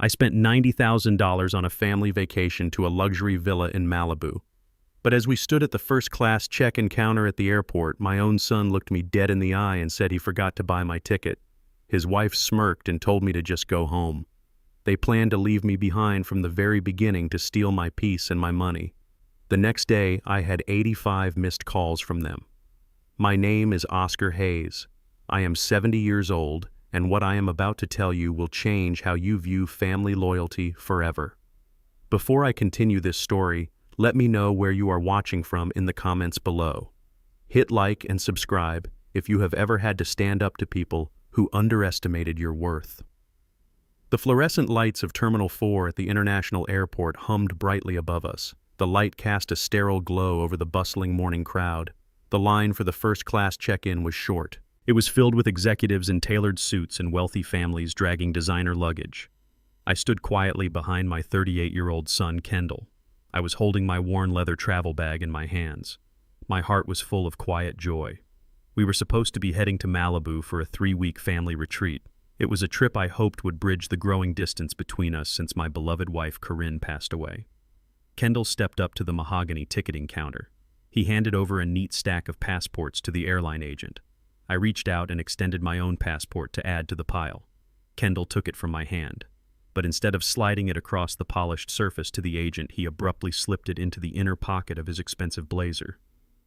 I spent $90,000 on a family vacation to a luxury villa in Malibu. But as we stood at the first-class check-in counter at the airport, my own son looked me dead in the eye and said he forgot to buy my ticket. His wife smirked and told me to just go home. They planned to leave me behind from the very beginning to steal my peace and my money. The next day, I had 85 missed calls from them. My name is Oscar Hayes. I am 70 years old, and what I am about to tell you will change how you view family loyalty forever. Before I continue this story, let me know where you are watching from in the comments below. Hit like and subscribe if you have ever had to stand up to people who underestimated your worth. The fluorescent lights of Terminal 4 at the International Airport hummed brightly above us. The light cast a sterile glow over the bustling morning crowd. The line for the first-class check-in was short. It was filled with executives in tailored suits and wealthy families dragging designer luggage. I stood quietly behind my 38-year-old son, Kendall. I was holding my worn leather travel bag in my hands. My heart was full of quiet joy. We were supposed to be heading to Malibu for a 3-week family retreat. It was a trip I hoped would bridge the growing distance between us since my beloved wife, Corinne, passed away. Kendall stepped up to the mahogany ticketing counter. He handed over a neat stack of passports to the airline agent. I reached out and extended my own passport to add to the pile. Kendall took it from my hand. But instead of sliding it across the polished surface to the agent, he abruptly slipped it into the inner pocket of his expensive blazer.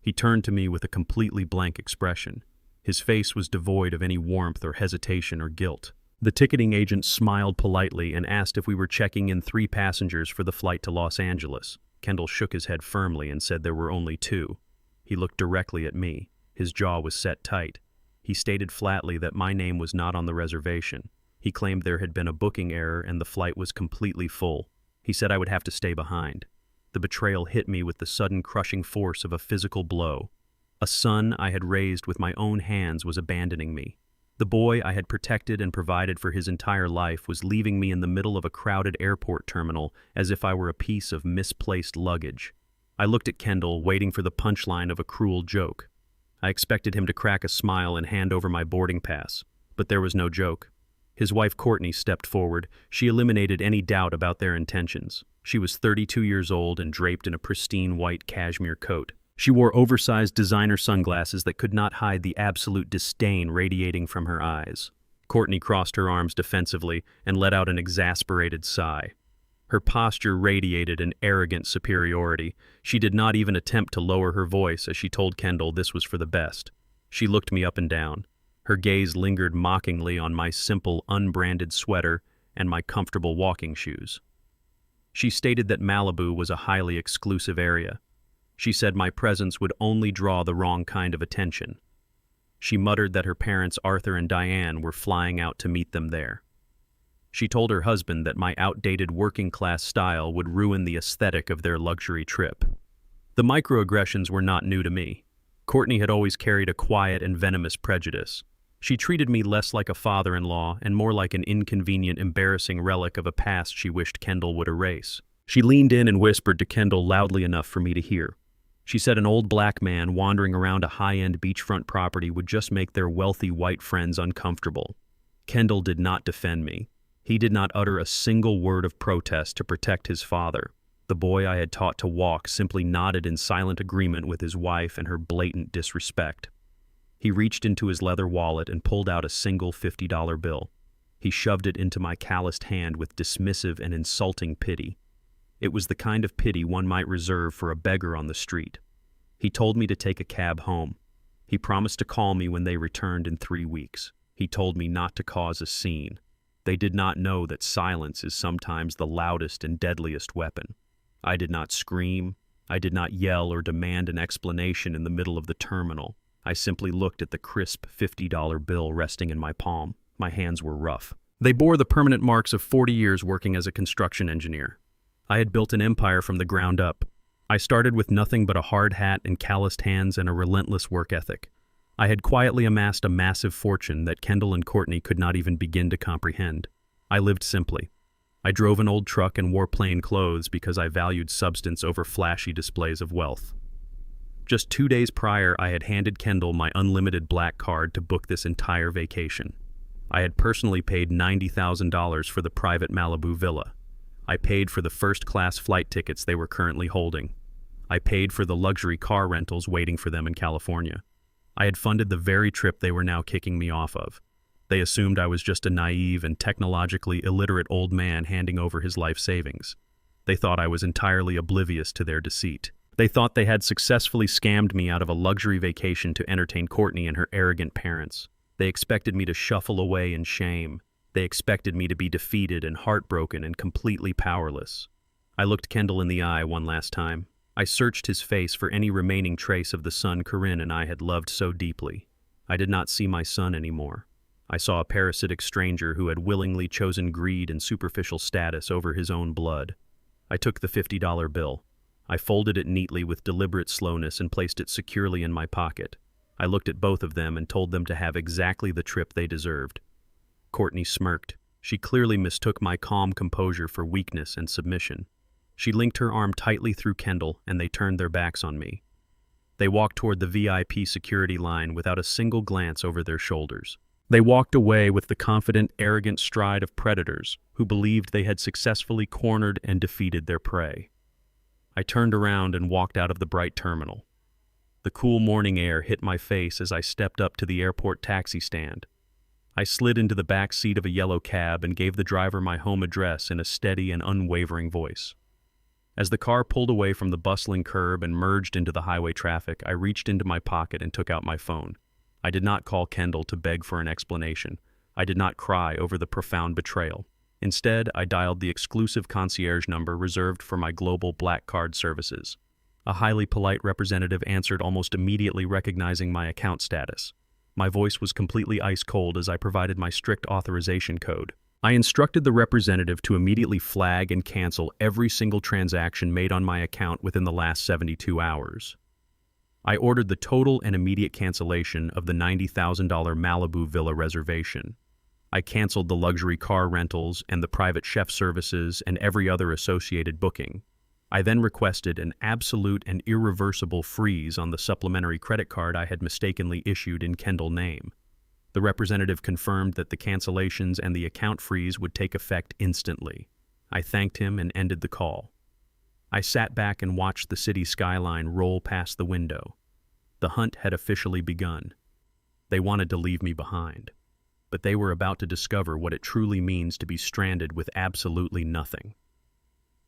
He turned to me with a completely blank expression. His face was devoid of any warmth or hesitation or guilt. The ticketing agent smiled politely and asked if we were checking in 3 passengers for the flight to Los Angeles. Kendall shook his head firmly and said there were only 2. He looked directly at me. His jaw was set tight. He stated flatly that my name was not on the reservation. He claimed there had been a booking error and the flight was completely full. He said I would have to stay behind. The betrayal hit me with the sudden crushing force of a physical blow. A son I had raised with my own hands was abandoning me. The boy I had protected and provided for his entire life was leaving me in the middle of a crowded airport terminal as if I were a piece of misplaced luggage. I looked at Kendall, waiting for the punchline of a cruel joke. I expected him to crack a smile and hand over my boarding pass, but there was no joke. His wife Courtney stepped forward. She eliminated any doubt about their intentions. She was 32 years old and draped in a pristine white cashmere coat. She wore oversized designer sunglasses that could not hide the absolute disdain radiating from her eyes. Courtney crossed her arms defensively and let out an exasperated sigh. Her posture radiated an arrogant superiority. She did not even attempt to lower her voice as she told Kendall this was for the best. She looked me up and down. Her gaze lingered mockingly on my simple, unbranded sweater and my comfortable walking shoes. She stated that Malibu was a highly exclusive area. She said my presence would only draw the wrong kind of attention. She muttered that her parents Arthur and Diane were flying out to meet them there. She told her husband that my outdated working-class style would ruin the aesthetic of their luxury trip. The microaggressions were not new to me. Courtney had always carried a quiet and venomous prejudice. She treated me less like a father-in-law and more like an inconvenient, embarrassing relic of a past she wished Kendall would erase. She leaned in and whispered to Kendall loudly enough for me to hear. She said an old black man wandering around a high-end beachfront property would just make their wealthy white friends uncomfortable. Kendall did not defend me. He did not utter a single word of protest to protect his father. The boy I had taught to walk simply nodded in silent agreement with his wife and her blatant disrespect. He reached into his leather wallet and pulled out a single $50 bill. He shoved it into my calloused hand with dismissive and insulting pity. It was the kind of pity one might reserve for a beggar on the street. He told me to take a cab home. He promised to call me when they returned in 3 weeks. He told me not to cause a scene. They did not know that silence is sometimes the loudest and deadliest weapon. I did not scream. I did not yell or demand an explanation in the middle of the terminal. I simply looked at the crisp $50 bill resting in my palm. My hands were rough. They bore the permanent marks of 40 years working as a construction engineer. I had built an empire from the ground up. I started with nothing but a hard hat and calloused hands and a relentless work ethic. I had quietly amassed a massive fortune that Kendall and Courtney could not even begin to comprehend. I lived simply. I drove an old truck and wore plain clothes because I valued substance over flashy displays of wealth. Just 2 days prior, I had handed Kendall my unlimited black card to book this entire vacation. I had personally paid $90,000 for the private Malibu villa. I paid for the first-class flight tickets they were currently holding. I paid for the luxury car rentals waiting for them in California. I had funded the very trip they were now kicking me off of. They assumed I was just a naive and technologically illiterate old man handing over his life savings. They thought I was entirely oblivious to their deceit. They thought they had successfully scammed me out of a luxury vacation to entertain Courtney and her arrogant parents. They expected me to shuffle away in shame. They expected me to be defeated and heartbroken and completely powerless. I looked Kendall in the eye one last time. I searched his face for any remaining trace of the son Corinne and I had loved so deeply. I did not see my son anymore. I saw a parasitic stranger who had willingly chosen greed and superficial status over his own blood. I took the $50 bill. I folded it neatly with deliberate slowness and placed it securely in my pocket. I looked at both of them and told them to have exactly the trip they deserved. Courtney smirked. She clearly mistook my calm composure for weakness and submission. She linked her arm tightly through Kendall, and they turned their backs on me. They walked toward the VIP security line without a single glance over their shoulders. They walked away with the confident, arrogant stride of predators who believed they had successfully cornered and defeated their prey. I turned around and walked out of the bright terminal. The cool morning air hit my face as I stepped up to the airport taxi stand. I slid into the back seat of a yellow cab and gave the driver my home address in a steady and unwavering voice. As the car pulled away from the bustling curb and merged into the highway traffic, I reached into my pocket and took out my phone. I did not call Kendall to beg for an explanation. I did not cry over the profound betrayal. Instead, I dialed the exclusive concierge number reserved for my global black card services. A highly polite representative answered almost immediately, recognizing my account status. My voice was completely ice-cold as I provided my strict authorization code. I instructed the representative to immediately flag and cancel every single transaction made on my account within the last 72 hours. I ordered the total and immediate cancellation of the $90,000 Malibu villa reservation. I canceled the luxury car rentals and the private chef services and every other associated booking. I then requested an absolute and irreversible freeze on the supplementary credit card I had mistakenly issued in Kendall's name. The representative confirmed that the cancellations and the account freeze would take effect instantly. I thanked him and ended the call. I sat back and watched the city skyline roll past the window. The hunt had officially begun. They wanted to leave me behind, but they were about to discover what it truly means to be stranded with absolutely nothing.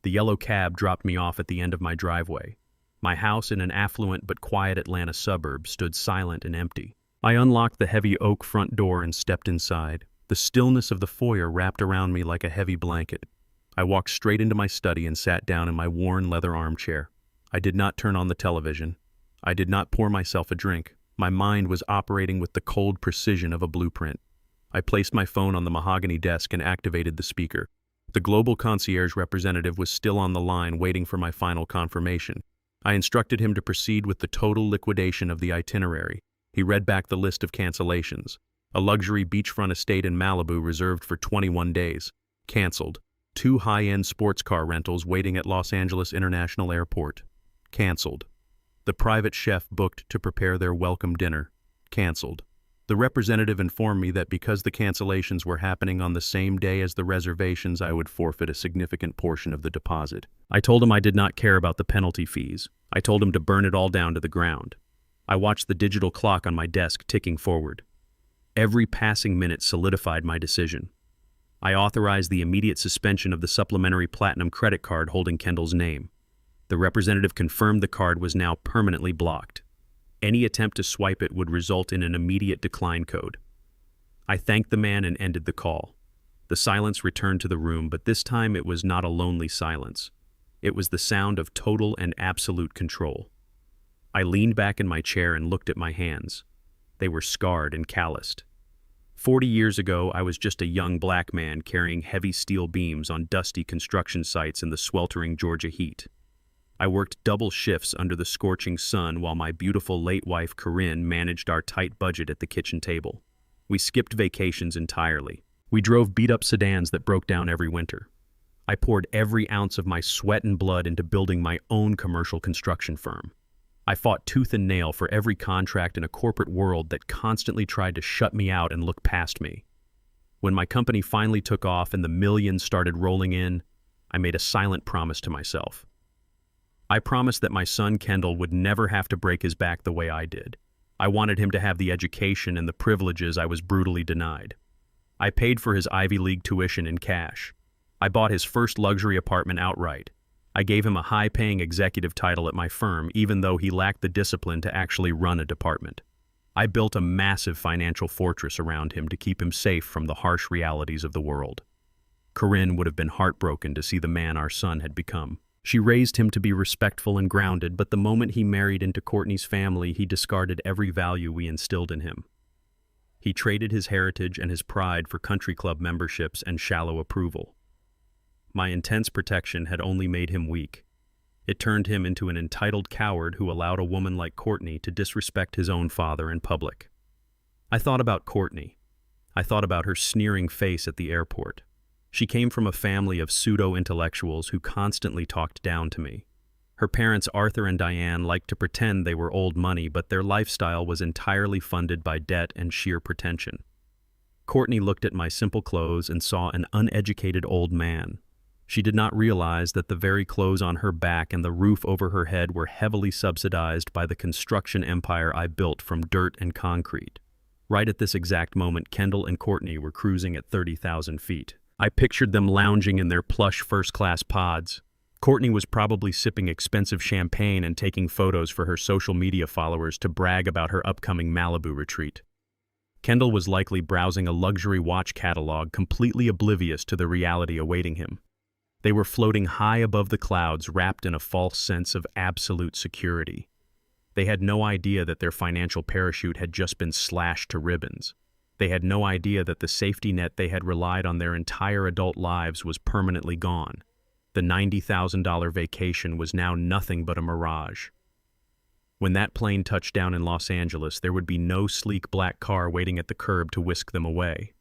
The yellow cab dropped me off at the end of my driveway. My house in an affluent but quiet Atlanta suburb stood silent and empty. I unlocked the heavy oak front door and stepped inside. The stillness of the foyer wrapped around me like a heavy blanket. I walked straight into my study and sat down in my worn leather armchair. I did not turn on the television. I did not pour myself a drink. My mind was operating with the cold precision of a blueprint. I placed my phone on the mahogany desk and activated the speaker. The global concierge representative was still on the line waiting for my final confirmation. I instructed him to proceed with the total liquidation of the itinerary. He read back the list of cancellations. A luxury beachfront estate in Malibu reserved for 21 days. Canceled. 2 high-end sports car rentals waiting at Los Angeles International Airport. Canceled. The private chef booked to prepare their welcome dinner. Canceled. The representative informed me that because the cancellations were happening on the same day as the reservations, I would forfeit a significant portion of the deposit. I told him I did not care about the penalty fees. I told him to burn it all down to the ground. I watched the digital clock on my desk ticking forward. Every passing minute solidified my decision. I authorized the immediate suspension of the supplementary platinum credit card holding Kendall's name. The representative confirmed the card was now permanently blocked. Any attempt to swipe it would result in an immediate decline code. I thanked the man and ended the call. The silence returned to the room, but this time it was not a lonely silence. It was the sound of total and absolute control. I leaned back in my chair and looked at my hands. They were scarred and calloused. 40 years ago, I was just a young black man carrying heavy steel beams on dusty construction sites in the sweltering Georgia heat. I worked double shifts under the scorching sun while my beautiful late wife Corinne managed our tight budget at the kitchen table. We skipped vacations entirely. We drove beat-up sedans that broke down every winter. I poured every ounce of my sweat and blood into building my own commercial construction firm. I fought tooth and nail for every contract in a corporate world that constantly tried to shut me out and look past me. When my company finally took off and the millions started rolling in, I made a silent promise to myself. I promised that my son Kendall would never have to break his back the way I did. I wanted him to have the education and the privileges I was brutally denied. I paid for his Ivy League tuition in cash. I bought his first luxury apartment outright. I gave him a high-paying executive title at my firm, even though he lacked the discipline to actually run a department. I built a massive financial fortress around him to keep him safe from the harsh realities of the world. Corinne would have been heartbroken to see the man our son had become. She raised him to be respectful and grounded, but the moment he married into Courtney's family, he discarded every value we instilled in him. He traded his heritage and his pride for country club memberships and shallow approval. My intense protection had only made him weak. It turned him into an entitled coward who allowed a woman like Courtney to disrespect his own father in public. I thought about Courtney. I thought about her sneering face at the airport. She came from a family of pseudo-intellectuals who constantly talked down to me. Her parents, Arthur and Diane, liked to pretend they were old money, but their lifestyle was entirely funded by debt and sheer pretension. Courtney looked at my simple clothes and saw an uneducated old man. She did not realize that the very clothes on her back and the roof over her head were heavily subsidized by the construction empire I built from dirt and concrete. Right at this exact moment, Kendall and Courtney were cruising at 30,000 feet. I pictured them lounging in their plush first-class pods. Courtney was probably sipping expensive champagne and taking photos for her social media followers to brag about her upcoming Malibu retreat. Kendall was likely browsing a luxury watch catalog, completely oblivious to the reality awaiting him. They were floating high above the clouds, wrapped in a false sense of absolute security. They had no idea that their financial parachute had just been slashed to ribbons. They had no idea that the safety net they had relied on their entire adult lives was permanently gone. The $90,000 vacation was now nothing but a mirage. When that plane touched down in Los Angeles, there would be no sleek black car waiting at the curb to whisk them away.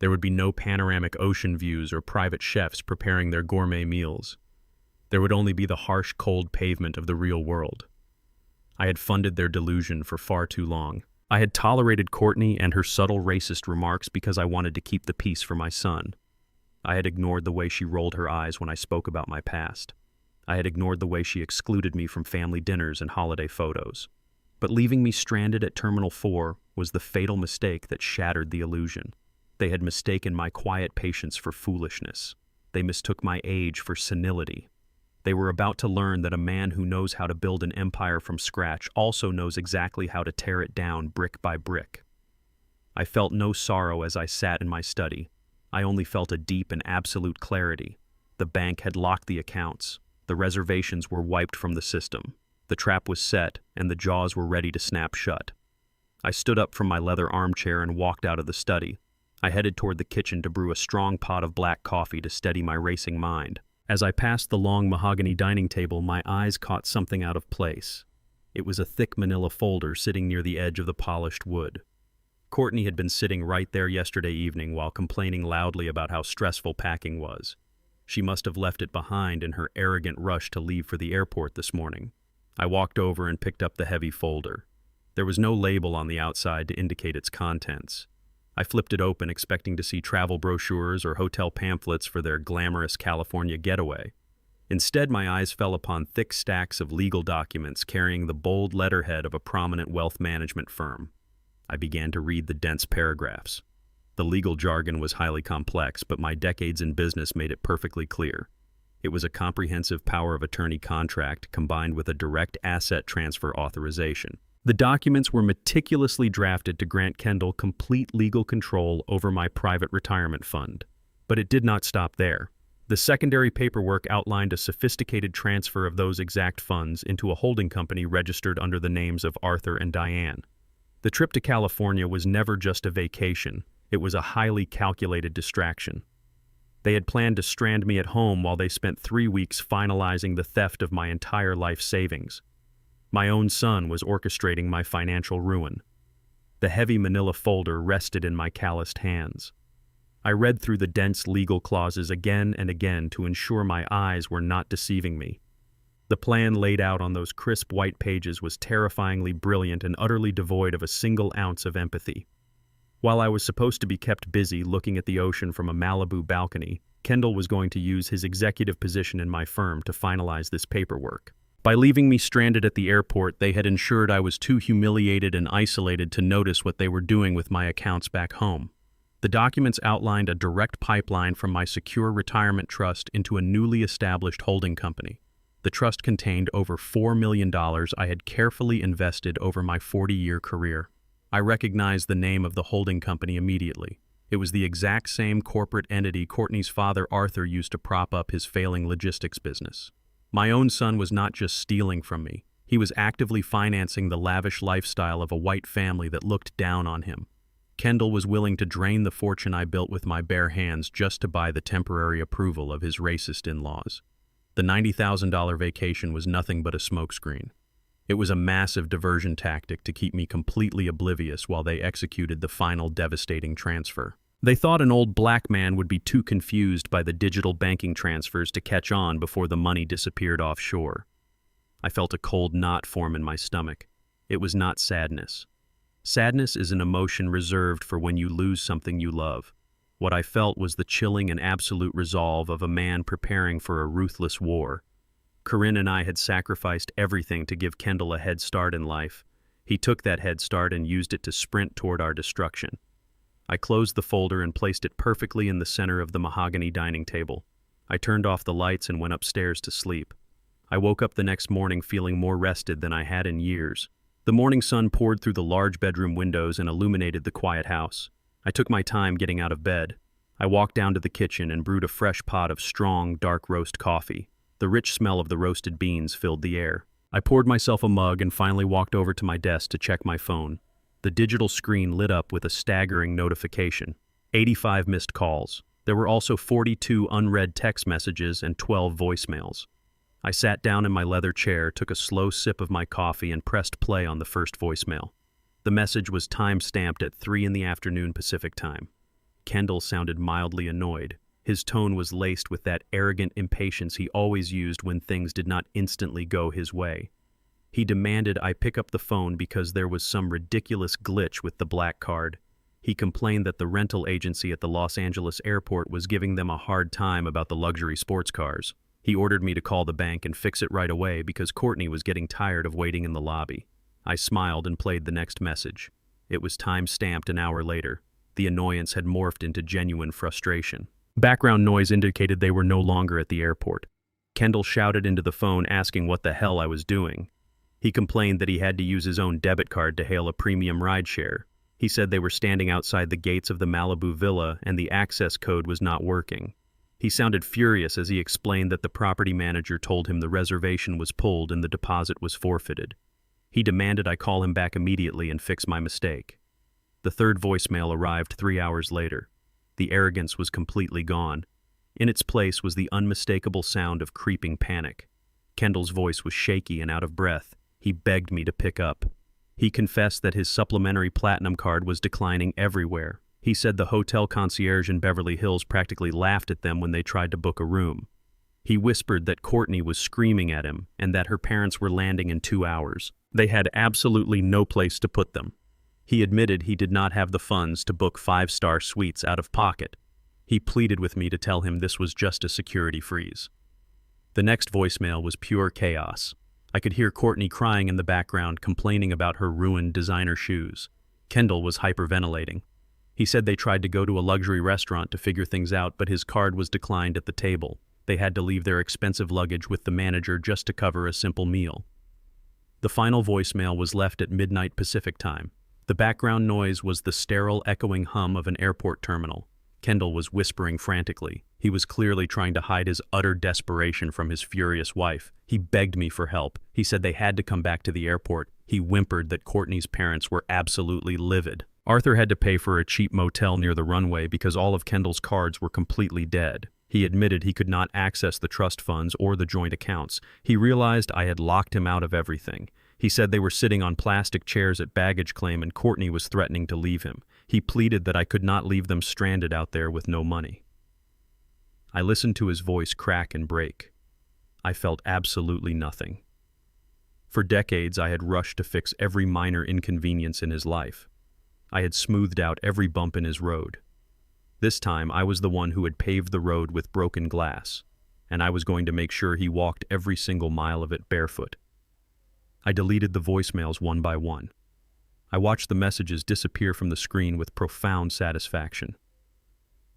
There would be no panoramic ocean views or private chefs preparing their gourmet meals. There would only be the harsh, cold pavement of the real world. I had funded their delusion for far too long. I had tolerated Courtney and her subtle racist remarks because I wanted to keep the peace for my son. I had ignored the way she rolled her eyes when I spoke about my past. I had ignored the way she excluded me from family dinners and holiday photos. But leaving me stranded at Terminal 4 was the fatal mistake that shattered the illusion. They had mistaken my quiet patience for foolishness. They mistook my age for senility. They were about to learn that a man who knows how to build an empire from scratch also knows exactly how to tear it down brick by brick. I felt no sorrow as I sat in my study. I only felt a deep and absolute clarity. The bank had locked the accounts. The reservations were wiped from the system. The trap was set, and the jaws were ready to snap shut. I stood up from my leather armchair and walked out of the study. I headed toward the kitchen to brew a strong pot of black coffee to steady my racing mind. As I passed the long mahogany dining table, my eyes caught something out of place. It was a thick manila folder sitting near the edge of the polished wood. Courtney had been sitting right there yesterday evening while complaining loudly about how stressful packing was. She must have left it behind in her arrogant rush to leave for the airport this morning. I walked over and picked up the heavy folder. There was no label on the outside to indicate its contents. I flipped it open, expecting to see travel brochures or hotel pamphlets for their glamorous California getaway. Instead, my eyes fell upon thick stacks of legal documents carrying the bold letterhead of a prominent wealth management firm. I began to read the dense paragraphs. The legal jargon was highly complex, but my decades in business made it perfectly clear. It was a comprehensive power of attorney contract combined with a direct asset transfer authorization. The documents were meticulously drafted to grant Kendall complete legal control over my private retirement fund. But it did not stop there. The secondary paperwork outlined a sophisticated transfer of those exact funds into a holding company registered under the names of Arthur and Diane. The trip to California was never just a vacation. It was a highly calculated distraction. They had planned to strand me at home while they spent 3 weeks finalizing the theft of my entire life savings. My own son was orchestrating my financial ruin. The heavy manila folder rested in my calloused hands. I read through the dense legal clauses again and again to ensure my eyes were not deceiving me. The plan laid out on those crisp white pages was terrifyingly brilliant and utterly devoid of a single ounce of empathy. While I was supposed to be kept busy looking at the ocean from a Malibu balcony, Kendall was going to use his executive position in my firm to finalize this paperwork. By leaving me stranded at the airport, they had ensured I was too humiliated and isolated to notice what they were doing with my accounts back home. The documents outlined a direct pipeline from my secure retirement trust into a newly established holding company. The trust contained over $4 million I had carefully invested over my 40-year career. I recognized the name of the holding company immediately. It was the exact same corporate entity Courtney's father Arthur used to prop up his failing logistics business. My own son was not just stealing from me. He was actively financing the lavish lifestyle of a white family that looked down on him. Kendall was willing to drain the fortune I built with my bare hands just to buy the temporary approval of his racist in-laws. The $90,000 vacation was nothing but a smokescreen. It was a massive diversion tactic to keep me completely oblivious while they executed the final devastating transfer. They thought an old black man would be too confused by the digital banking transfers to catch on before the money disappeared offshore. I felt a cold knot form in my stomach. It was not sadness. Sadness is an emotion reserved for when you lose something you love. What I felt was the chilling and absolute resolve of a man preparing for a ruthless war. Corinne and I had sacrificed everything to give Kendall a head start in life. He took that head start and used it to sprint toward our destruction. I closed the folder and placed it perfectly in the center of the mahogany dining table. I turned off the lights and went upstairs to sleep. I woke up the next morning feeling more rested than I had in years. The morning sun poured through the large bedroom windows and illuminated the quiet house. I took my time getting out of bed. I walked down to the kitchen and brewed a fresh pot of strong, dark roast coffee. The rich smell of the roasted beans filled the air. I poured myself a mug and finally walked over to my desk to check my phone. The digital screen lit up with a staggering notification. 85 missed calls. There were also 42 unread text messages and 12 voicemails. I sat down in my leather chair, took a slow sip of my coffee, and pressed play on the first voicemail. The message was time-stamped at 3 p.m. Pacific time. Kendall sounded mildly annoyed. His tone was laced with that arrogant impatience he always used when things did not instantly go his way. He demanded I pick up the phone because there was some ridiculous glitch with the black card. He complained that the rental agency at the Los Angeles airport was giving them a hard time about the luxury sports cars. He ordered me to call the bank and fix it right away because Courtney was getting tired of waiting in the lobby. I smiled and played the next message. It was time-stamped an hour later. The annoyance had morphed into genuine frustration. Background noise indicated they were no longer at the airport. Kendall shouted into the phone asking what the hell I was doing. He complained that he had to use his own debit card to hail a premium rideshare. He said they were standing outside the gates of the Malibu villa and the access code was not working. He sounded furious as he explained that the property manager told him the reservation was pulled and the deposit was forfeited. He demanded I call him back immediately and fix my mistake. The third voicemail arrived 3 hours later. The arrogance was completely gone. In its place was the unmistakable sound of creeping panic. Kendall's voice was shaky and out of breath. He begged me to pick up. He confessed that his supplementary platinum card was declining everywhere. He said the hotel concierge in Beverly Hills practically laughed at them when they tried to book a room. He whispered that Courtney was screaming at him and that her parents were landing in 2 hours. They had absolutely no place to put them. He admitted he did not have the funds to book 5-star suites out of pocket. He pleaded with me to tell him this was just a security freeze. The next voicemail was pure chaos. I could hear Courtney crying in the background, complaining about her ruined designer shoes. Kendall was hyperventilating. He said they tried to go to a luxury restaurant to figure things out, but his card was declined at the table. They had to leave their expensive luggage with the manager just to cover a simple meal. The final voicemail was left at midnight Pacific time. The background noise was the sterile, echoing hum of an airport terminal. Kendall was whispering frantically. He was clearly trying to hide his utter desperation from his furious wife. He begged me for help. He said they had to come back to the airport. He whimpered that Courtney's parents were absolutely livid. Arthur had to pay for a cheap motel near the runway because all of Kendall's cards were completely dead. He admitted he could not access the trust funds or the joint accounts. He realized I had locked him out of everything. He said they were sitting on plastic chairs at baggage claim and Courtney was threatening to leave him. He pleaded that I could not leave them stranded out there with no money. I listened to his voice crack and break. I felt absolutely nothing. For decades, I had rushed to fix every minor inconvenience in his life. I had smoothed out every bump in his road. This time, I was the one who had paved the road with broken glass, and I was going to make sure he walked every single mile of it barefoot. I deleted the voicemails one by one. I watched the messages disappear from the screen with profound satisfaction.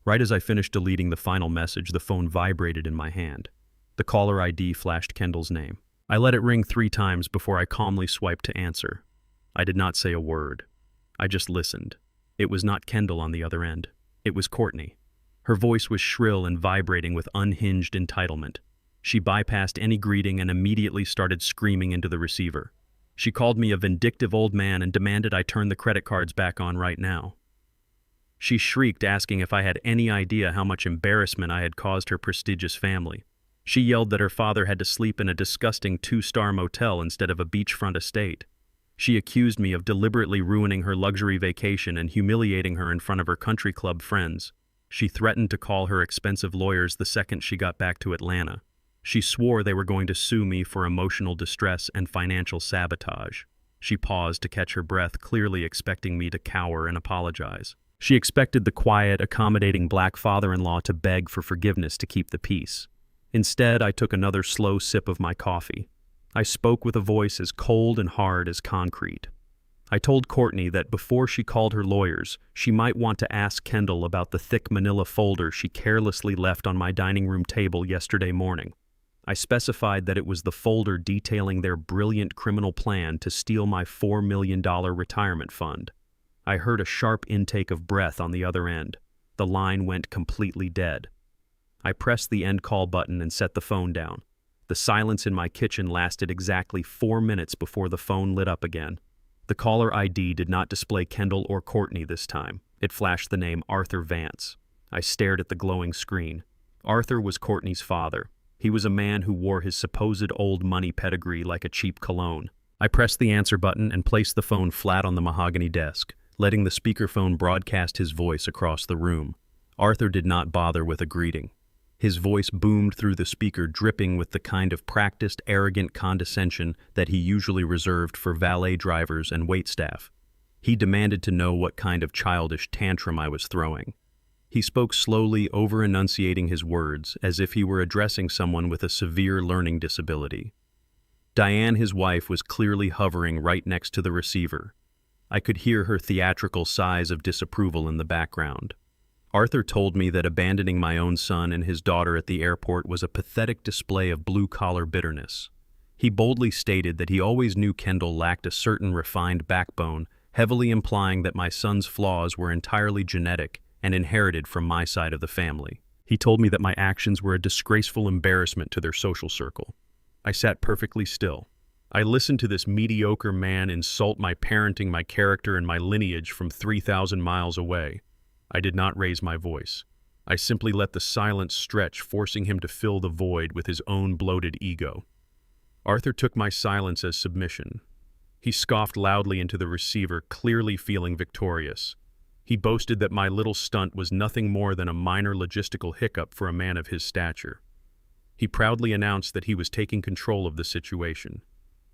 Right as I finished deleting the final message, the phone vibrated in my hand. The caller ID flashed Kendall's name. I let it ring 3 times before I calmly swiped to answer. I did not say a word. I just listened. It was not Kendall on the other end. It was Courtney. Her voice was shrill and vibrating with unhinged entitlement. She bypassed any greeting and immediately started screaming into the receiver. She called me a vindictive old man and demanded I turn the credit cards back on right now. She shrieked, asking if I had any idea how much embarrassment I had caused her prestigious family. She yelled that her father had to sleep in a disgusting 2-star motel instead of a beachfront estate. She accused me of deliberately ruining her luxury vacation and humiliating her in front of her country club friends. She threatened to call her expensive lawyers the second she got back to Atlanta. She swore they were going to sue me for emotional distress and financial sabotage. She paused to catch her breath, clearly expecting me to cower and apologize. She expected the quiet, accommodating black father-in-law to beg for forgiveness to keep the peace. Instead, I took another slow sip of my coffee. I spoke with a voice as cold and hard as concrete. I told Courtney that before she called her lawyers, she might want to ask Kendall about the thick manila folder she carelessly left on my dining room table yesterday morning. I specified that it was the folder detailing their brilliant criminal plan to steal my $4 million retirement fund. I heard a sharp intake of breath on the other end. The line went completely dead. I pressed the end call button and set the phone down. The silence in my kitchen lasted exactly 4 minutes before the phone lit up again. The caller ID did not display Kendall or Courtney this time. It flashed the name Arthur Vance. I stared at the glowing screen. Arthur was Courtney's father. He was a man who wore his supposed old money pedigree like a cheap cologne. I pressed the answer button and placed the phone flat on the mahogany desk, letting the speakerphone broadcast his voice across the room. Arthur did not bother with a greeting. His voice boomed through the speaker, dripping with the kind of practiced, arrogant condescension that he usually reserved for valet drivers and waitstaff. He demanded to know what kind of childish tantrum I was throwing. He spoke slowly, over-enunciating his words, as if he were addressing someone with a severe learning disability. Diane, his wife, was clearly hovering right next to the receiver. I could hear her theatrical sighs of disapproval in the background. Arthur told me that abandoning my own son and his daughter at the airport was a pathetic display of blue-collar bitterness. He boldly stated that he always knew Kendall lacked a certain refined backbone, heavily implying that my son's flaws were entirely genetic and inherited from my side of the family. He told me that my actions were a disgraceful embarrassment to their social circle. I sat perfectly still. I listened to this mediocre man insult my parenting, my character, and my lineage from 3,000 miles away. I did not raise my voice. I simply let the silence stretch, forcing him to fill the void with his own bloated ego. Arthur took my silence as submission. He scoffed loudly into the receiver, clearly feeling victorious. He boasted that my little stunt was nothing more than a minor logistical hiccup for a man of his stature. He proudly announced that he was taking control of the situation.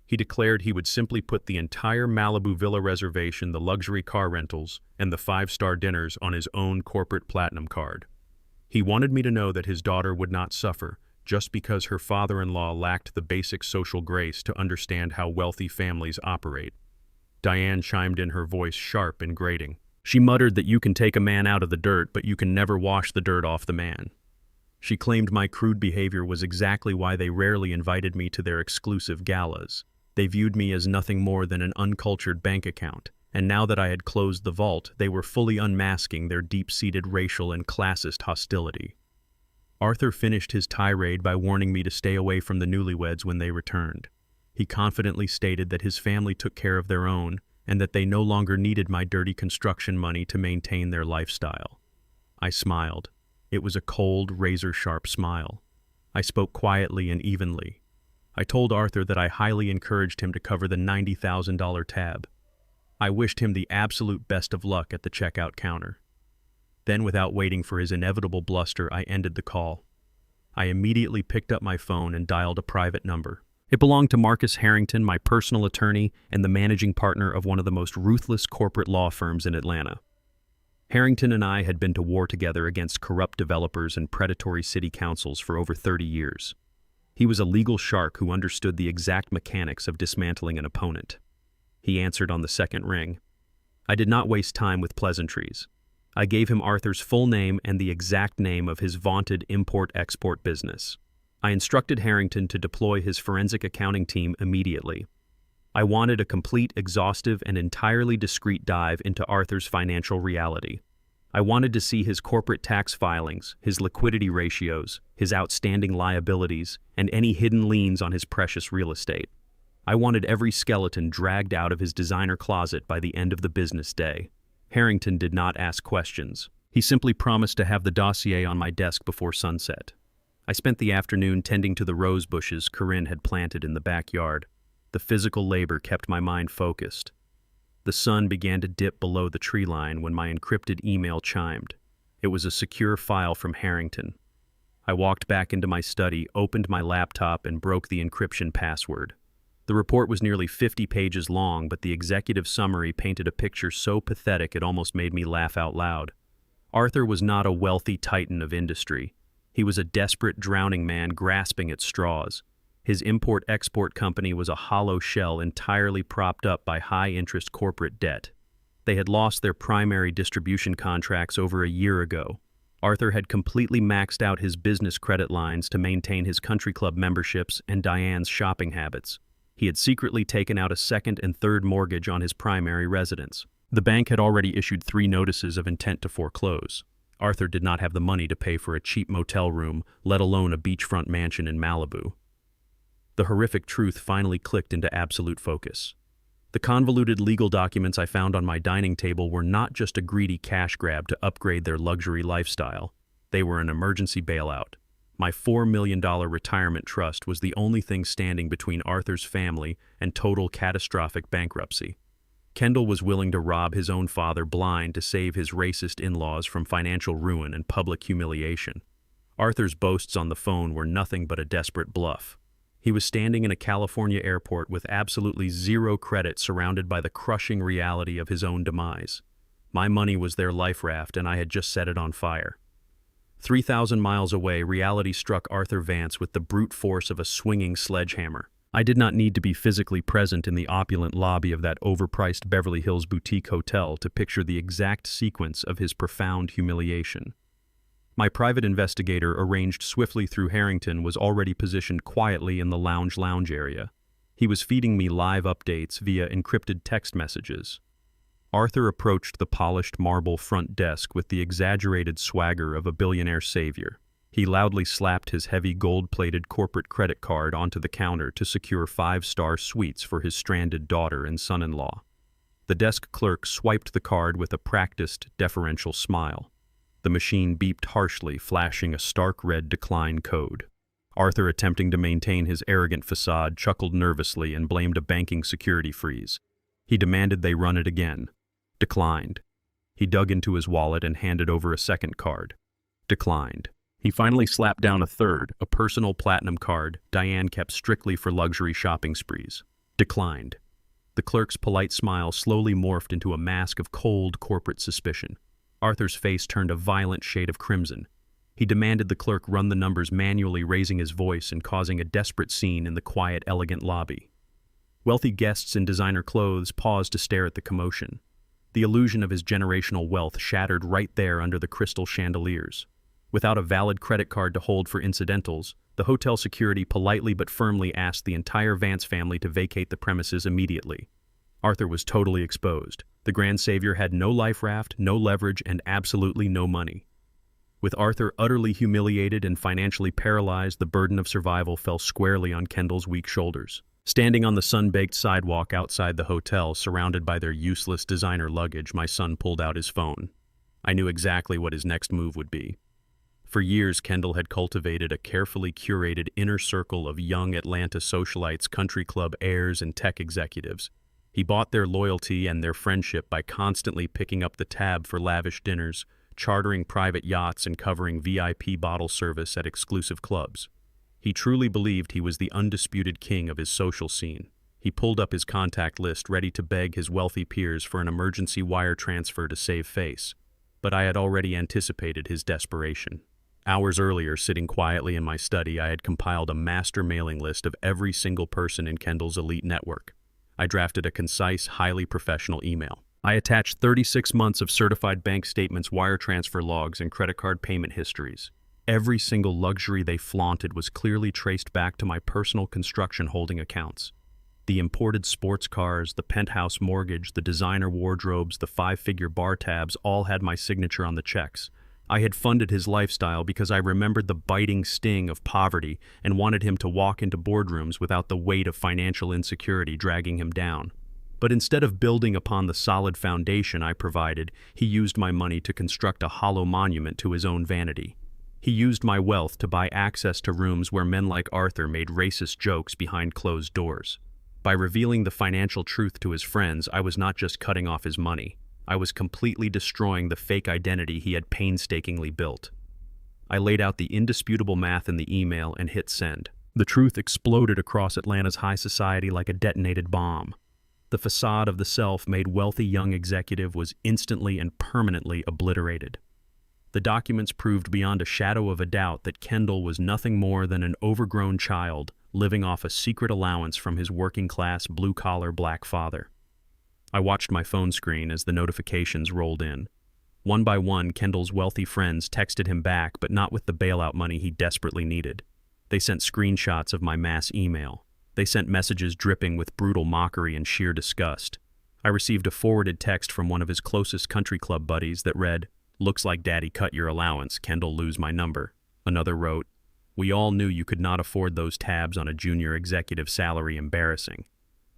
He declared he would simply put the entire Malibu villa reservation, the luxury car rentals, and the 5-star dinners on his own corporate platinum card. He wanted me to know that his daughter would not suffer just because her father-in-law lacked the basic social grace to understand how wealthy families operate. Diane chimed in, her voice sharp and grating. She muttered that you can take a man out of the dirt, but you can never wash the dirt off the man. She claimed my crude behavior was exactly why they rarely invited me to their exclusive galas. They viewed me as nothing more than an uncultured bank account, and now that I had closed the vault, they were fully unmasking their deep-seated racial and classist hostility. Arthur finished his tirade by warning me to stay away from the newlyweds when they returned. He confidently stated that his family took care of their own, and that they no longer needed my dirty construction money to maintain their lifestyle. I smiled. It was a cold, razor-sharp smile. I spoke quietly and evenly. I told Arthur that I highly encouraged him to cover the $90,000 tab. I wished him the absolute best of luck at the checkout counter. Then, without waiting for his inevitable bluster, I ended the call. I immediately picked up my phone and dialed a private number. It belonged to Marcus Harrington, my personal attorney and the managing partner of one of the most ruthless corporate law firms in Atlanta. Harrington and I had been to war together against corrupt developers and predatory city councils for over 30 years. He was a legal shark who understood the exact mechanics of dismantling an opponent. He answered on the second ring. I did not waste time with pleasantries. I gave him Arthur's full name and the exact name of his vaunted import-export business. I instructed Harrington to deploy his forensic accounting team immediately. I wanted a complete, exhaustive, and entirely discreet dive into Arthur's financial reality. I wanted to see his corporate tax filings, his liquidity ratios, his outstanding liabilities, and any hidden liens on his precious real estate. I wanted every skeleton dragged out of his designer closet by the end of the business day. Harrington did not ask questions. He simply promised to have the dossier on my desk before sunset. I spent the afternoon tending to the rose bushes Corinne had planted in the backyard. The physical labor kept my mind focused. The sun began to dip below the tree line when my encrypted email chimed. It was a secure file from Harrington. I walked back into my study, opened my laptop, and broke the encryption password. The report was nearly 50 pages long, but the executive summary painted a picture so pathetic it almost made me laugh out loud. Arthur was not a wealthy titan of industry. He was a desperate, drowning man grasping at straws. His import-export company was a hollow shell entirely propped up by high-interest corporate debt. They had lost their primary distribution contracts over a year ago. Arthur had completely maxed out his business credit lines to maintain his country club memberships and Diane's shopping habits. He had secretly taken out a second and third mortgage on his primary residence. The bank had already issued 3 notices of intent to foreclose. Arthur did not have the money to pay for a cheap motel room, let alone a beachfront mansion in Malibu. The horrific truth finally clicked into absolute focus. The convoluted legal documents I found on my dining table were not just a greedy cash grab to upgrade their luxury lifestyle. They were an emergency bailout. My $4 million retirement trust was the only thing standing between Arthur's family and total catastrophic bankruptcy. Kendall was willing to rob his own father blind to save his racist in-laws from financial ruin and public humiliation. Arthur's boasts on the phone were nothing but a desperate bluff. He was standing in a California airport with absolutely zero credit, surrounded by the crushing reality of his own demise. My money was their life raft, and I had just set it on fire. 3,000 miles away, reality struck Arthur Vance with the brute force of a swinging sledgehammer. I did not need to be physically present in the opulent lobby of that overpriced Beverly Hills boutique hotel to picture the exact sequence of his profound humiliation. My private investigator, arranged swiftly through Harrington, was already positioned quietly in the lounge area. He was feeding me live updates via encrypted text messages. Arthur approached the polished marble front desk with the exaggerated swagger of a billionaire savior. He loudly slapped his heavy gold-plated corporate credit card onto the counter to secure 5-star suites for his stranded daughter and son-in-law. The desk clerk swiped the card with a practiced, deferential smile. The machine beeped harshly, flashing a stark red decline code. Arthur, attempting to maintain his arrogant facade, chuckled nervously and blamed a banking security freeze. He demanded they run it again. Declined. He dug into his wallet and handed over a second card. Declined. He finally slapped down a third, a personal platinum card Diane kept strictly for luxury shopping sprees. Declined. The clerk's polite smile slowly morphed into a mask of cold corporate suspicion. Arthur's face turned a violent shade of crimson. He demanded the clerk run the numbers manually, raising his voice and causing a desperate scene in the quiet, elegant lobby. Wealthy guests in designer clothes paused to stare at the commotion. The illusion of his generational wealth shattered right there under the crystal chandeliers. Without a valid credit card to hold for incidentals, the hotel security politely but firmly asked the entire Vance family to vacate the premises immediately. Arthur was totally exposed. The grand savior had no life raft, no leverage, and absolutely no money. With Arthur utterly humiliated and financially paralyzed, the burden of survival fell squarely on Kendall's weak shoulders. Standing on the sun-baked sidewalk outside the hotel, surrounded by their useless designer luggage, my son pulled out his phone. I knew exactly what his next move would be. For years, Kendall had cultivated a carefully curated inner circle of young Atlanta socialites, country club heirs, and tech executives. He bought their loyalty and their friendship by constantly picking up the tab for lavish dinners, chartering private yachts, and covering VIP bottle service at exclusive clubs. He truly believed he was the undisputed king of his social scene. He pulled up his contact list, ready to beg his wealthy peers for an emergency wire transfer to save face. But I had already anticipated his desperation. Hours earlier, sitting quietly in my study, I had compiled a master mailing list of every single person in Kendall's elite network. I drafted a concise, highly professional email. I attached 36 months of certified bank statements, wire transfer logs, and credit card payment histories. Every single luxury they flaunted was clearly traced back to my personal construction holding accounts. The imported sports cars, the penthouse mortgage, the designer wardrobes, the five-figure bar tabs all had my signature on the checks. I had funded his lifestyle because I remembered the biting sting of poverty and wanted him to walk into boardrooms without the weight of financial insecurity dragging him down. But instead of building upon the solid foundation I provided, he used my money to construct a hollow monument to his own vanity. He used my wealth to buy access to rooms where men like Arthur made racist jokes behind closed doors. By revealing the financial truth to his friends, I was not just cutting off his money. I was completely destroying the fake identity he had painstakingly built. I laid out the indisputable math in the email and hit send. The truth exploded across Atlanta's high society like a detonated bomb. The facade of the self-made wealthy young executive was instantly and permanently obliterated. The documents proved beyond a shadow of a doubt that Kendall was nothing more than an overgrown child living off a secret allowance from his working-class, blue-collar black father. I watched my phone screen as the notifications rolled in. One by one, Kendall's wealthy friends texted him back, but not with the bailout money he desperately needed. They sent screenshots of my mass email. They sent messages dripping with brutal mockery and sheer disgust. I received a forwarded text from one of his closest country club buddies that read, "Looks like Daddy cut your allowance. Kendall lose my number." Another wrote, "We all knew you could not afford those tabs on a junior executive salary. Embarrassing."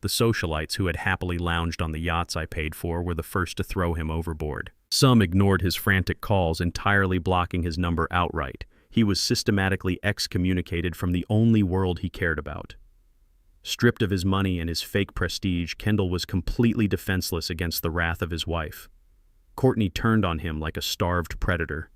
The socialites who had happily lounged on the yachts I paid for were the first to throw him overboard. Some ignored his frantic calls, entirely blocking his number outright. He was systematically excommunicated from the only world he cared about. Stripped of his money and his fake prestige, Kendall was completely defenseless against the wrath of his wife. Courtney turned on him like a starved predator.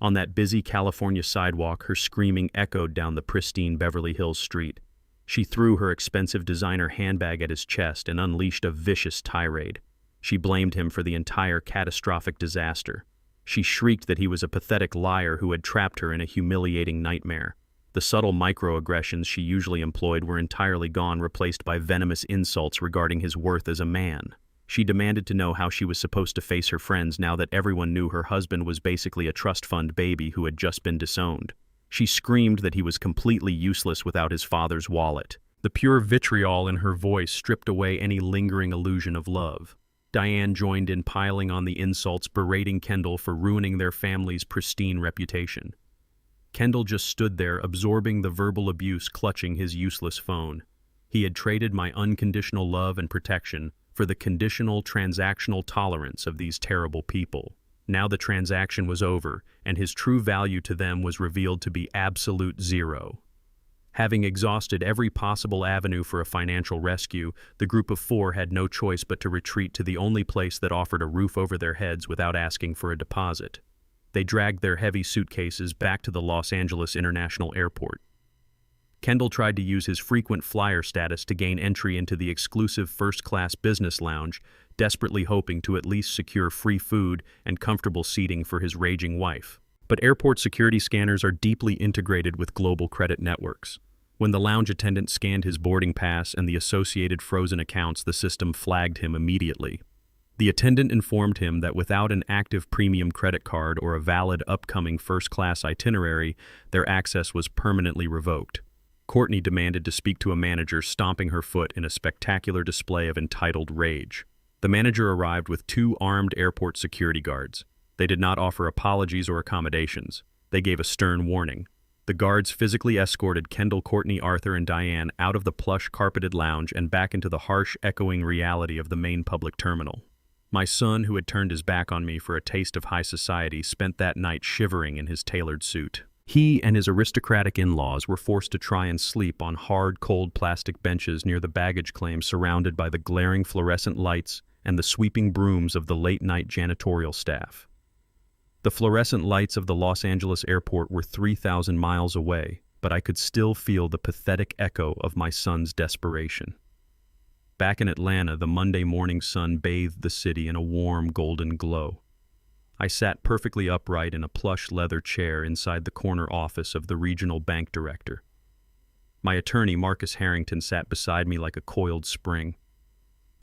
On that busy California sidewalk, her screaming echoed down the pristine Beverly Hills street. She threw her expensive designer handbag at his chest and unleashed a vicious tirade. She blamed him for the entire catastrophic disaster. She shrieked that he was a pathetic liar who had trapped her in a humiliating nightmare. The subtle microaggressions she usually employed were entirely gone, replaced by venomous insults regarding his worth as a man. She demanded to know how she was supposed to face her friends now that everyone knew her husband was basically a trust fund baby who had just been disowned. She screamed that he was completely useless without his father's wallet. The pure vitriol in her voice stripped away any lingering illusion of love. Diane joined in, piling on the insults, berating Kendall for ruining their family's pristine reputation. Kendall just stood there, absorbing the verbal abuse, clutching his useless phone. He had traded my unconditional love and protection for the conditional, transactional tolerance of these terrible people. Now the transaction was over, and his true value to them was revealed to be absolute zero. Having exhausted every possible avenue for a financial rescue, the group of four had no choice but to retreat to the only place that offered a roof over their heads without asking for a deposit. They dragged their heavy suitcases back to the Los Angeles International Airport. Kendall tried to use his frequent flyer status to gain entry into the exclusive first-class business lounge, desperately hoping to at least secure free food and comfortable seating for his raging wife. But airport security scanners are deeply integrated with global credit networks. When the lounge attendant scanned his boarding pass and the associated frozen accounts, the system flagged him immediately. The attendant informed him that without an active premium credit card or a valid upcoming first-class itinerary, their access was permanently revoked. Courtney demanded to speak to a manager, stomping her foot in a spectacular display of entitled rage. The manager arrived with 2 armed airport security guards. They did not offer apologies or accommodations. They gave a stern warning. The guards physically escorted Kendall, Courtney, Arthur, and Diane out of the plush carpeted lounge and back into the harsh, echoing reality of the main public terminal. My son, who had turned his back on me for a taste of high society, spent that night shivering in his tailored suit. He and his aristocratic in-laws were forced to try and sleep on hard, cold plastic benches near the baggage claim, surrounded by the glaring fluorescent lights and the sweeping brooms of the late-night janitorial staff. The fluorescent lights of the Los Angeles airport were 3,000 miles away, but I could still feel the pathetic echo of my son's desperation. Back in Atlanta, the Monday morning sun bathed the city in a warm golden glow. I sat perfectly upright in a plush leather chair inside the corner office of the regional bank director. My attorney, Marcus Harrington, sat beside me like a coiled spring.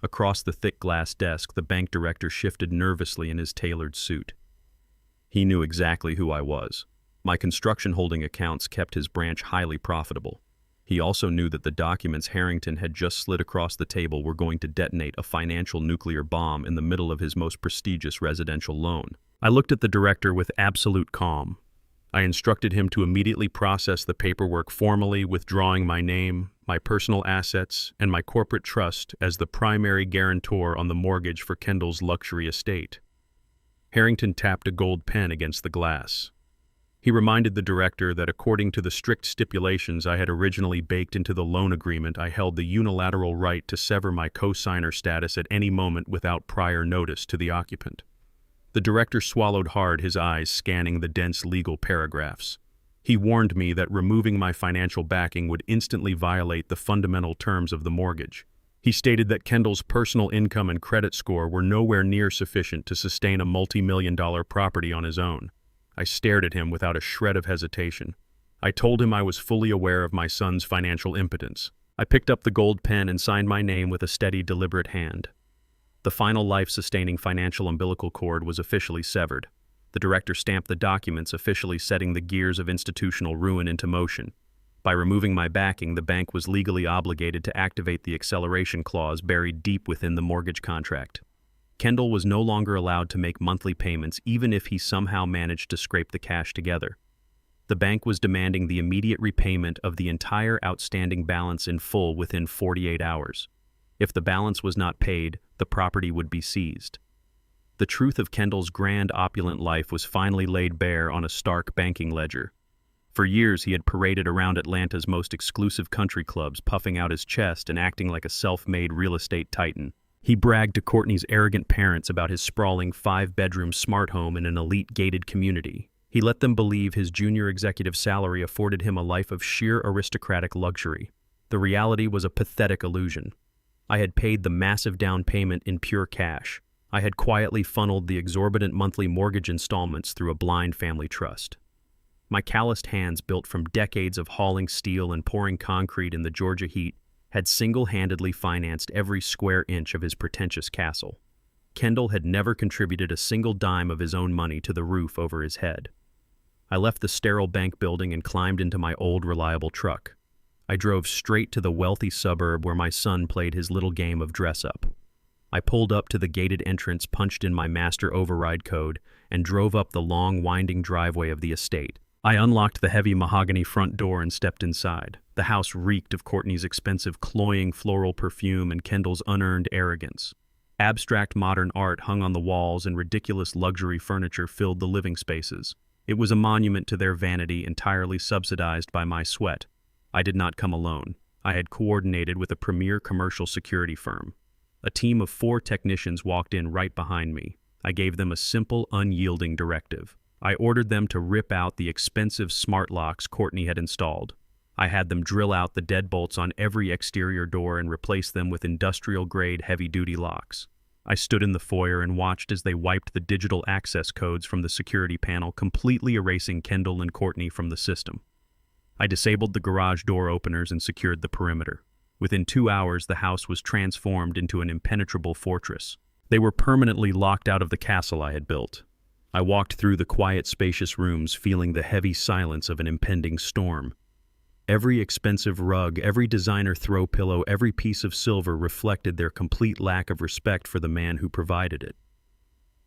Across the thick glass desk, the bank director shifted nervously in his tailored suit. He knew exactly who I was. My construction holding accounts kept his branch highly profitable. He also knew that the documents Harrington had just slid across the table were going to detonate a financial nuclear bomb in the middle of his most prestigious residential loan. I looked at the director with absolute calm. I instructed him to immediately process the paperwork formally, withdrawing my name, my personal assets, and my corporate trust as the primary guarantor on the mortgage for Kendall's luxury estate. Harrington tapped a gold pen against the glass. He reminded the director that according to the strict stipulations I had originally baked into the loan agreement, I held the unilateral right to sever my co-signer status at any moment without prior notice to the occupant. The director swallowed hard, his eyes scanning the dense legal paragraphs. He warned me that removing my financial backing would instantly violate the fundamental terms of the mortgage. He stated that Kendall's personal income and credit score were nowhere near sufficient to sustain a multi-million-dollar property on his own. I stared at him without a shred of hesitation. I told him I was fully aware of my son's financial impotence. I picked up the gold pen and signed my name with a steady, deliberate hand. The final life-sustaining financial umbilical cord was officially severed. The director stamped the documents, officially setting the gears of institutional ruin into motion. By removing my backing, the bank was legally obligated to activate the acceleration clause buried deep within the mortgage contract. Kendall was no longer allowed to make monthly payments, even if he somehow managed to scrape the cash together. The bank was demanding the immediate repayment of the entire outstanding balance in full within 48 hours. If the balance was not paid, the property would be seized. The truth of Kendall's grand, opulent life was finally laid bare on a stark banking ledger. For years, he had paraded around Atlanta's most exclusive country clubs, puffing out his chest and acting like a self-made real estate titan. He bragged to Courtney's arrogant parents about his sprawling 5-bedroom smart home in an elite gated community. He let them believe his junior executive salary afforded him a life of sheer aristocratic luxury. The reality was a pathetic illusion. I had paid the massive down payment in pure cash. I had quietly funneled the exorbitant monthly mortgage installments through a blind family trust. My calloused hands, built from decades of hauling steel and pouring concrete in the Georgia heat, had single-handedly financed every square inch of his pretentious castle. Kendall had never contributed a single dime of his own money to the roof over his head. I left the sterile bank building and climbed into my old, reliable truck. I drove straight to the wealthy suburb where my son played his little game of dress-up. I pulled up to the gated entrance, punched in my master override code, and drove up the long, winding driveway of the estate. I unlocked the heavy mahogany front door and stepped inside. The house reeked of Courtney's expensive, cloying floral perfume and Kendall's unearned arrogance. Abstract modern art hung on the walls and ridiculous luxury furniture filled the living spaces. It was a monument to their vanity, entirely subsidized by my sweat. I did not come alone. I had coordinated with a premier commercial security firm. A team of 4 technicians walked in right behind me. I gave them a simple, unyielding directive. I ordered them to rip out the expensive smart locks Courtney had installed. I had them drill out the deadbolts on every exterior door and replace them with industrial-grade heavy-duty locks. I stood in the foyer and watched as they wiped the digital access codes from the security panel, completely erasing Kendall and Courtney from the system. I disabled the garage door openers and secured the perimeter. Within 2 hours, the house was transformed into an impenetrable fortress. They were permanently locked out of the castle I had built. I walked through the quiet, spacious rooms, feeling the heavy silence of an impending storm. Every expensive rug, every designer throw pillow, every piece of silver reflected their complete lack of respect for the man who provided it.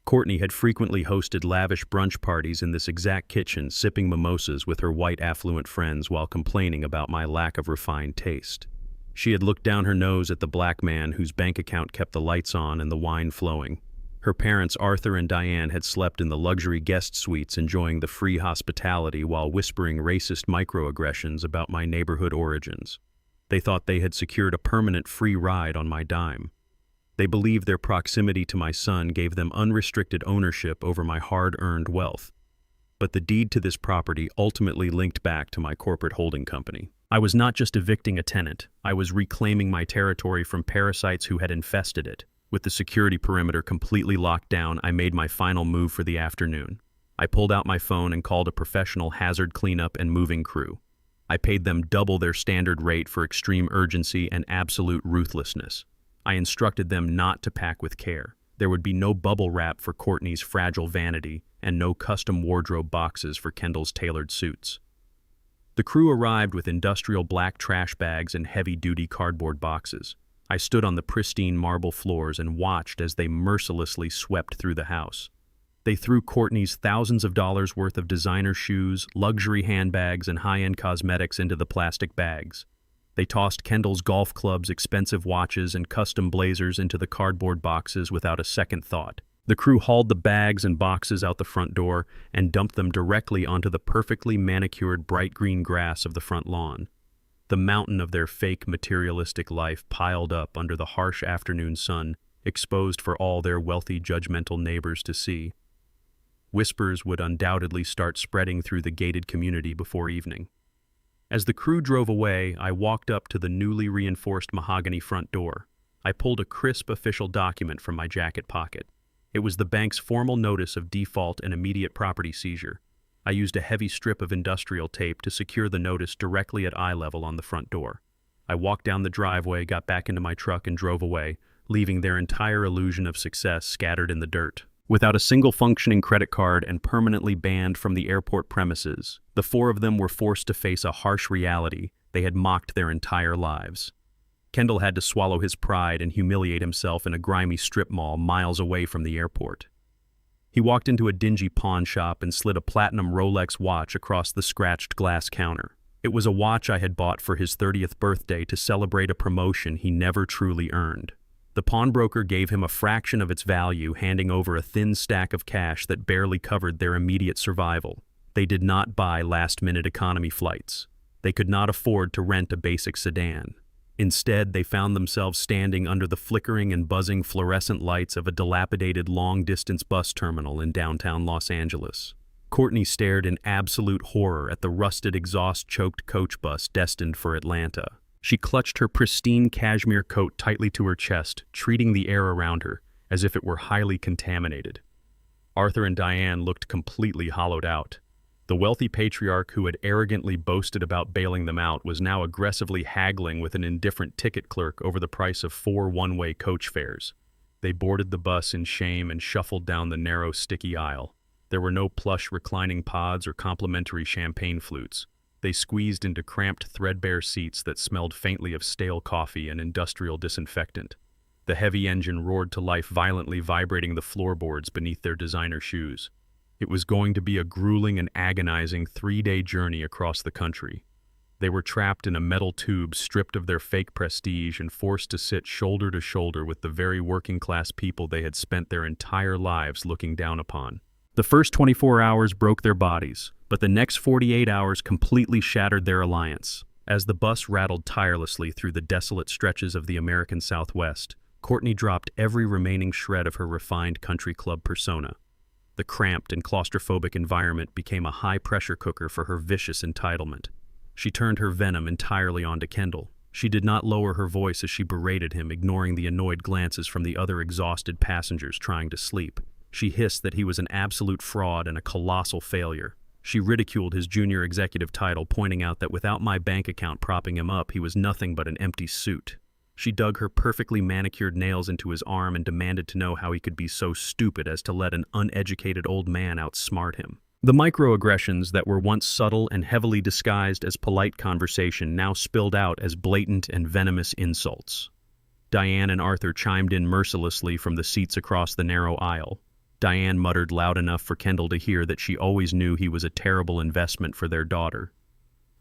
Courtney had frequently hosted lavish brunch parties in this exact kitchen, sipping mimosas with her white affluent friends while complaining about my lack of refined taste. She had looked down her nose at the black man whose bank account kept the lights on and the wine flowing. Her parents, Arthur and Diane, had slept in the luxury guest suites, enjoying the free hospitality while whispering racist microaggressions about my neighborhood origins. They thought they had secured a permanent free ride on my dime. They believed their proximity to my son gave them unrestricted ownership over my hard-earned wealth. but the deed to this property ultimately linked back to my corporate holding company. I was not just evicting a tenant, I was reclaiming my territory from parasites who had infested it. With the security perimeter completely locked down, I made my final move for the afternoon. I pulled out my phone and called a professional hazard cleanup and moving crew. I paid them double their standard rate for extreme urgency and absolute ruthlessness. I instructed them not to pack with care. There would be no bubble wrap for Courtney's fragile vanity and no custom wardrobe boxes for Kendall's tailored suits. The crew arrived with industrial black trash bags and heavy-duty cardboard boxes. I stood on the pristine marble floors and watched as they mercilessly swept through the house. They threw Courtney's thousands of dollars worth of designer shoes, luxury handbags, and high-end cosmetics into the plastic bags. They tossed Kendall's golf clubs, expensive watches, and custom blazers into the cardboard boxes without a second thought. The crew hauled the bags and boxes out the front door and dumped them directly onto the perfectly manicured bright green grass of the front lawn. The mountain of their fake materialistic life piled up under the harsh afternoon sun, exposed for all their wealthy, judgmental neighbors to see. Whispers would undoubtedly start spreading through the gated community before evening. As the crew drove away, I walked up to the newly reinforced mahogany front door. I pulled a crisp official document from my jacket pocket. It was the bank's formal notice of default and immediate property seizure. I used a heavy strip of industrial tape to secure the notice directly at eye level on the front door. I walked down the driveway, got back into my truck, and drove away, leaving their entire illusion of success scattered in the dirt. Without a single functioning credit card and permanently banned from the airport premises, the four of them were forced to face a harsh reality they had mocked their entire lives. Kendall had to swallow his pride and humiliate himself in a grimy strip mall miles away from the airport. He walked into a dingy pawn shop and slid a platinum Rolex watch across the scratched glass counter. It was a watch I had bought for his 30th birthday to celebrate a promotion he never truly earned. The pawnbroker gave him a fraction of its value, handing over a thin stack of cash that barely covered their immediate survival. They did not buy last-minute economy flights. They could not afford to rent a basic sedan. Instead, they found themselves standing under the flickering and buzzing fluorescent lights of a dilapidated long-distance bus terminal in downtown Los Angeles. Courtney stared in absolute horror at the rusted exhaust-choked coach bus destined for Atlanta. She clutched her pristine cashmere coat tightly to her chest, treating the air around her as if it were highly contaminated. Arthur and Diane looked completely hollowed out. The wealthy patriarch who had arrogantly boasted about bailing them out was now aggressively haggling with an indifferent ticket clerk over the price of 4 one-way coach fares. They boarded the bus in shame and shuffled down the narrow, sticky aisle. There were no plush reclining pods or complimentary champagne flutes. They squeezed into cramped, threadbare seats that smelled faintly of stale coffee and industrial disinfectant. The heavy engine roared to life, violently vibrating the floorboards beneath their designer shoes. It was going to be a grueling and agonizing 3-day journey across the country. They were trapped in a metal tube, stripped of their fake prestige and forced to sit shoulder to shoulder with the very working-class people they had spent their entire lives looking down upon. The first 24 hours broke their bodies, but the next 48 hours completely shattered their alliance. As the bus rattled tirelessly through the desolate stretches of the American Southwest, Courtney dropped every remaining shred of her refined country club persona. The cramped and claustrophobic environment became a high-pressure cooker for her vicious entitlement. She turned her venom entirely onto Kendall. She did not lower her voice as she berated him, ignoring the annoyed glances from the other exhausted passengers trying to sleep. She hissed that he was an absolute fraud and a colossal failure. She ridiculed his junior executive title, pointing out that without my bank account propping him up, he was nothing but an empty suit. She dug her perfectly manicured nails into his arm and demanded to know how he could be so stupid as to let an uneducated old man outsmart him. The microaggressions that were once subtle and heavily disguised as polite conversation now spilled out as blatant and venomous insults. Diane and Arthur chimed in mercilessly from the seats across the narrow aisle. Diane muttered loud enough for Kendall to hear that she always knew he was a terrible investment for their daughter.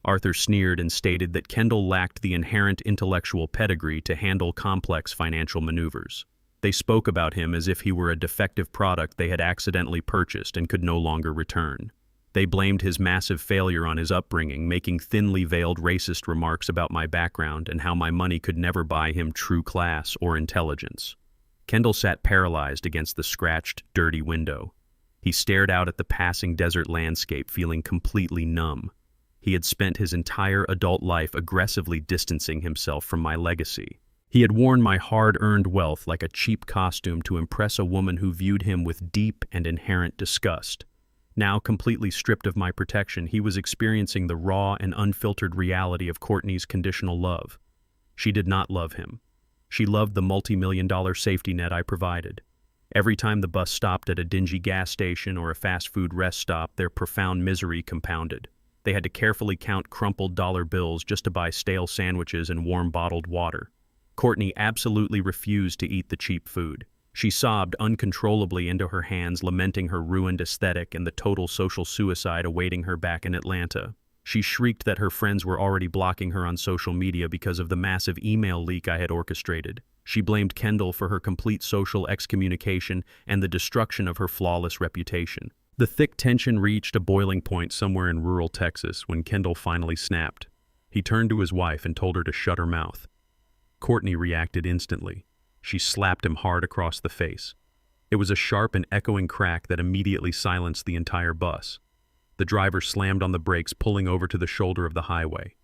Arthur sneered and stated that Kendall lacked the inherent intellectual pedigree to handle complex financial maneuvers. They spoke about him as if he were a defective product they had accidentally purchased and could no longer return. They blamed his massive failure on his upbringing, making thinly veiled racist remarks about my background and how my money could never buy him true class or intelligence. Kendall sat paralyzed against the scratched, dirty window. He stared out at the passing desert landscape, feeling completely numb. He had spent his entire adult life aggressively distancing himself from my legacy. He had worn my hard-earned wealth like a cheap costume to impress a woman who viewed him with deep and inherent disgust. Now completely stripped of my protection, he was experiencing the raw and unfiltered reality of Courtney's conditional love. She did not love him. She loved the multi-million-dollar safety net I provided. Every time the bus stopped at a dingy gas station or a fast food rest stop, their profound misery compounded. They had to carefully count crumpled dollar bills just to buy stale sandwiches and warm bottled water. Courtney absolutely refused to eat the cheap food. She sobbed uncontrollably into her hands, lamenting her ruined aesthetic and the total social suicide awaiting her back in Atlanta. She shrieked that her friends were already blocking her on social media because of the massive email leak I had orchestrated. She blamed Kendall for her complete social excommunication and the destruction of her flawless reputation. The thick tension reached a boiling point somewhere in rural Texas when Kendall finally snapped. He turned to his wife and told her to shut her mouth. Courtney reacted instantly. She slapped him hard across the face. It was a sharp and echoing crack that immediately silenced the entire bus. The driver slammed on the brakes, pulling over to the shoulder of the highway.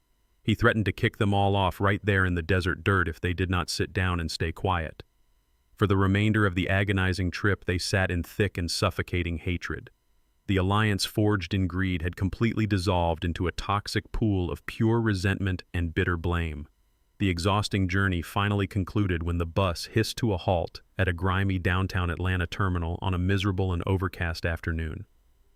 He threatened to kick them all off right there in the desert dirt if they did not sit down and stay quiet. For the remainder of the agonizing trip, they sat in thick and suffocating hatred. The alliance forged in greed had completely dissolved into a toxic pool of pure resentment and bitter blame. The exhausting journey finally concluded when the bus hissed to a halt at a grimy downtown Atlanta terminal on a miserable and overcast afternoon.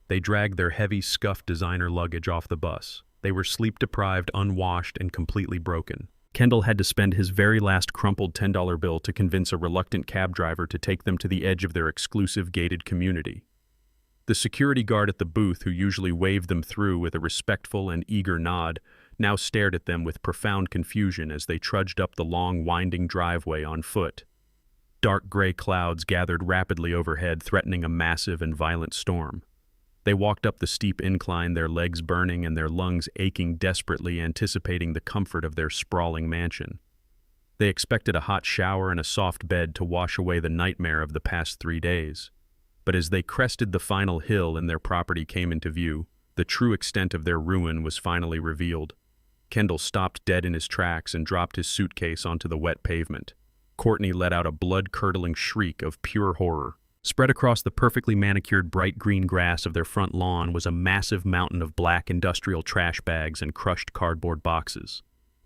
They dragged their heavy, scuffed designer luggage off the bus. They were sleep-deprived, unwashed, and completely broken. Kendall had to spend his very last crumpled $10 bill to convince a reluctant cab driver to take them to the edge of their exclusive gated community. The security guard at the booth, who usually waved them through with a respectful and eager nod, now stared at them with profound confusion as they trudged up the long, winding driveway on foot. Dark gray clouds gathered rapidly overhead, threatening a massive and violent storm. They walked up the steep incline, their legs burning and their lungs aching, desperately anticipating the comfort of their sprawling mansion. They expected a hot shower and a soft bed to wash away the nightmare of the past 3 days. But as they crested the final hill and their property came into view, the true extent of their ruin was finally revealed. Kendall stopped dead in his tracks and dropped his suitcase onto the wet pavement. Courtney let out a blood-curdling shriek of pure horror. Spread across the perfectly manicured bright green grass of their front lawn was a massive mountain of black industrial trash bags and crushed cardboard boxes.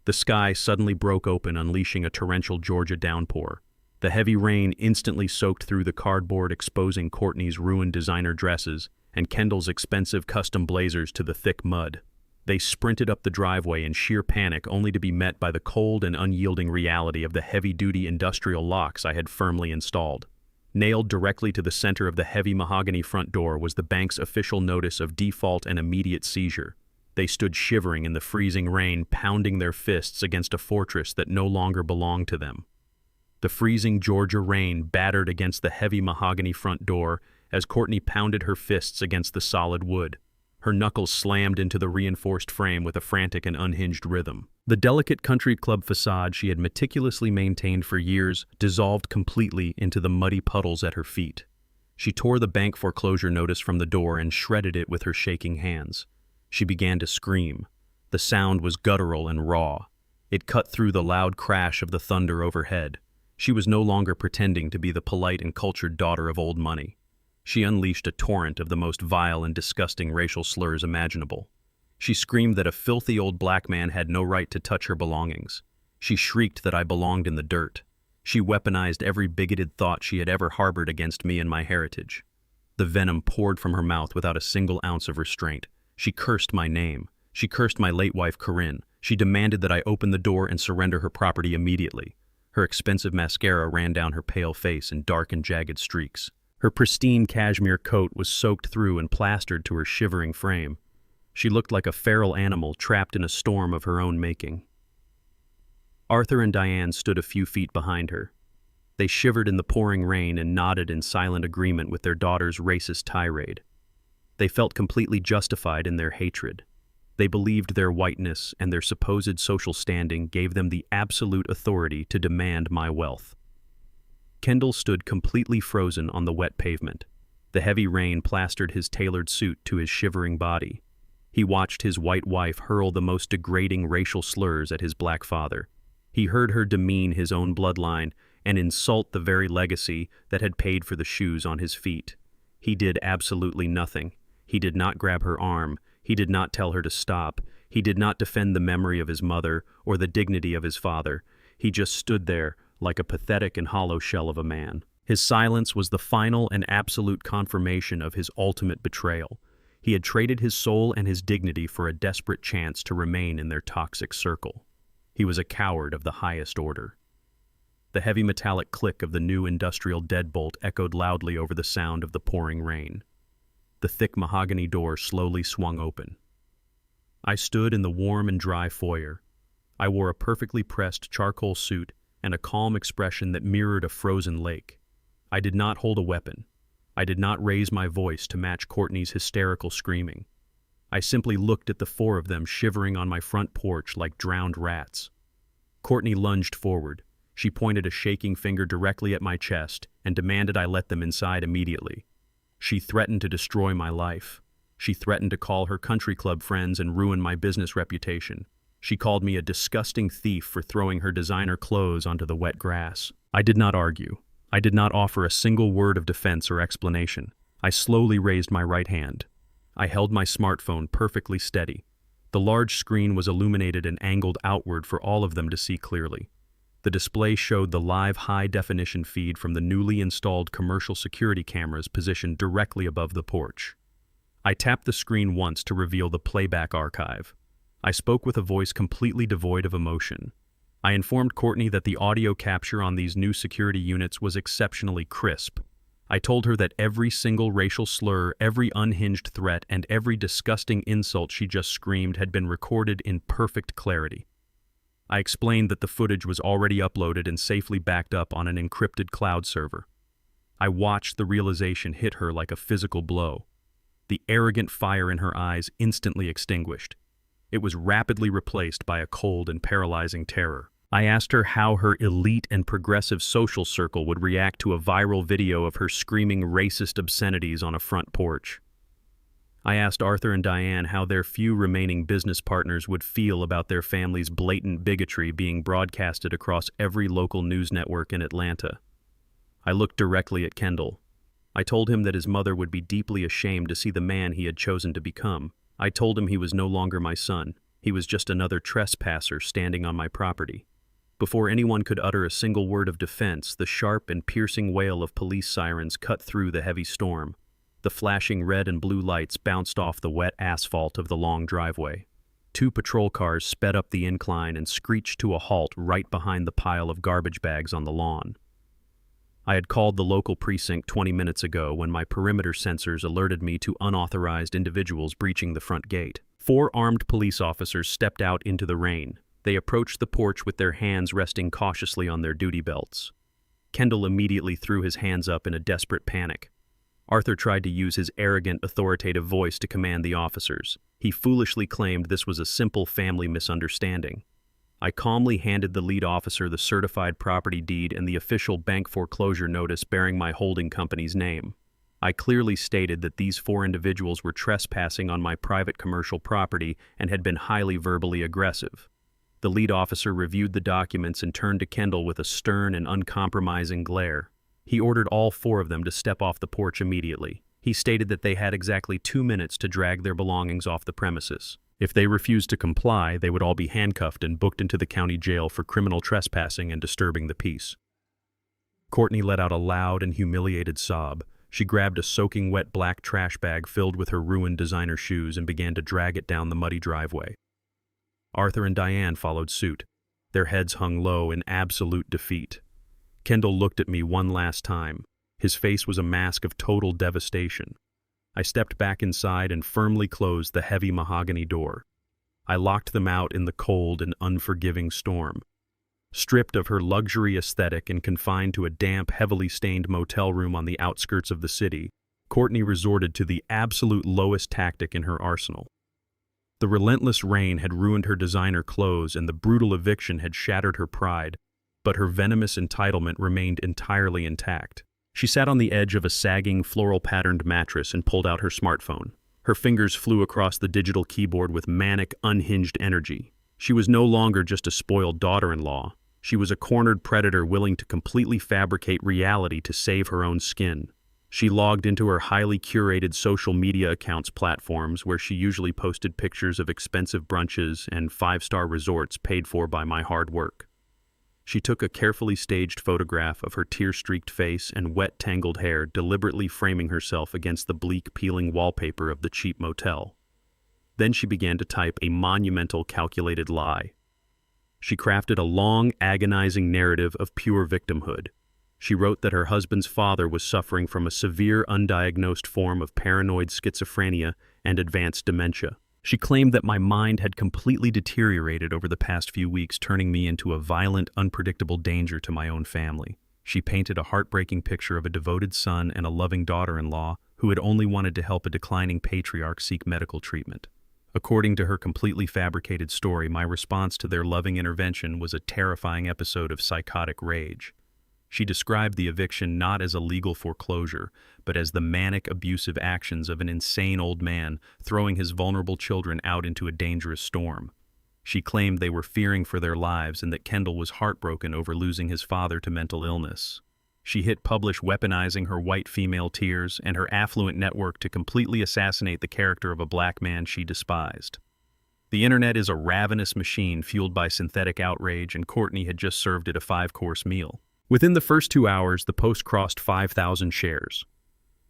The sky suddenly broke open, unleashing a torrential Georgia downpour. The heavy rain instantly soaked through the cardboard, exposing Courtney's ruined designer dresses and Kendall's expensive custom blazers to the thick mud. They sprinted up the driveway in sheer panic, only to be met by the cold and unyielding reality of the heavy-duty industrial locks I had firmly installed. Nailed directly to the center of the heavy mahogany front door was the bank's official notice of default and immediate seizure. They stood shivering in the freezing rain, pounding their fists against a fortress that no longer belonged to them. The freezing Georgia rain battered against the heavy mahogany front door as Courtney pounded her fists against the solid wood. Her knuckles slammed into the reinforced frame with a frantic and unhinged rhythm. The delicate country club facade she had meticulously maintained for years dissolved completely into the muddy puddles at her feet. She tore the bank foreclosure notice from the door and shredded it with her shaking hands. She began to scream. The sound was guttural and raw. It cut through the loud crash of the thunder overhead. She was no longer pretending to be the polite and cultured daughter of old money. She unleashed a torrent of the most vile and disgusting racial slurs imaginable. She screamed that a filthy old black man had no right to touch her belongings. She shrieked that I belonged in the dirt. She weaponized every bigoted thought she had ever harbored against me and my heritage. The venom poured from her mouth without a single ounce of restraint. She cursed my name. She cursed my late wife, Corinne. She demanded that I open the door and surrender her property immediately. Her expensive mascara ran down her pale face in dark and jagged streaks. Her pristine cashmere coat was soaked through and plastered to her shivering frame. She looked like a feral animal trapped in a storm of her own making. Arthur and Diane stood a few feet behind her. They shivered in the pouring rain and nodded in silent agreement with their daughter's racist tirade. They felt completely justified in their hatred. They believed their whiteness and their supposed social standing gave them the absolute authority to demand my wealth. Kendall stood completely frozen on the wet pavement. The heavy rain plastered his tailored suit to his shivering body. He watched his white wife hurl the most degrading racial slurs at his black father. He heard her demean his own bloodline and insult the very legacy that had paid for the shoes on his feet. He did absolutely nothing. He did not grab her arm. He did not tell her to stop. He did not defend the memory of his mother or the dignity of his father. He just stood there like a pathetic and hollow shell of a man. His silence was the final and absolute confirmation of his ultimate betrayal. He had traded his soul and his dignity for a desperate chance to remain in their toxic circle. He was a coward of the highest order. The heavy metallic click of the new industrial deadbolt echoed loudly over the sound of the pouring rain. The thick mahogany door slowly swung open. I stood in the warm and dry foyer. I wore a perfectly pressed charcoal suit and a calm expression that mirrored a frozen lake. I did not hold a weapon. I did not raise my voice to match Courtney's hysterical screaming. I simply looked at the four of them shivering on my front porch like drowned rats. Courtney lunged forward. She pointed a shaking finger directly at my chest and demanded I let them inside immediately. She threatened to destroy my life. She threatened to call her country club friends and ruin my business reputation. She called me a disgusting thief for throwing her designer clothes onto the wet grass. I did not argue. I did not offer a single word of defense or explanation. I slowly raised my right hand. I held my smartphone perfectly steady. The large screen was illuminated and angled outward for all of them to see clearly. The display showed the live high-definition feed from the newly installed commercial security cameras positioned directly above the porch. I tapped the screen once to reveal the playback archive. I spoke with a voice completely devoid of emotion. I informed Courtney that the audio capture on these new security units was exceptionally crisp. I told her that every single racial slur, every unhinged threat, and every disgusting insult she just screamed had been recorded in perfect clarity. I explained that the footage was already uploaded and safely backed up on an encrypted cloud server. I watched the realization hit her like a physical blow. The arrogant fire in her eyes instantly extinguished. It was rapidly replaced by a cold and paralyzing terror. I asked her how her elite and progressive social circle would react to a viral video of her screaming racist obscenities on a front porch. I asked Arthur and Diane how their few remaining business partners would feel about their family's blatant bigotry being broadcasted across every local news network in Atlanta. I looked directly at Kendall. I told him that his mother would be deeply ashamed to see the man he had chosen to become. I told him he was no longer my son. He was just another trespasser standing on my property. Before anyone could utter a single word of defense, the sharp and piercing wail of police sirens cut through the heavy storm. The flashing red and blue lights bounced off the wet asphalt of the long driveway. 2 patrol cars sped up the incline and screeched to a halt right behind the pile of garbage bags on the lawn. I had called the local precinct 20 minutes ago when my perimeter sensors alerted me to unauthorized individuals breaching the front gate. 4 armed police officers stepped out into the rain. They approached the porch with their hands resting cautiously on their duty belts. Kendall immediately threw his hands up in a desperate panic. Arthur tried to use his arrogant, authoritative voice to command the officers. He foolishly claimed this was a simple family misunderstanding. I calmly handed the lead officer the certified property deed and the official bank foreclosure notice bearing my holding company's name. I clearly stated that these 4 individuals were trespassing on my private commercial property and had been highly verbally aggressive. The lead officer reviewed the documents and turned to Kendall with a stern and uncompromising glare. He ordered all 4 of them to step off the porch immediately. He stated that they had exactly 2 minutes to drag their belongings off the premises. If they refused to comply, they would all be handcuffed and booked into the county jail for criminal trespassing and disturbing the peace. Courtney let out a loud and humiliated sob. She grabbed a soaking wet black trash bag filled with her ruined designer shoes and began to drag it down the muddy driveway. Arthur and Diane followed suit. Their heads hung low in absolute defeat. Kendall looked at me one last time. His face was a mask of total devastation. I stepped back inside and firmly closed the heavy mahogany door. I locked them out in the cold and unforgiving storm. Stripped of her luxury aesthetic and confined to a damp, heavily stained motel room on the outskirts of the city, Courtney resorted to the absolute lowest tactic in her arsenal. The relentless rain had ruined her designer clothes and the brutal eviction had shattered her pride, but her venomous entitlement remained entirely intact. She sat on the edge of a sagging, floral-patterned mattress and pulled out her smartphone. Her fingers flew across the digital keyboard with manic, unhinged energy. She was no longer just a spoiled daughter-in-law. She was a cornered predator willing to completely fabricate reality to save her own skin. She logged into her highly curated social media accounts platforms where she usually posted pictures of expensive brunches and five-star resorts paid for by my hard work. She took a carefully staged photograph of her tear-streaked face and wet, tangled hair, deliberately framing herself against the bleak, peeling wallpaper of the cheap motel. Then she began to type a monumental, calculated lie. She crafted a long, agonizing narrative of pure victimhood. She wrote that her husband's father was suffering from a severe, undiagnosed form of paranoid schizophrenia and advanced dementia. She claimed that my mind had completely deteriorated over the past few weeks, turning me into a violent, unpredictable danger to my own family. She painted a heartbreaking picture of a devoted son and a loving daughter-in-law who had only wanted to help a declining patriarch seek medical treatment. According to her completely fabricated story, my response to their loving intervention was a terrifying episode of psychotic rage. She described the eviction not as a legal foreclosure, but as the manic, abusive actions of an insane old man throwing his vulnerable children out into a dangerous storm. She claimed they were fearing for their lives and that Kendall was heartbroken over losing his father to mental illness. She hit publish, weaponizing her white female tears and her affluent network to completely assassinate the character of a black man she despised. The internet is a ravenous machine fueled by synthetic outrage, and Courtney had just served it a 5-course meal. Within the first 2 hours, the post crossed 5,000 shares.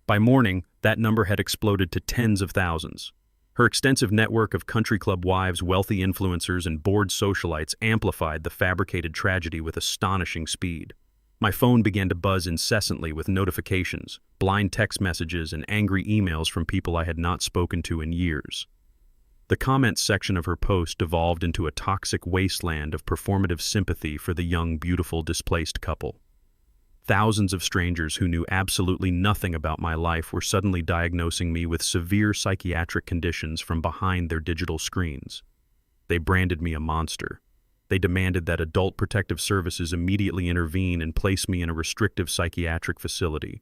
By morning, that number had exploded to tens of thousands. Her extensive network of country club wives, wealthy influencers, and bored socialites amplified the fabricated tragedy with astonishing speed. My phone began to buzz incessantly with notifications, blind text messages, and angry emails from people I had not spoken to in years. The comments section of her post devolved into a toxic wasteland of performative sympathy for the young, beautiful, displaced couple. Thousands of strangers who knew absolutely nothing about my life were suddenly diagnosing me with severe psychiatric conditions from behind their digital screens. They branded me a monster. They demanded that Adult Protective Services immediately intervene and place me in a restrictive psychiatric facility.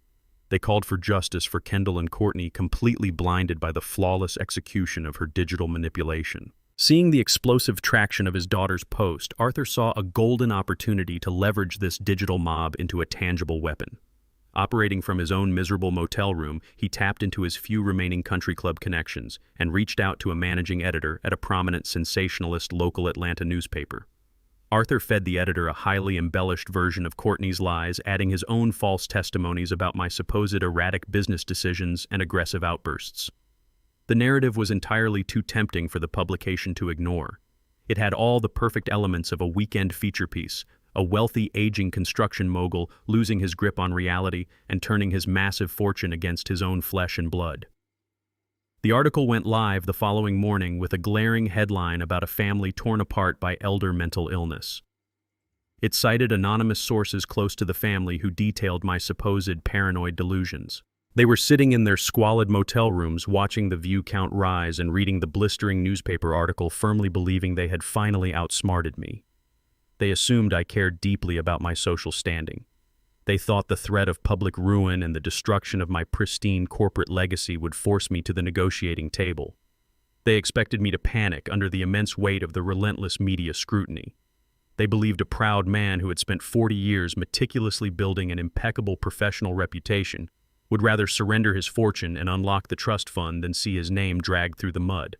They called for justice for Kendall and Courtney, completely blinded by the flawless execution of her digital manipulation. Seeing the explosive traction of his daughter's post, Arthur saw a golden opportunity to leverage this digital mob into a tangible weapon. Operating from his own miserable motel room, he tapped into his few remaining country club connections and reached out to a managing editor at a prominent sensationalist local Atlanta newspaper. Arthur fed the editor a highly embellished version of Courtney's lies, adding his own false testimonies about my supposed erratic business decisions and aggressive outbursts. The narrative was entirely too tempting for the publication to ignore. It had all the perfect elements of a weekend feature piece, a wealthy, aging construction mogul losing his grip on reality and turning his massive fortune against his own flesh and blood. The article went live the following morning with a glaring headline about a family torn apart by elder mental illness. It cited anonymous sources close to the family who detailed my supposed paranoid delusions. They were sitting in their squalid motel rooms watching the view count rise and reading the blistering newspaper article, firmly believing they had finally outsmarted me. They assumed I cared deeply about my social standing. They thought the threat of public ruin and the destruction of my pristine corporate legacy would force me to the negotiating table. They expected me to panic under the immense weight of the relentless media scrutiny. They believed a proud man who had spent 40 years meticulously building an impeccable professional reputation would rather surrender his fortune and unlock the trust fund than see his name dragged through the mud.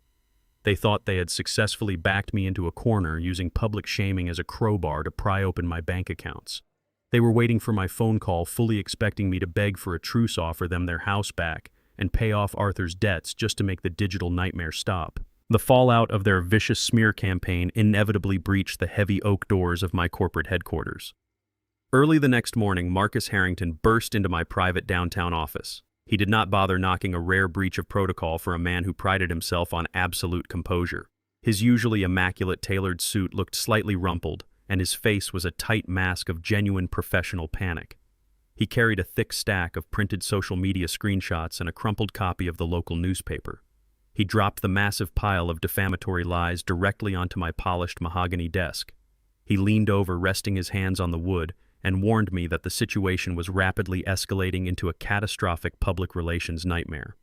They thought they had successfully backed me into a corner using public shaming as a crowbar to pry open my bank accounts. They were waiting for my phone call, fully expecting me to beg for a truce, offer them their house back, and pay off Arthur's debts just to make the digital nightmare stop. The fallout of their vicious smear campaign inevitably breached the heavy oak doors of my corporate headquarters. Early the next morning, Marcus Harrington burst into my private downtown office. He did not bother knocking, a rare breach of protocol for a man who prided himself on absolute composure. His usually immaculate tailored suit looked slightly rumpled, and his face was a tight mask of genuine professional panic. He carried a thick stack of printed social media screenshots and a crumpled copy of the local newspaper. He dropped the massive pile of defamatory lies directly onto my polished mahogany desk. He leaned over, resting his hands on the wood, and warned me that the situation was rapidly escalating into a catastrophic public relations nightmare.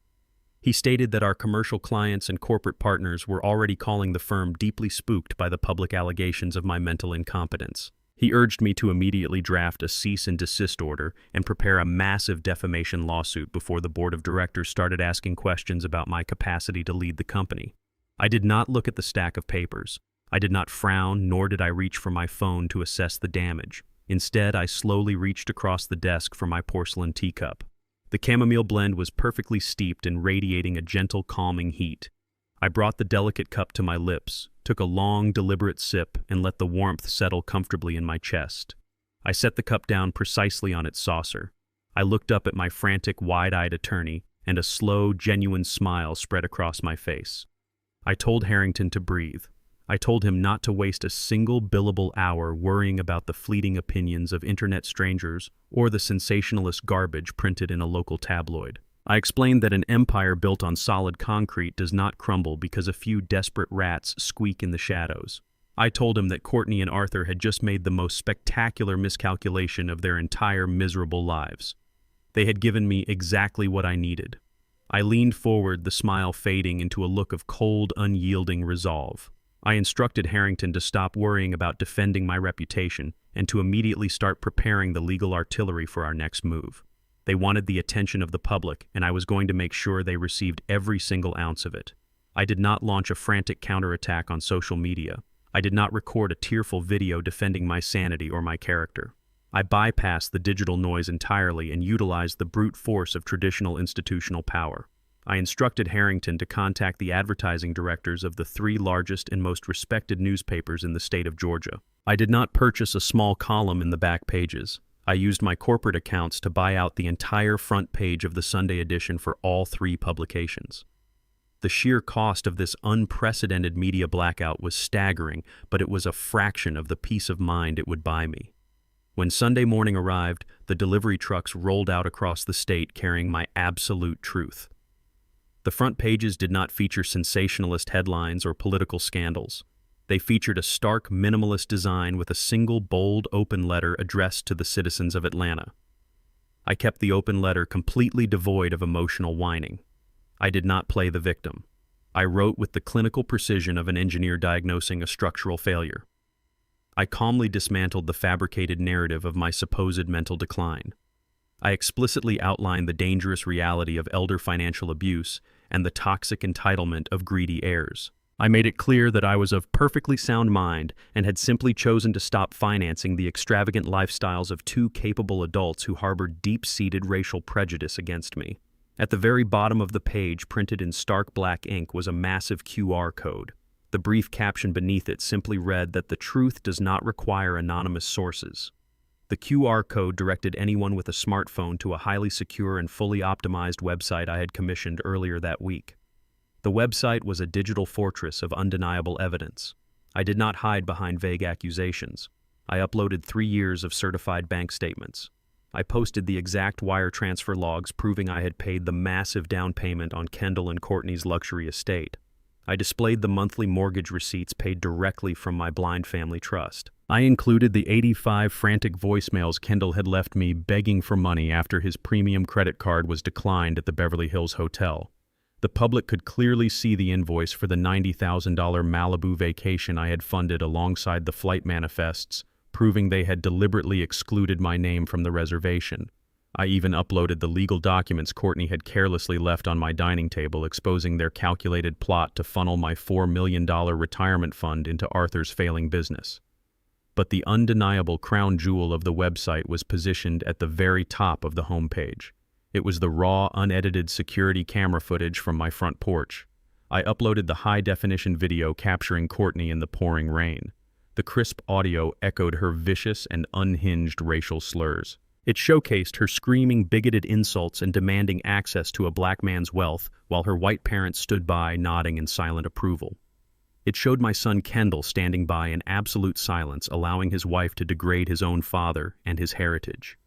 He stated that our commercial clients and corporate partners were already calling the firm deeply spooked by the public allegations of my mental incompetence. He urged me to immediately draft a cease and desist order and prepare a massive defamation lawsuit before the board of directors started asking questions about my capacity to lead the company. I did not look at the stack of papers. I did not frown, nor did I reach for my phone to assess the damage. Instead, I slowly reached across the desk for my porcelain teacup. The chamomile blend was perfectly steeped and radiating a gentle, calming heat. I brought the delicate cup to my lips, took a long, deliberate sip, and let the warmth settle comfortably in my chest. I set the cup down precisely on its saucer. I looked up at my frantic, wide-eyed attorney, and a slow, genuine smile spread across my face. I told Harrington to breathe. I told him not to waste a single billable hour worrying about the fleeting opinions of internet strangers or the sensationalist garbage printed in a local tabloid. I explained that an empire built on solid concrete does not crumble because a few desperate rats squeak in the shadows. I told him that Courtney and Arthur had just made the most spectacular miscalculation of their entire miserable lives. They had given me exactly what I needed. I leaned forward, the smile fading into a look of cold, unyielding resolve. I instructed Harrington to stop worrying about defending my reputation and to immediately start preparing the legal artillery for our next move. They wanted the attention of the public, and I was going to make sure they received every single ounce of it. I did not launch a frantic counterattack on social media. I did not record a tearful video defending my sanity or my character. I bypassed the digital noise entirely and utilized the brute force of traditional institutional power. I instructed Harrington to contact the advertising directors of the 3 largest and most respected newspapers in the state of Georgia. I did not purchase a small column in the back pages. I used my corporate accounts to buy out the entire front page of the Sunday edition for all 3 publications. The sheer cost of this unprecedented media blackout was staggering, but it was a fraction of the peace of mind it would buy me. When Sunday morning arrived, the delivery trucks rolled out across the state carrying my absolute truth. The front pages did not feature sensationalist headlines or political scandals. They featured a stark, minimalist design with a single, bold, open letter addressed to the citizens of Atlanta. I kept the open letter completely devoid of emotional whining. I did not play the victim. I wrote with the clinical precision of an engineer diagnosing a structural failure. I calmly dismantled the fabricated narrative of my supposed mental decline. I explicitly outlined the dangerous reality of elder financial abuse and the toxic entitlement of greedy heirs. I made it clear that I was of perfectly sound mind and had simply chosen to stop financing the extravagant lifestyles of 2 capable adults who harbored deep-seated racial prejudice against me. At the very bottom of the page, printed in stark black ink, was a massive QR code. The brief caption beneath it simply read that the truth does not require anonymous sources. The QR code directed anyone with a smartphone to a highly secure and fully optimized website I had commissioned earlier that week. The website was a digital fortress of undeniable evidence. I did not hide behind vague accusations. I uploaded 3 years of certified bank statements. I posted the exact wire transfer logs proving I had paid the massive down payment on Kendall and Courtney's luxury estate. I displayed the monthly mortgage receipts paid directly from my blind family trust. I included the 85 frantic voicemails Kendall had left me begging for money after his premium credit card was declined at the Beverly Hills Hotel. The public could clearly see the invoice for the $90,000 Malibu vacation I had funded alongside the flight manifests, proving they had deliberately excluded my name from the reservation. I even uploaded the legal documents Courtney had carelessly left on my dining table, exposing their calculated plot to funnel my $4 million retirement fund into Arthur's failing business. But the undeniable crown jewel of the website was positioned at the very top of the homepage. It was the raw, unedited security camera footage from my front porch. I uploaded the high-definition video capturing Courtney in the pouring rain. The crisp audio echoed her vicious and unhinged racial slurs. It showcased her screaming bigoted insults and demanding access to a black man's wealth, while her white parents stood by, nodding in silent approval. It showed my son Kendall standing by in absolute silence, allowing his wife to degrade his own father and his heritage.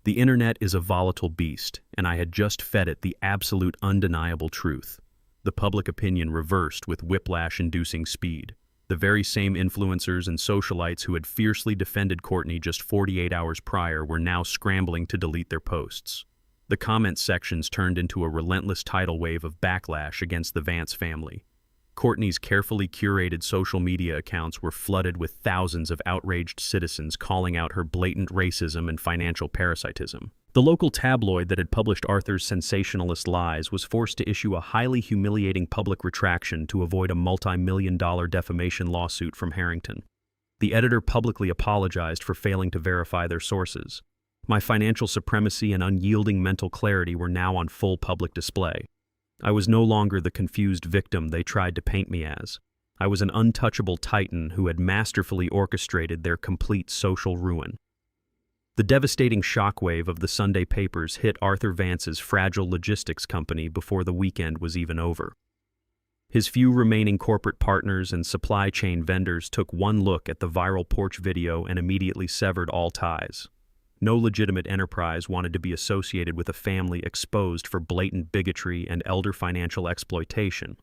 The internet is a volatile beast, and I had just fed it the absolute undeniable truth. The public opinion reversed with whiplash-inducing speed. The very same influencers and socialites who had fiercely defended Courtney just 48 hours prior were now scrambling to delete their posts. The comment sections turned into a relentless tidal wave of backlash against the Vance family. Courtney's carefully curated social media accounts were flooded with thousands of outraged citizens calling out her blatant racism and financial parasitism. The local tabloid that had published Arthur's sensationalist lies was forced to issue a highly humiliating public retraction to avoid a multi-million-dollar defamation lawsuit from Harrington. The editor publicly apologized for failing to verify their sources. My financial supremacy and unyielding mental clarity were now on full public display. I was no longer the confused victim they tried to paint me as. I was an untouchable titan who had masterfully orchestrated their complete social ruin. The devastating shockwave of the Sunday papers hit Arthur Vance's fragile logistics company before the weekend was even over. His few remaining corporate partners and supply chain vendors took one look at the viral porch video and immediately severed all ties. No legitimate enterprise wanted to be associated with a family exposed for blatant bigotry and elder financial exploitation.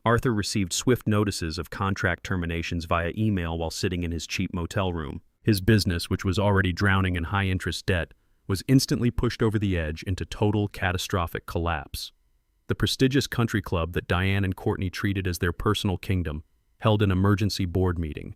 Arthur received swift notices of contract terminations via email while sitting in his cheap motel room. His business, which was already drowning in high-interest debt, was instantly pushed over the edge into total catastrophic collapse. The prestigious country club that Diane and Courtney treated as their personal kingdom held an emergency board meeting.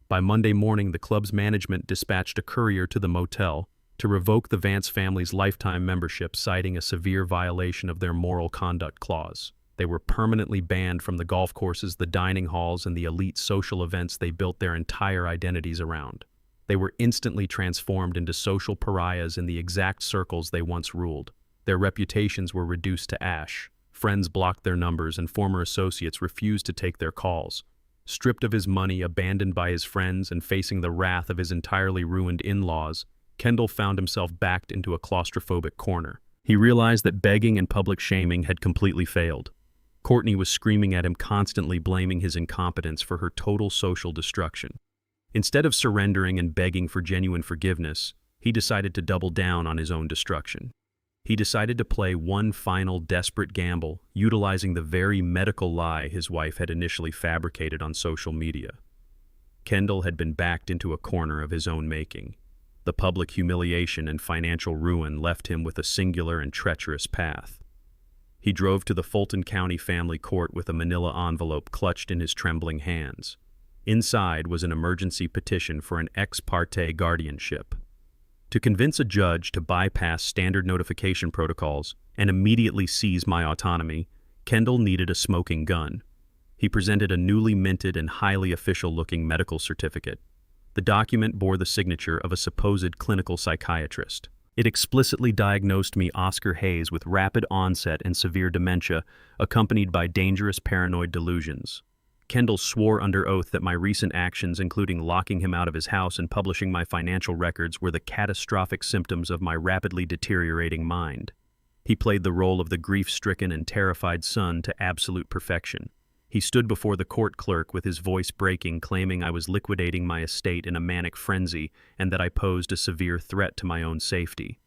By Monday morning, the club's management dispatched a courier to the motel to revoke the Vance family's lifetime membership, citing a severe violation of their moral conduct clause. They were permanently banned from the golf courses, the dining halls, and the elite social events they built their entire identities around. They were instantly transformed into social pariahs in the exact circles they once ruled. Their reputations were reduced to ash. Friends blocked their numbers, and former associates refused to take their calls. Stripped of his money, abandoned by his friends, and facing the wrath of his entirely ruined in-laws, Kendall found himself backed into a claustrophobic corner. He realized that begging and public shaming had completely failed. Courtney was screaming at him, constantly blaming his incompetence for her total social destruction. Instead of surrendering and begging for genuine forgiveness, he decided to double down on his own destruction. He decided to play one final desperate gamble, utilizing the very medical lie his wife had initially fabricated on social media. Kendall had been backed into a corner of his own making. The public humiliation and financial ruin left him with a singular and treacherous path. He drove to the Fulton County Family Court with a manila envelope clutched in his trembling hands. Inside was an emergency petition for an ex parte guardianship. To convince a judge to bypass standard notification protocols and immediately seize my autonomy, Kendall needed a smoking gun. He presented a newly minted and highly official-looking medical certificate. The document bore the signature of a supposed clinical psychiatrist. It explicitly diagnosed me, Oscar Hayes, with rapid onset and severe dementia, accompanied by dangerous paranoid delusions. Kendall swore under oath that my recent actions, including locking him out of his house and publishing my financial records, were the catastrophic symptoms of my rapidly deteriorating mind. He played the role of the grief-stricken and terrified son to absolute perfection. He stood before the court clerk with his voice breaking, claiming I was liquidating my estate in a manic frenzy and that I posed a severe threat to my own safety.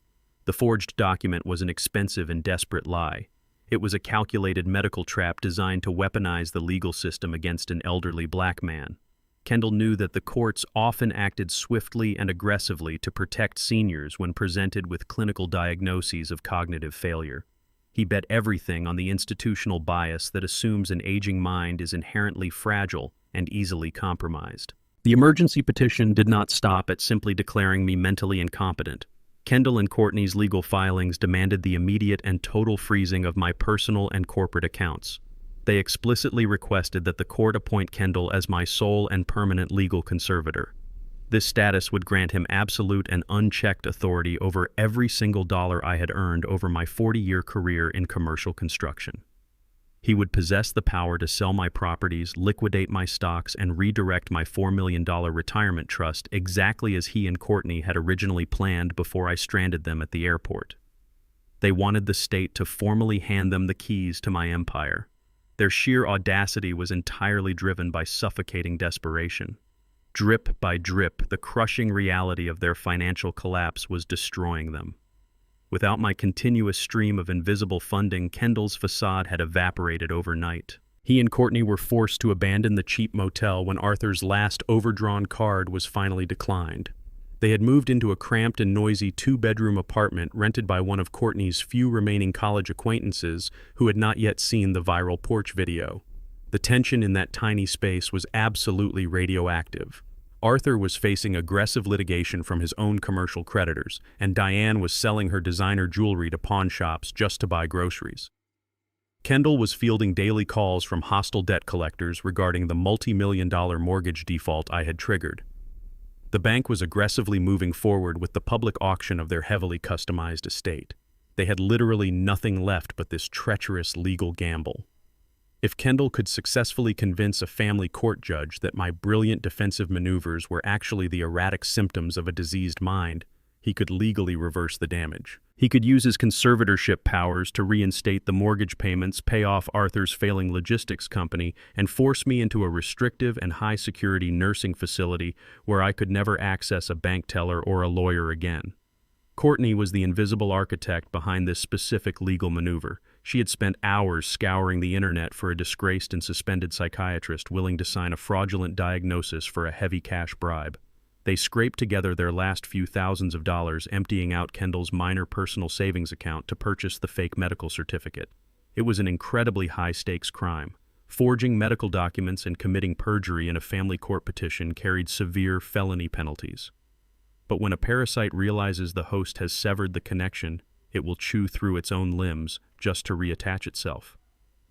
The forged document was an expensive and desperate lie. It was a calculated medical trap designed to weaponize the legal system against an elderly black man. Kendall knew that the courts often acted swiftly and aggressively to protect seniors when presented with clinical diagnoses of cognitive failure. He bet everything on the institutional bias that assumes an aging mind is inherently fragile and easily compromised. The emergency petition did not stop at simply declaring me mentally incompetent. Kendall and Courtney's legal filings demanded the immediate and total freezing of my personal and corporate accounts. They explicitly requested that the court appoint Kendall as my sole and permanent legal conservator. This status would grant him absolute and unchecked authority over every single dollar I had earned over my 40-year career in commercial construction. He would possess the power to sell my properties, liquidate my stocks, and redirect my $4 million retirement trust exactly as he and Courtney had originally planned before I stranded them at the airport. They wanted the state to formally hand them the keys to my empire. Their sheer audacity was entirely driven by suffocating desperation. Drip by drip, the crushing reality of their financial collapse was destroying them. Without my continuous stream of invisible funding, Kendall's facade had evaporated overnight. He and Courtney were forced to abandon the cheap motel when Arthur's last overdrawn card was finally declined. They had moved into a cramped and noisy two-bedroom apartment rented by one of Courtney's few remaining college acquaintances who had not yet seen the viral porch video. The tension in that tiny space was absolutely radioactive. Arthur was facing aggressive litigation from his own commercial creditors, and Diane was selling her designer jewelry to pawn shops just to buy groceries. Kendall was fielding daily calls from hostile debt collectors regarding the multi-million-dollar mortgage default I had triggered. The bank was aggressively moving forward with the public auction of their heavily customized estate. They had literally nothing left but this treacherous legal gamble. If Kendall could successfully convince a family court judge that my brilliant defensive maneuvers were actually the erratic symptoms of a diseased mind, he could legally reverse the damage. He could use his conservatorship powers to reinstate the mortgage payments, pay off Arthur's failing logistics company, and force me into a restrictive and high-security nursing facility where I could never access a bank teller or a lawyer again. Courtney was the invisible architect behind this specific legal maneuver. She had spent hours scouring the internet for a disgraced and suspended psychiatrist willing to sign a fraudulent diagnosis for a heavy cash bribe. They scraped together their last few thousands of dollars, emptying out Kendall's minor personal savings account to purchase the fake medical certificate. It was an incredibly high-stakes crime. Forging medical documents and committing perjury in a family court petition carried severe felony penalties. But when a parasite realizes the host has severed the connection, it will chew through its own limbs just to reattach itself.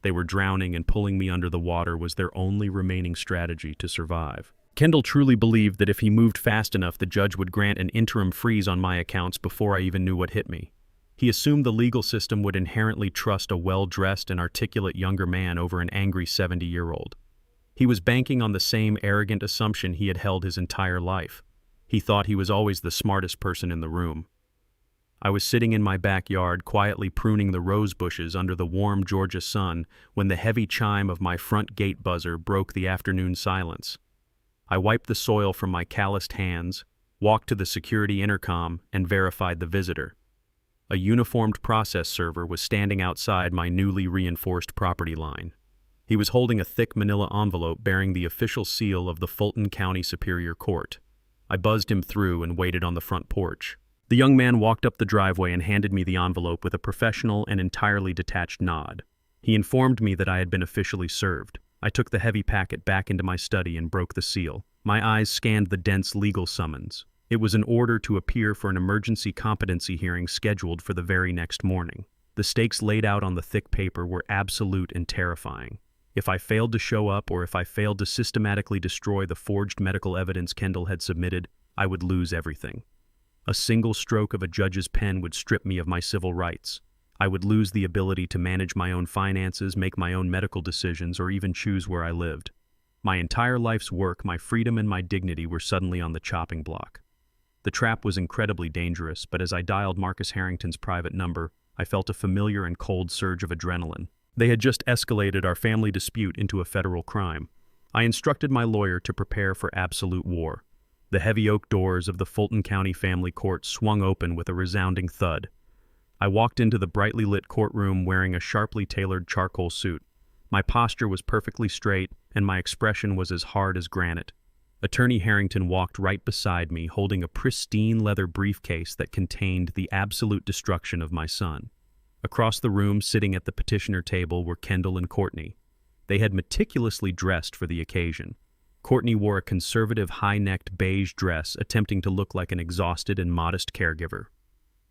They were drowning, and pulling me under the water was their only remaining strategy to survive. Kendall truly believed that if he moved fast enough, the judge would grant an interim freeze on my accounts before I even knew what hit me. He assumed the legal system would inherently trust a well-dressed and articulate younger man over an angry 70-year-old. He was banking on the same arrogant assumption he had held his entire life. He thought he was always the smartest person in the room. I was sitting in my backyard, quietly pruning the rose bushes under the warm Georgia sun, when the heavy chime of my front gate buzzer broke the afternoon silence. I wiped the soil from my calloused hands, walked to the security intercom, and verified the visitor. A uniformed process server was standing outside my newly reinforced property line. He was holding a thick manila envelope bearing the official seal of the Fulton County Superior Court. I buzzed him through and waited on the front porch. The young man walked up the driveway and handed me the envelope with a professional and entirely detached nod. He informed me that I had been officially served. I took the heavy packet back into my study and broke the seal. My eyes scanned the dense legal summons. It was an order to appear for an emergency competency hearing scheduled for the very next morning. The stakes laid out on the thick paper were absolute and terrifying. If I failed to show up, or if I failed to systematically destroy the forged medical evidence Kendall had submitted, I would lose everything. A single stroke of a judge's pen would strip me of my civil rights. I would lose the ability to manage my own finances, make my own medical decisions, or even choose where I lived. My entire life's work, my freedom, and my dignity were suddenly on the chopping block. The trap was incredibly dangerous, but as I dialed Marcus Harrington's private number, I felt a familiar and cold surge of adrenaline. They had just escalated our family dispute into a federal crime. I instructed my lawyer to prepare for absolute war. The heavy oak doors of the Fulton County Family Court swung open with a resounding thud. I walked into the brightly lit courtroom wearing a sharply tailored charcoal suit. My posture was perfectly straight, and my expression was as hard as granite. Attorney Harrington walked right beside me, holding a pristine leather briefcase that contained the absolute destruction of my son. Across the room, sitting at the petitioner table, were Kendall and Courtney. They had meticulously dressed for the occasion. Courtney wore a conservative, high-necked beige dress, attempting to look like an exhausted and modest caregiver.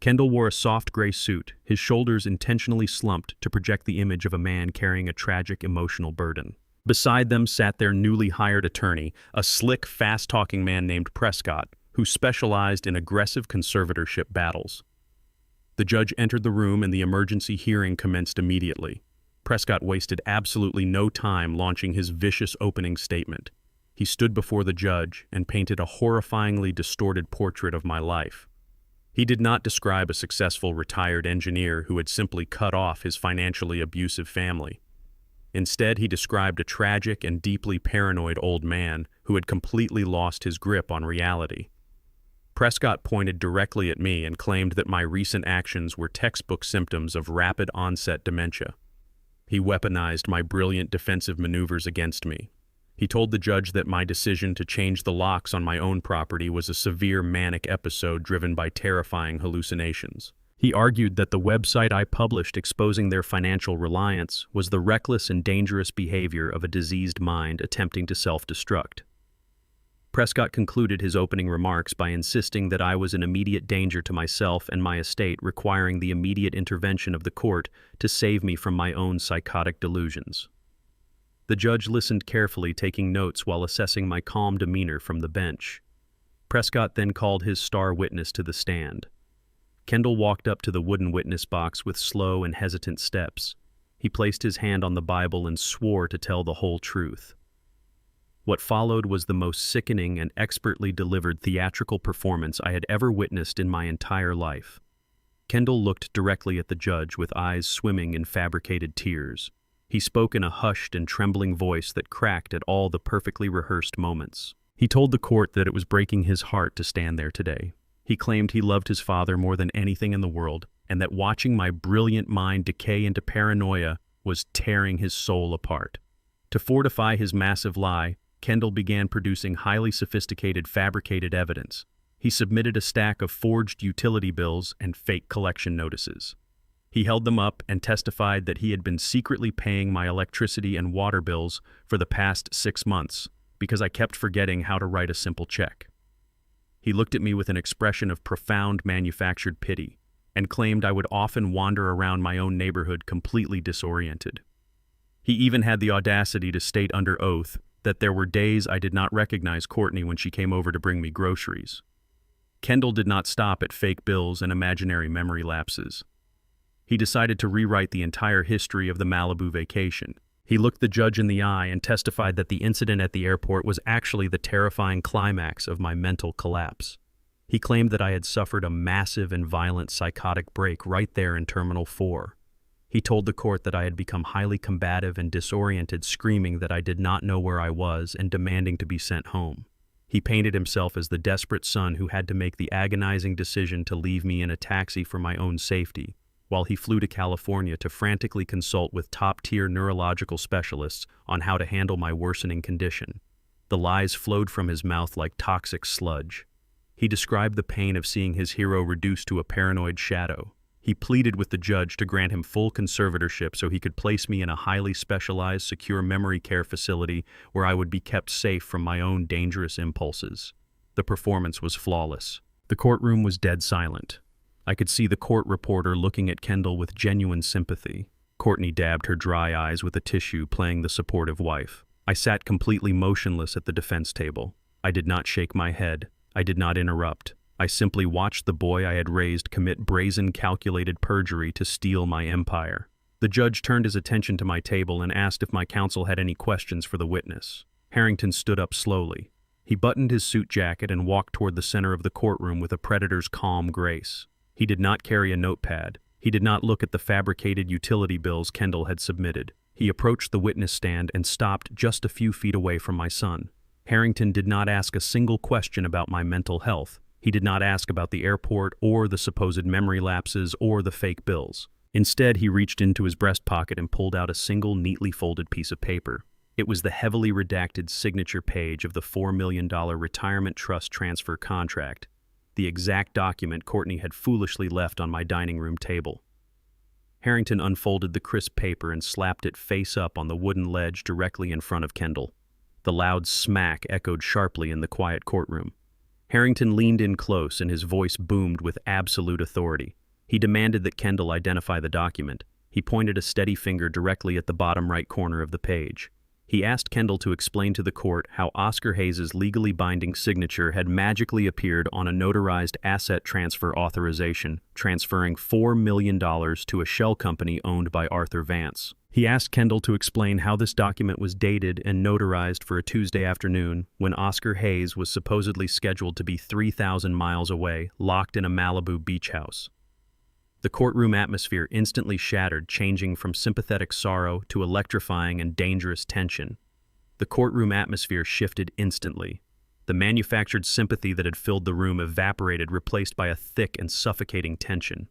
Kendall wore a soft gray suit, his shoulders intentionally slumped to project the image of a man carrying a tragic emotional burden. Beside them sat their newly hired attorney, a slick, fast-talking man named Prescott, who specialized in aggressive conservatorship battles. The judge entered the room and the emergency hearing commenced immediately. Prescott wasted absolutely no time launching his vicious opening statement. He stood before the judge and painted a horrifyingly distorted portrait of my life. He did not describe a successful retired engineer who had simply cut off his financially abusive family. Instead, he described a tragic and deeply paranoid old man who had completely lost his grip on reality. Prescott pointed directly at me and claimed that my recent actions were textbook symptoms of rapid onset dementia. He weaponized my brilliant defensive maneuvers against me. He told the judge that my decision to change the locks on my own property was a severe manic episode driven by terrifying hallucinations. He argued that the website I published exposing their financial reliance was the reckless and dangerous behavior of a diseased mind attempting to self-destruct. Prescott concluded his opening remarks by insisting that I was in immediate danger to myself and my estate, requiring the immediate intervention of the court to save me from my own psychotic delusions. The judge listened carefully, taking notes while assessing my calm demeanor from the bench. Prescott then called his star witness to the stand. Kendall walked up to the wooden witness box with slow and hesitant steps. He placed his hand on the Bible and swore to tell the whole truth. What followed was the most sickening and expertly delivered theatrical performance I had ever witnessed in my entire life. Kendall looked directly at the judge with eyes swimming in fabricated tears. He spoke in a hushed and trembling voice that cracked at all the perfectly rehearsed moments. He told the court that it was breaking his heart to stand there today. He claimed he loved his father more than anything in the world, and that watching my brilliant mind decay into paranoia was tearing his soul apart. To fortify his massive lie, Kendall began producing highly sophisticated fabricated evidence. He submitted a stack of forged utility bills and fake collection notices. He held them up and testified that he had been secretly paying my electricity and water bills for the past 6 months because I kept forgetting how to write a simple check. He looked at me with an expression of profound manufactured pity and claimed I would often wander around my own neighborhood completely disoriented. He even had the audacity to state under oath that there were days I did not recognize Courtney when she came over to bring me groceries. Kendall did not stop at fake bills and imaginary memory lapses. He decided to rewrite the entire history of the Malibu vacation. He looked the judge in the eye and testified that the incident at the airport was actually the terrifying climax of my mental collapse. He claimed that I had suffered a massive and violent psychotic break right there in Terminal 4. He told the court that I had become highly combative and disoriented, screaming that I did not know where I was and demanding to be sent home. He painted himself as the desperate son who had to make the agonizing decision to leave me in a taxi for my own safety, while he flew to California to frantically consult with top-tier neurological specialists on how to handle my worsening condition. The lies flowed from his mouth like toxic sludge. He described the pain of seeing his hero reduced to a paranoid shadow. He pleaded with the judge to grant him full conservatorship so he could place me in a highly specialized, secure memory care facility where I would be kept safe from my own dangerous impulses. The performance was flawless. The courtroom was dead silent. I could see the court reporter looking at Kendall with genuine sympathy. Courtney dabbed her dry eyes with a tissue, playing the supportive wife. I sat completely motionless at the defense table. I did not shake my head. I did not interrupt. I simply watched the boy I had raised commit brazen, calculated perjury to steal my empire. The judge turned his attention to my table and asked if my counsel had any questions for the witness. Harrington stood up slowly. He buttoned his suit jacket and walked toward the center of the courtroom with a predator's calm grace. He did not carry a notepad. He did not look at the fabricated utility bills Kendall had submitted. He approached the witness stand and stopped just a few feet away from my son. Harrington did not ask a single question about my mental health. He did not ask about the airport or the supposed memory lapses or the fake bills. Instead, he reached into his breast pocket and pulled out a single neatly folded piece of paper. It was the heavily redacted signature page of the $4 million retirement trust transfer contract, the exact document Courtney had foolishly left on my dining room table. Harrington unfolded the crisp paper and slapped it face up on the wooden ledge directly in front of Kendall. The loud smack echoed sharply in the quiet courtroom. Harrington leaned in close and his voice boomed with absolute authority. He demanded that Kendall identify the document. He pointed a steady finger directly at the bottom right corner of the page. He asked Kendall to explain to the court how Oscar Hayes' legally binding signature had magically appeared on a notarized asset transfer authorization, transferring $4 million to a shell company owned by Arthur Vance. He asked Kendall to explain how this document was dated and notarized for a Tuesday afternoon when Oscar Hayes was supposedly scheduled to be 3,000 miles away, locked in a Malibu beach house. The courtroom atmosphere instantly shattered, changing from sympathetic sorrow to electrifying and dangerous tension. The courtroom atmosphere shifted instantly. The manufactured sympathy that had filled the room evaporated, replaced by a thick and suffocating tension.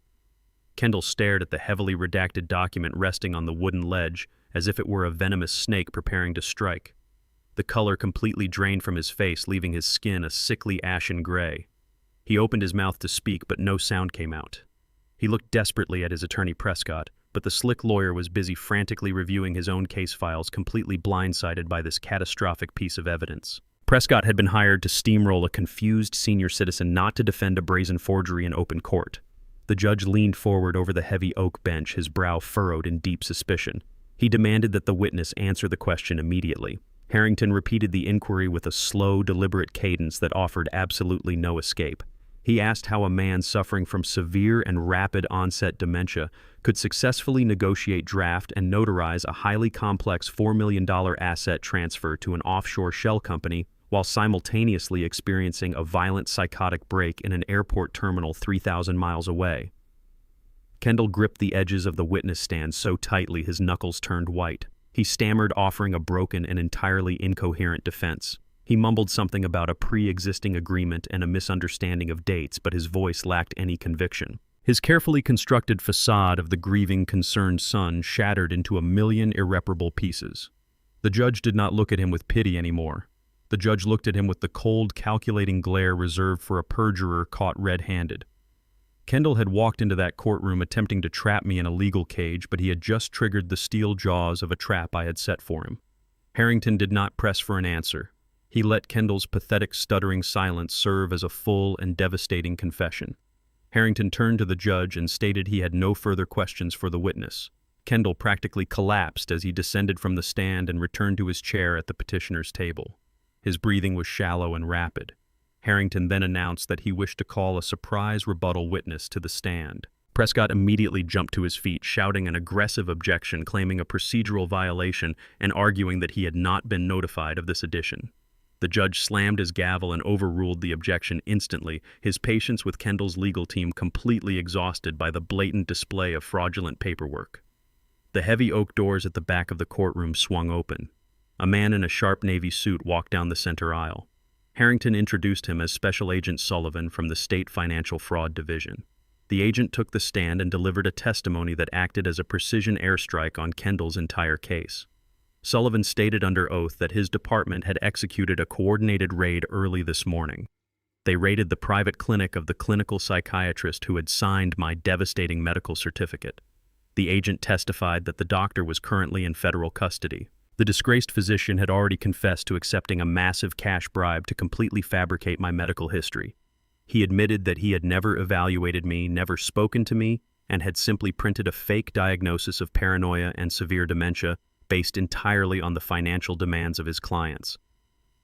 Kendall stared at the heavily redacted document resting on the wooden ledge as if it were a venomous snake preparing to strike. The color completely drained from his face, leaving his skin a sickly ashen gray. He opened his mouth to speak, but no sound came out. He looked desperately at his attorney Prescott, but the slick lawyer was busy frantically reviewing his own case files, completely blindsided by this catastrophic piece of evidence. Prescott had been hired to steamroll a confused senior citizen, not to defend a brazen forgery in open court. The judge leaned forward over the heavy oak bench, his brow furrowed in deep suspicion. He demanded that the witness answer the question immediately. Harrington repeated the inquiry with a slow, deliberate cadence that offered absolutely no escape. He asked how a man suffering from severe and rapid onset dementia could successfully negotiate, draft, and notarize a highly complex $4 million asset transfer to an offshore shell company while simultaneously experiencing a violent psychotic break in an airport terminal 3,000 miles away. Kendall gripped the edges of the witness stand so tightly his knuckles turned white. He stammered, offering a broken and entirely incoherent defense. He mumbled something about a pre-existing agreement and a misunderstanding of dates, but his voice lacked any conviction. His carefully constructed facade of the grieving, concerned son shattered into a million irreparable pieces. The judge did not look at him with pity anymore. The judge looked at him with the cold, calculating glare reserved for a perjurer caught red-handed. Kendall had walked into that courtroom attempting to trap me in a legal cage, but he had just triggered the steel jaws of a trap I had set for him. Harrington did not press for an answer. He let Kendall's pathetic, stuttering silence serve as a full and devastating confession. Harrington turned to the judge and stated he had no further questions for the witness. Kendall practically collapsed as he descended from the stand and returned to his chair at the petitioner's table. His breathing was shallow and rapid. Harrington then announced that he wished to call a surprise rebuttal witness to the stand. Prescott immediately jumped to his feet, shouting an aggressive objection, claiming a procedural violation and arguing that he had not been notified of this addition. The judge slammed his gavel and overruled the objection instantly, his patience with Kendall's legal team completely exhausted by the blatant display of fraudulent paperwork. The heavy oak doors at the back of the courtroom swung open. A man in a sharp navy suit walked down the center aisle. Harrington introduced him as Special Agent Sullivan from the State Financial Fraud Division. The agent took the stand and delivered a testimony that acted as a precision airstrike on Kendall's entire case. Sullivan stated under oath that his department had executed a coordinated raid early this morning. They raided the private clinic of the clinical psychiatrist who had signed my devastating medical certificate. The agent testified that the doctor was currently in federal custody. The disgraced physician had already confessed to accepting a massive cash bribe to completely fabricate my medical history. He admitted that he had never evaluated me, never spoken to me, and had simply printed a fake diagnosis of paranoia and severe dementia based entirely on the financial demands of his clients.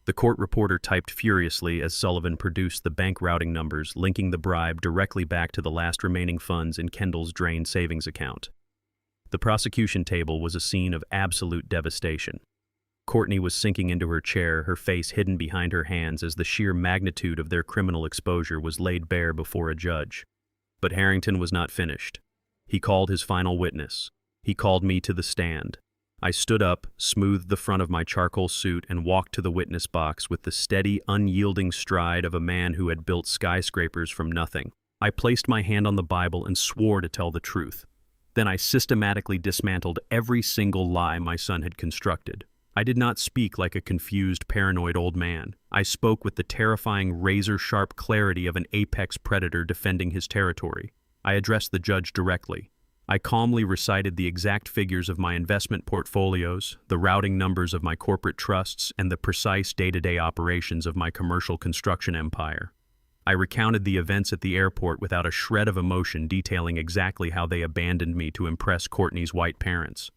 The court reporter typed furiously as Sullivan produced the bank routing numbers, linking the bribe directly back to the last remaining funds in Kendall's drained savings account. The prosecution table was a scene of absolute devastation. Courtney was sinking into her chair, her face hidden behind her hands as the sheer magnitude of their criminal exposure was laid bare before a judge. But Harrington was not finished. He called his final witness. He called me to the stand. I stood up, smoothed the front of my charcoal suit, and walked to the witness box with the steady, unyielding stride of a man who had built skyscrapers from nothing. I placed my hand on the Bible and swore to tell the truth. Then I systematically dismantled every single lie my son had constructed. I did not speak like a confused, paranoid old man. I spoke with the terrifying, razor-sharp clarity of an apex predator defending his territory. I addressed the judge directly. I calmly recited the exact figures of my investment portfolios, the routing numbers of my corporate trusts, and the precise day-to-day operations of my commercial construction empire. I recounted the events at the airport without a shred of emotion, detailing exactly how they abandoned me to impress Courtney's white parents.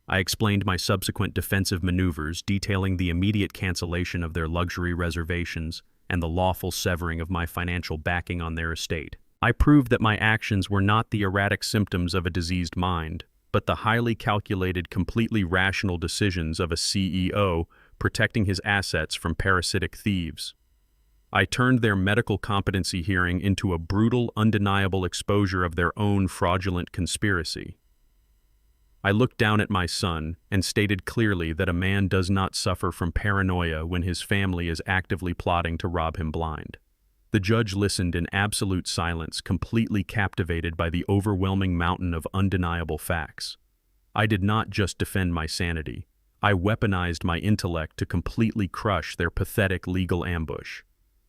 I explained my subsequent defensive maneuvers, detailing the immediate cancellation of their luxury reservations and the lawful severing of my financial backing on their estate. I proved that my actions were not the erratic symptoms of a diseased mind, but the highly calculated, completely rational decisions of a CEO protecting his assets from parasitic thieves. I turned their medical competency hearing into a brutal, undeniable exposure of their own fraudulent conspiracy. I looked down at my son and stated clearly that a man does not suffer from paranoia when his family is actively plotting to rob him blind. The judge listened in absolute silence, completely captivated by the overwhelming mountain of undeniable facts. I did not just defend my sanity. I weaponized my intellect to completely crush their pathetic legal ambush.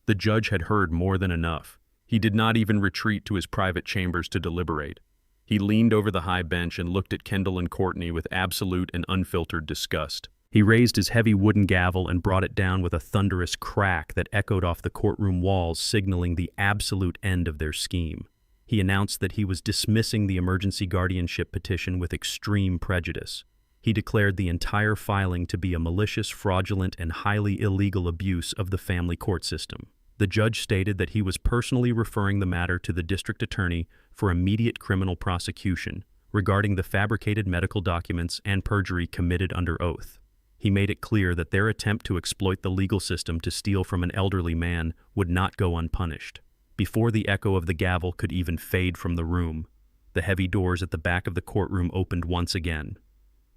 The judge had heard more than enough. He did not even retreat to his private chambers to deliberate. He leaned over the high bench and looked at Kendall and Courtney with absolute and unfiltered disgust. He raised his heavy wooden gavel and brought it down with a thunderous crack that echoed off the courtroom walls, signaling the absolute end of their scheme. He announced that he was dismissing the emergency guardianship petition with extreme prejudice. He declared the entire filing to be a malicious, fraudulent, and highly illegal abuse of the family court system. The judge stated that he was personally referring the matter to the district attorney for immediate criminal prosecution regarding the fabricated medical documents and perjury committed under oath. He made it clear that their attempt to exploit the legal system to steal from an elderly man would not go unpunished. Before the echo of the gavel could even fade from the room, the heavy doors at the back of the courtroom opened once again.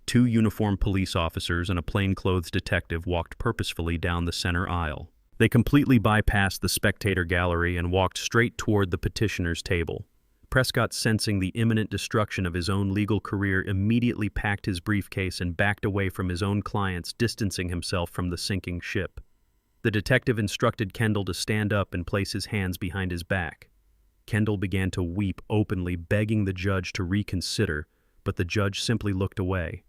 2 uniformed police officers and a plainclothes detective walked purposefully down the center aisle. They completely bypassed the spectator gallery and walked straight toward the petitioner's table. Prescott, sensing the imminent destruction of his own legal career, immediately packed his briefcase and backed away from his own clients, distancing himself from the sinking ship. The detective instructed Kendall to stand up and place his hands behind his back. Kendall began to weep openly, begging the judge to reconsider, but the judge simply looked away.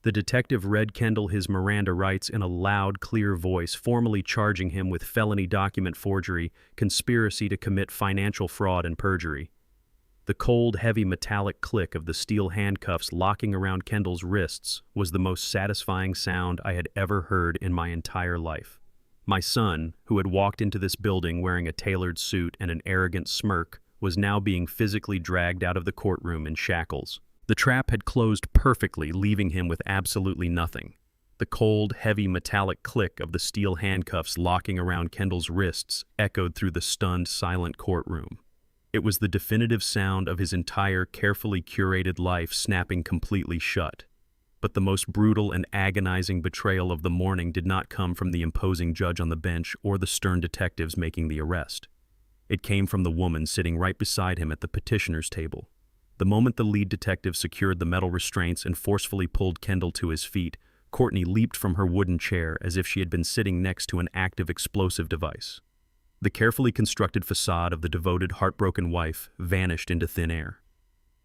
The detective read Kendall his Miranda rights in a loud, clear voice, formally charging him with felony document forgery, conspiracy to commit financial fraud, and perjury. The cold, heavy metallic click of the steel handcuffs locking around Kendall's wrists was the most satisfying sound I had ever heard in my entire life. My son, who had walked into this building wearing a tailored suit and an arrogant smirk, was now being physically dragged out of the courtroom in shackles. The trap had closed perfectly, leaving him with absolutely nothing. The cold, heavy metallic click of the steel handcuffs locking around Kendall's wrists echoed through the stunned, silent courtroom. It was the definitive sound of his entire carefully curated life snapping completely shut. But the most brutal and agonizing betrayal of the morning did not come from the imposing judge on the bench or the stern detectives making the arrest. It came from the woman sitting right beside him at the petitioner's table. The moment the lead detective secured the metal restraints and forcefully pulled Kendall to his feet, Courtney leaped from her wooden chair as if she had been sitting next to an active explosive device. The carefully constructed facade of the devoted, heartbroken wife vanished into thin air.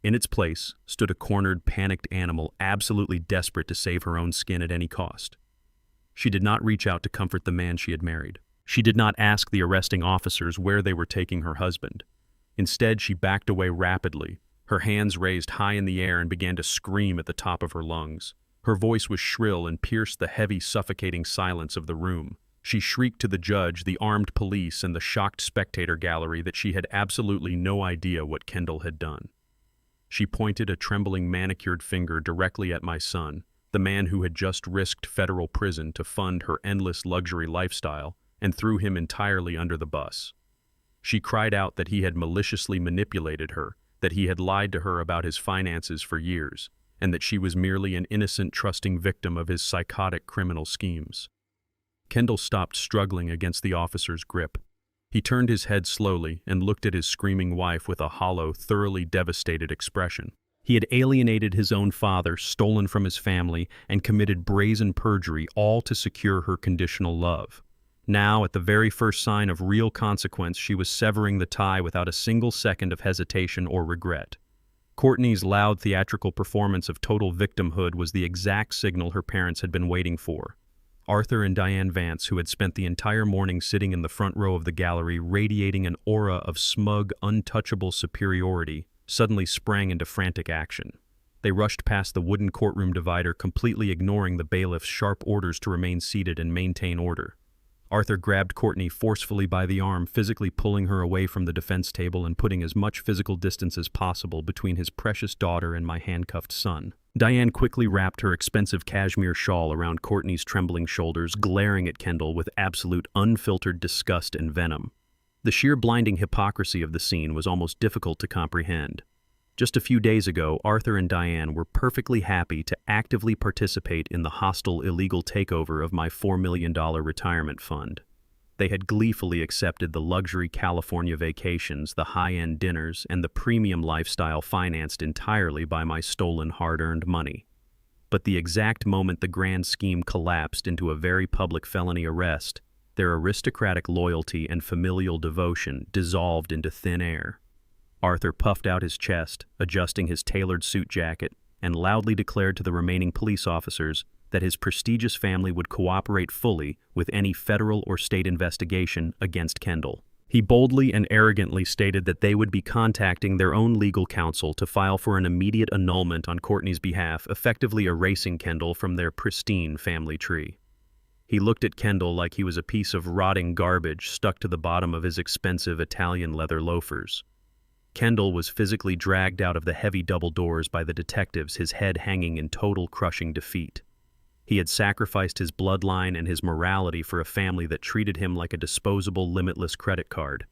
In its place stood a cornered, panicked animal, absolutely desperate to save her own skin at any cost. She did not reach out to comfort the man she had married. She did not ask the arresting officers where they were taking her husband. Instead, she backed away rapidly, her hands raised high in the air, and began to scream at the top of her lungs. Her voice was shrill and pierced the heavy, suffocating silence of the room. She shrieked to the judge, the armed police, and the shocked spectator gallery that she had absolutely no idea what Kendall had done. She pointed a trembling, manicured finger directly at my son, the man who had just risked federal prison to fund her endless luxury lifestyle, and threw him entirely under the bus. She cried out that he had maliciously manipulated her, that he had lied to her about his finances for years, and that she was merely an innocent, trusting victim of his psychotic criminal schemes. Kendall stopped struggling against the officer's grip. He turned his head slowly and looked at his screaming wife with a hollow, thoroughly devastated expression. He had alienated his own father, stolen from his family, and committed brazen perjury, all to secure her conditional love. Now, at the very first sign of real consequence, she was severing the tie without a single second of hesitation or regret. Courtney's loud theatrical performance of total victimhood was the exact signal her parents had been waiting for. Arthur and Diane Vance, who had spent the entire morning sitting in the front row of the gallery, radiating an aura of smug, untouchable superiority, suddenly sprang into frantic action. They rushed past the wooden courtroom divider, completely ignoring the bailiff's sharp orders to remain seated and maintain order. Arthur grabbed Courtney forcefully by the arm, physically pulling her away from the defense table and putting as much physical distance as possible between his precious daughter and my handcuffed son. Diane quickly wrapped her expensive cashmere shawl around Courtney's trembling shoulders, glaring at Kendall with absolute unfiltered disgust and venom. The sheer blinding hypocrisy of the scene was almost difficult to comprehend. Just a few days ago, Arthur and Diane were perfectly happy to actively participate in the hostile, illegal takeover of my $4 million retirement fund. They had gleefully accepted the luxury California vacations, the high-end dinners, and the premium lifestyle financed entirely by my stolen hard-earned money. But the exact moment the grand scheme collapsed into a very public felony arrest, their aristocratic loyalty and familial devotion dissolved into thin air. Arthur puffed out his chest, adjusting his tailored suit jacket, and loudly declared to the remaining police officers that his prestigious family would cooperate fully with any federal or state investigation against Kendall. He boldly and arrogantly stated that they would be contacting their own legal counsel to file for an immediate annulment on Courtney's behalf, effectively erasing Kendall from their pristine family tree. He looked at Kendall like he was a piece of rotting garbage stuck to the bottom of his expensive Italian leather loafers. Kendall was physically dragged out of the heavy double doors by the detectives, his head hanging in total crushing defeat. He had sacrificed his bloodline and his morality for a family that treated him like a disposable, limitless credit card.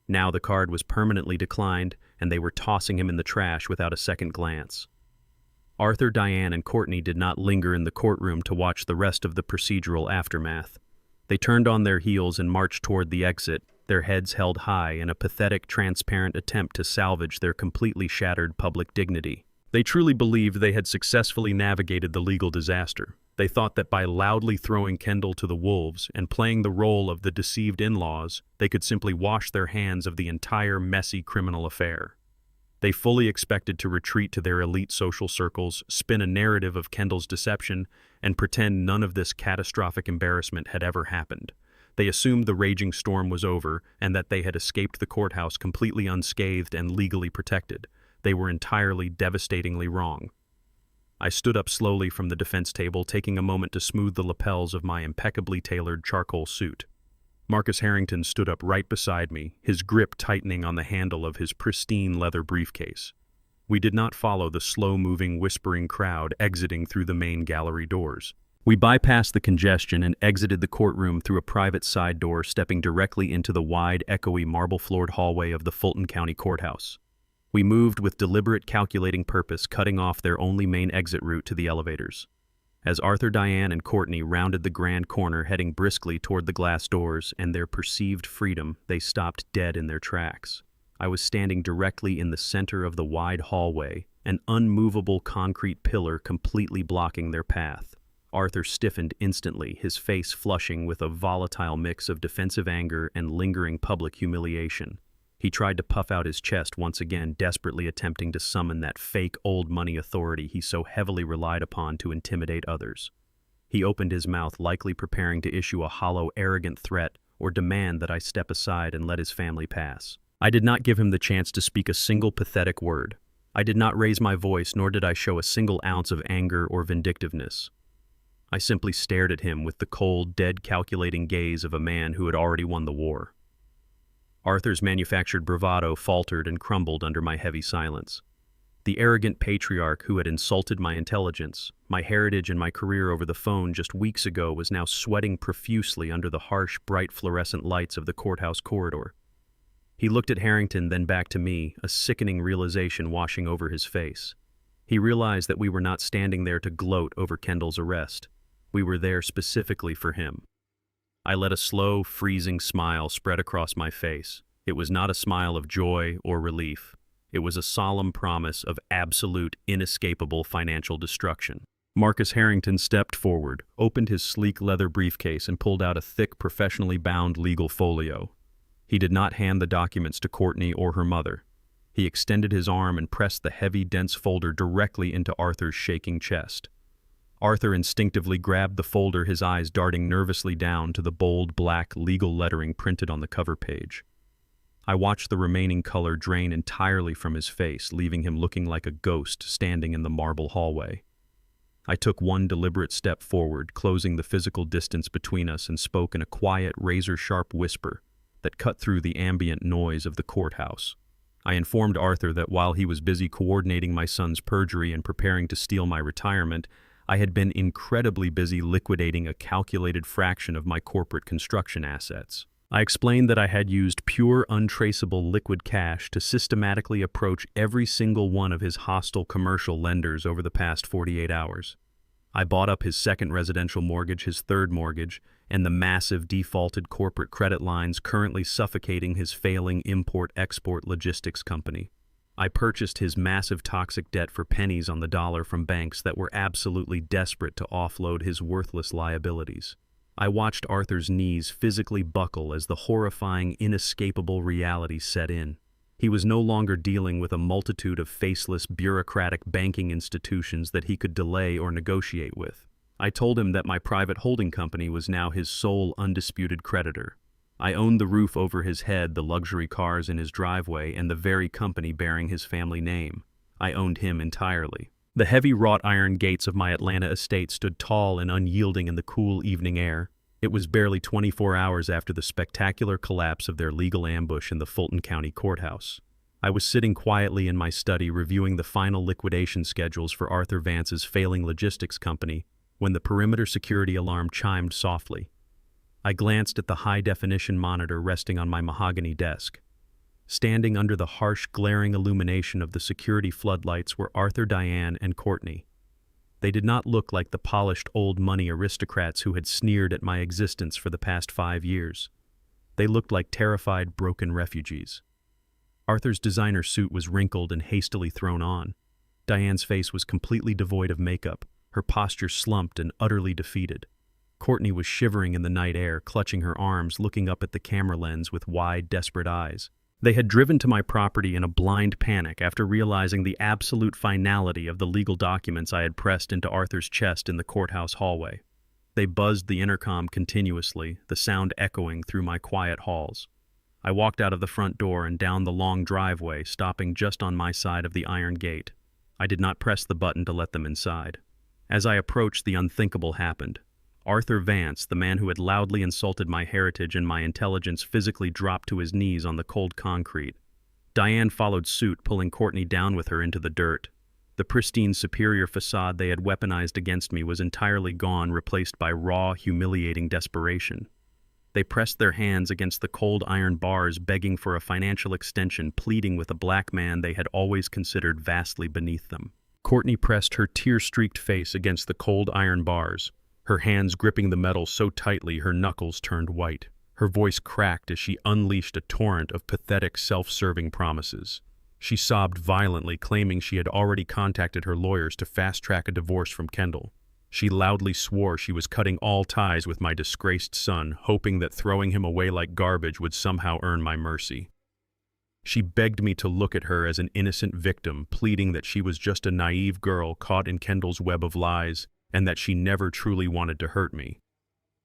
Now the card was permanently declined, and they were tossing him in the trash without a second glance. Arthur, Diane, and Courtney did not linger in the courtroom to watch the rest of the procedural aftermath. They turned on their heels and marched toward the exit, their heads held high in a pathetic, transparent attempt to salvage their completely shattered public dignity. They truly believed they had successfully navigated the legal disaster. They thought that by loudly throwing Kendall to the wolves and playing the role of the deceived in-laws, they could simply wash their hands of the entire messy criminal affair. They fully expected to retreat to their elite social circles, spin a narrative of Kendall's deception, and pretend none of this catastrophic embarrassment had ever happened. They assumed the raging storm was over and that they had escaped the courthouse completely unscathed and legally protected. They were entirely, devastatingly wrong. I stood up slowly from the defense table, taking a moment to smooth the lapels of my impeccably tailored charcoal suit. Marcus Harrington stood up right beside me, his grip tightening on the handle of his pristine leather briefcase. We did not follow the slow-moving, whispering crowd exiting through the main gallery doors. We bypassed the congestion and exited the courtroom through a private side door, stepping directly into the wide, echoey, marble-floored hallway of the Fulton County Courthouse. We moved with deliberate, calculating purpose, cutting off their only main exit route to the elevators. As Arthur, Diane, and Courtney rounded the grand corner, heading briskly toward the glass doors and their perceived freedom, they stopped dead in their tracks. I was standing directly in the center of the wide hallway, an unmovable concrete pillar completely blocking their path. Arthur stiffened instantly, his face flushing with a volatile mix of defensive anger and lingering public humiliation. He tried to puff out his chest once again, desperately attempting to summon that fake old money authority he so heavily relied upon to intimidate others. He opened his mouth, likely preparing to issue a hollow, arrogant threat or demand that I step aside and let his family pass. I did not give him the chance to speak a single pathetic word. I did not raise my voice, nor did I show a single ounce of anger or vindictiveness. I simply stared at him with the cold, dead, calculating gaze of a man who had already won the war. Arthur's manufactured bravado faltered and crumbled under my heavy silence. The arrogant patriarch who had insulted my intelligence, my heritage, and my career over the phone just weeks ago was now sweating profusely under the harsh, bright fluorescent lights of the courthouse corridor. He looked at Harrington, then back to me, a sickening realization washing over his face. He realized that we were not standing there to gloat over Kendall's arrest. We were there specifically for him. I let a slow, freezing smile spread across my face. It was not a smile of joy or relief. It was a solemn promise of absolute, inescapable financial destruction. Marcus Harrington stepped forward, opened his sleek leather briefcase, and pulled out a thick, professionally bound legal folio. He did not hand the documents to Courtney or her mother. He extended his arm and pressed the heavy, dense folder directly into Arthur's shaking chest. Arthur instinctively grabbed the folder, his eyes darting nervously down to the bold, black, legal lettering printed on the cover page. I watched the remaining color drain entirely from his face, leaving him looking like a ghost standing in the marble hallway. I took one deliberate step forward, closing the physical distance between us, and spoke in a quiet, razor-sharp whisper that cut through the ambient noise of the courthouse. I informed Arthur that while he was busy coordinating my son's perjury and preparing to steal my retirement, I had been incredibly busy liquidating a calculated fraction of my corporate construction assets. I explained that I had used pure, untraceable liquid cash to systematically approach every single one of his hostile commercial lenders over the past 48 hours. I bought up his second residential mortgage, his third mortgage, and the massive defaulted corporate credit lines currently suffocating his failing import-export logistics company. I purchased his massive toxic debt for pennies on the dollar from banks that were absolutely desperate to offload his worthless liabilities. I watched Arthur's knees physically buckle as the horrifying, inescapable reality set in. He was no longer dealing with a multitude of faceless, bureaucratic banking institutions that he could delay or negotiate with. I told him that my private holding company was now his sole undisputed creditor. I owned the roof over his head, the luxury cars in his driveway, and the very company bearing his family name. I owned him entirely. The heavy wrought iron gates of my Atlanta estate stood tall and unyielding in the cool evening air. It was barely 24 hours after the spectacular collapse of their legal ambush in the Fulton County Courthouse. I was sitting quietly in my study reviewing the final liquidation schedules for Arthur Vance's failing logistics company when the perimeter security alarm chimed softly. I glanced at the high-definition monitor resting on my mahogany desk. Standing under the harsh, glaring illumination of the security floodlights were Arthur, Diane, and Courtney. They did not look like the polished old-money aristocrats who had sneered at my existence for the past 5 years. They looked like terrified, broken refugees. Arthur's designer suit was wrinkled and hastily thrown on. Diane's face was completely devoid of makeup, her posture slumped and utterly defeated. Courtney was shivering in the night air, clutching her arms, looking up at the camera lens with wide, desperate eyes. They had driven to my property in a blind panic after realizing the absolute finality of the legal documents I had pressed into Arthur's chest in the courthouse hallway. They buzzed the intercom continuously, the sound echoing through my quiet halls. I walked out of the front door and down the long driveway, stopping just on my side of the iron gate. I did not press the button to let them inside. As I approached, the unthinkable happened. Arthur Vance, the man who had loudly insulted my heritage and my intelligence, physically dropped to his knees on the cold concrete. Diane followed suit, pulling Courtney down with her into the dirt. The pristine, superior facade they had weaponized against me was entirely gone, replaced by raw, humiliating desperation. They pressed their hands against the cold iron bars, begging for a financial extension, pleading with a black man they had always considered vastly beneath them. Courtney pressed her tear-streaked face against the cold iron bars, her hands gripping the metal so tightly her knuckles turned white. Her voice cracked as she unleashed a torrent of pathetic, self-serving promises. She sobbed violently, claiming she had already contacted her lawyers to fast-track a divorce from Kendall. She loudly swore she was cutting all ties with my disgraced son, hoping that throwing him away like garbage would somehow earn my mercy. She begged me to look at her as an innocent victim, pleading that she was just a naive girl caught in Kendall's web of lies, and that she never truly wanted to hurt me.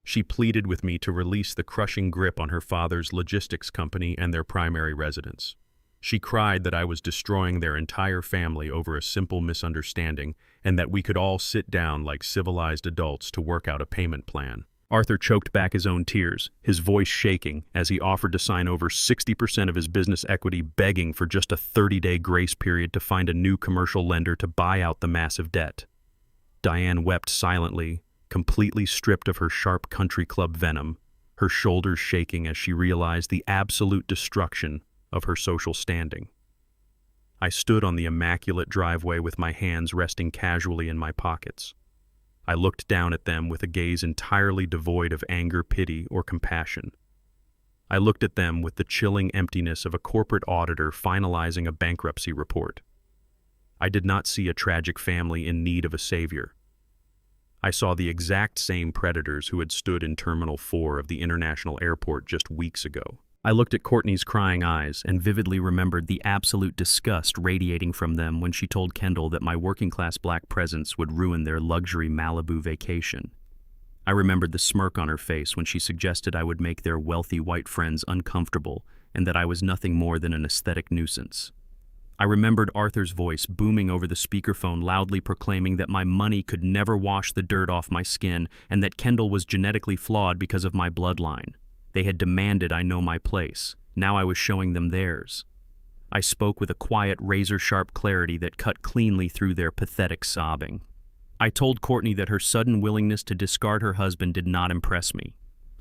She pleaded with me to release the crushing grip on her father's logistics company and their primary residence. She cried that I was destroying their entire family over a simple misunderstanding, and that we could all sit down like civilized adults to work out a payment plan. Arthur choked back his own tears, his voice shaking, as he offered to sign over 60% of his business equity, begging for just a 30-day grace period to find a new commercial lender to buy out the massive debt. Diane wept silently, completely stripped of her sharp country club venom, her shoulders shaking as she realized the absolute destruction of her social standing. I stood on the immaculate driveway with my hands resting casually in my pockets. I looked down at them with a gaze entirely devoid of anger, pity, or compassion. I looked at them with the chilling emptiness of a corporate auditor finalizing a bankruptcy report. I did not see a tragic family in need of a savior. I saw the exact same predators who had stood in Terminal 4 of the International Airport just weeks ago. I looked at Courtney's crying eyes and vividly remembered the absolute disgust radiating from them when she told Kendall that my working-class black presence would ruin their luxury Malibu vacation. I remembered the smirk on her face when she suggested I would make their wealthy white friends uncomfortable and that I was nothing more than an aesthetic nuisance. I remembered Arthur's voice booming over the speakerphone, loudly proclaiming that my money could never wash the dirt off my skin and that Kendall was genetically flawed because of my bloodline. They had demanded I know my place. Now I was showing them theirs. I spoke with a quiet, razor-sharp clarity that cut cleanly through their pathetic sobbing. I told Courtney that her sudden willingness to discard her husband did not impress me.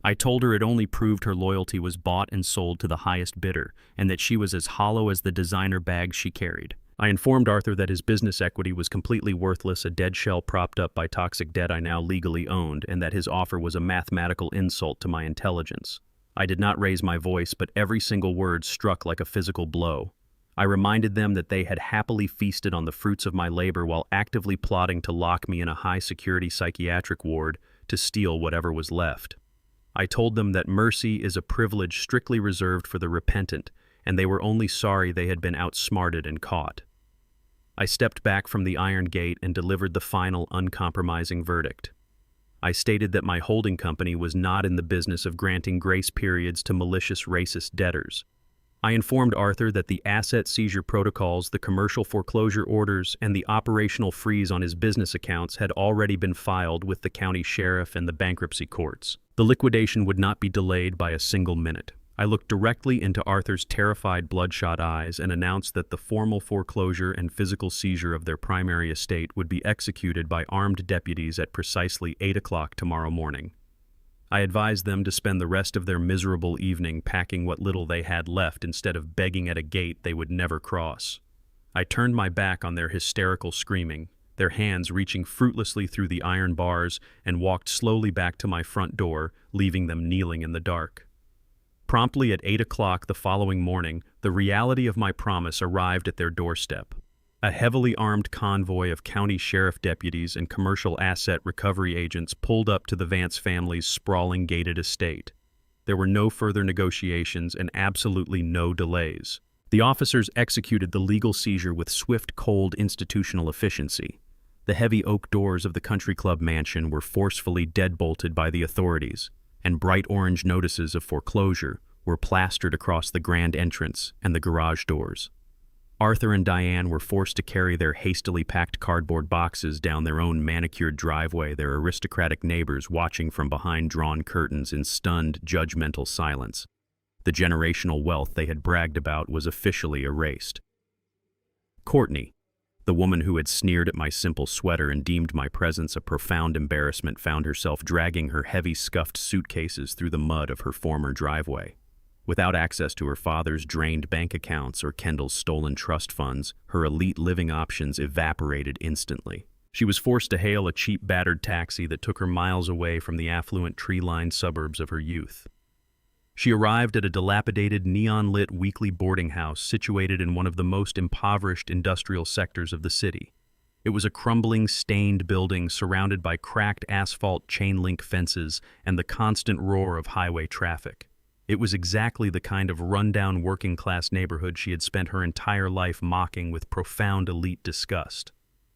I told her it only proved her loyalty was bought and sold to the highest bidder, and that she was as hollow as the designer bags she carried. I informed Arthur that his business equity was completely worthless, a dead shell propped up by toxic debt I now legally owned, and that his offer was a mathematical insult to my intelligence. I did not raise my voice, but every single word struck like a physical blow. I reminded them that they had happily feasted on the fruits of my labor while actively plotting to lock me in a high-security psychiatric ward to steal whatever was left. I told them that mercy is a privilege strictly reserved for the repentant, and they were only sorry they had been outsmarted and caught. I stepped back from the iron gate and delivered the final, uncompromising verdict. I stated that my holding company was not in the business of granting grace periods to malicious racist debtors. I informed Arthur that the asset seizure protocols, the commercial foreclosure orders, and the operational freeze on his business accounts had already been filed with the county sheriff and the bankruptcy courts. The liquidation would not be delayed by a single minute. I looked directly into Arthur's terrified, bloodshot eyes and announced that the formal foreclosure and physical seizure of their primary estate would be executed by armed deputies at precisely 8 o'clock tomorrow morning. I advised them to spend the rest of their miserable evening packing what little they had left instead of begging at a gate they would never cross. I turned my back on their hysterical screaming, their hands reaching fruitlessly through the iron bars, and walked slowly back to my front door, leaving them kneeling in the dark. Promptly at 8 o'clock the following morning, the reality of my promise arrived at their doorstep. A heavily armed convoy of county sheriff deputies and commercial asset recovery agents pulled up to the Vance family's sprawling gated estate. There were no further negotiations and absolutely no delays. The officers executed the legal seizure with swift, cold institutional efficiency. The heavy oak doors of the country club mansion were forcefully deadbolted by the authorities, and bright orange notices of foreclosure were plastered across the grand entrance and the garage doors. Arthur and Diane were forced to carry their hastily packed cardboard boxes down their own manicured driveway, their aristocratic neighbors watching from behind drawn curtains in stunned, judgmental silence. The generational wealth they had bragged about was officially erased. Courtney, the woman who had sneered at my simple sweater and deemed my presence a profound embarrassment, found herself dragging her heavy, scuffed suitcases through the mud of her former driveway. Without access to her father's drained bank accounts or Kendall's stolen trust funds, her elite living options evaporated instantly. She was forced to hail a cheap, battered taxi that took her miles away from the affluent, tree-lined suburbs of her youth. She arrived at a dilapidated, neon-lit weekly boarding house situated in one of the most impoverished industrial sectors of the city. It was a crumbling, stained building surrounded by cracked asphalt chain-link fences and the constant roar of highway traffic. It was exactly the kind of rundown working-class neighborhood she had spent her entire life mocking with profound elite disgust.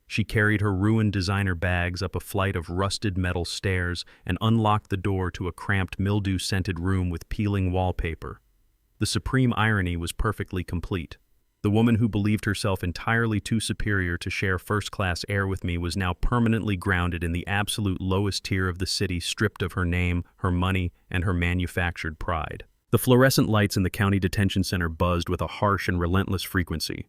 She carried her ruined designer bags up a flight of rusted metal stairs and unlocked the door to a cramped, mildew-scented room with peeling wallpaper. The supreme irony was perfectly complete. The woman who believed herself entirely too superior to share first-class air with me was now permanently grounded in the absolute lowest tier of the city, stripped of her name, her money, and her manufactured pride. The fluorescent lights in the county detention center buzzed with a harsh and relentless frequency.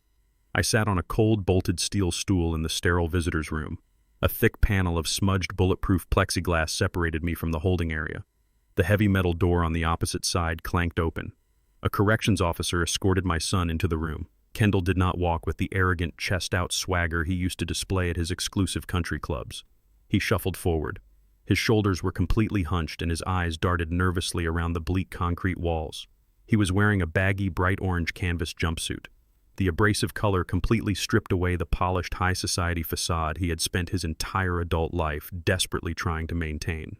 I sat on a cold, bolted steel stool in the sterile visitor's room. A thick panel of smudged, bulletproof plexiglass separated me from the holding area. The heavy metal door on the opposite side clanked open. A corrections officer escorted my son into the room. Kendall did not walk with the arrogant, chest-out swagger he used to display at his exclusive country clubs. He shuffled forward. His shoulders were completely hunched and his eyes darted nervously around the bleak concrete walls. He was wearing a baggy, bright orange canvas jumpsuit. The abrasive color completely stripped away the polished high society facade he had spent his entire adult life desperately trying to maintain.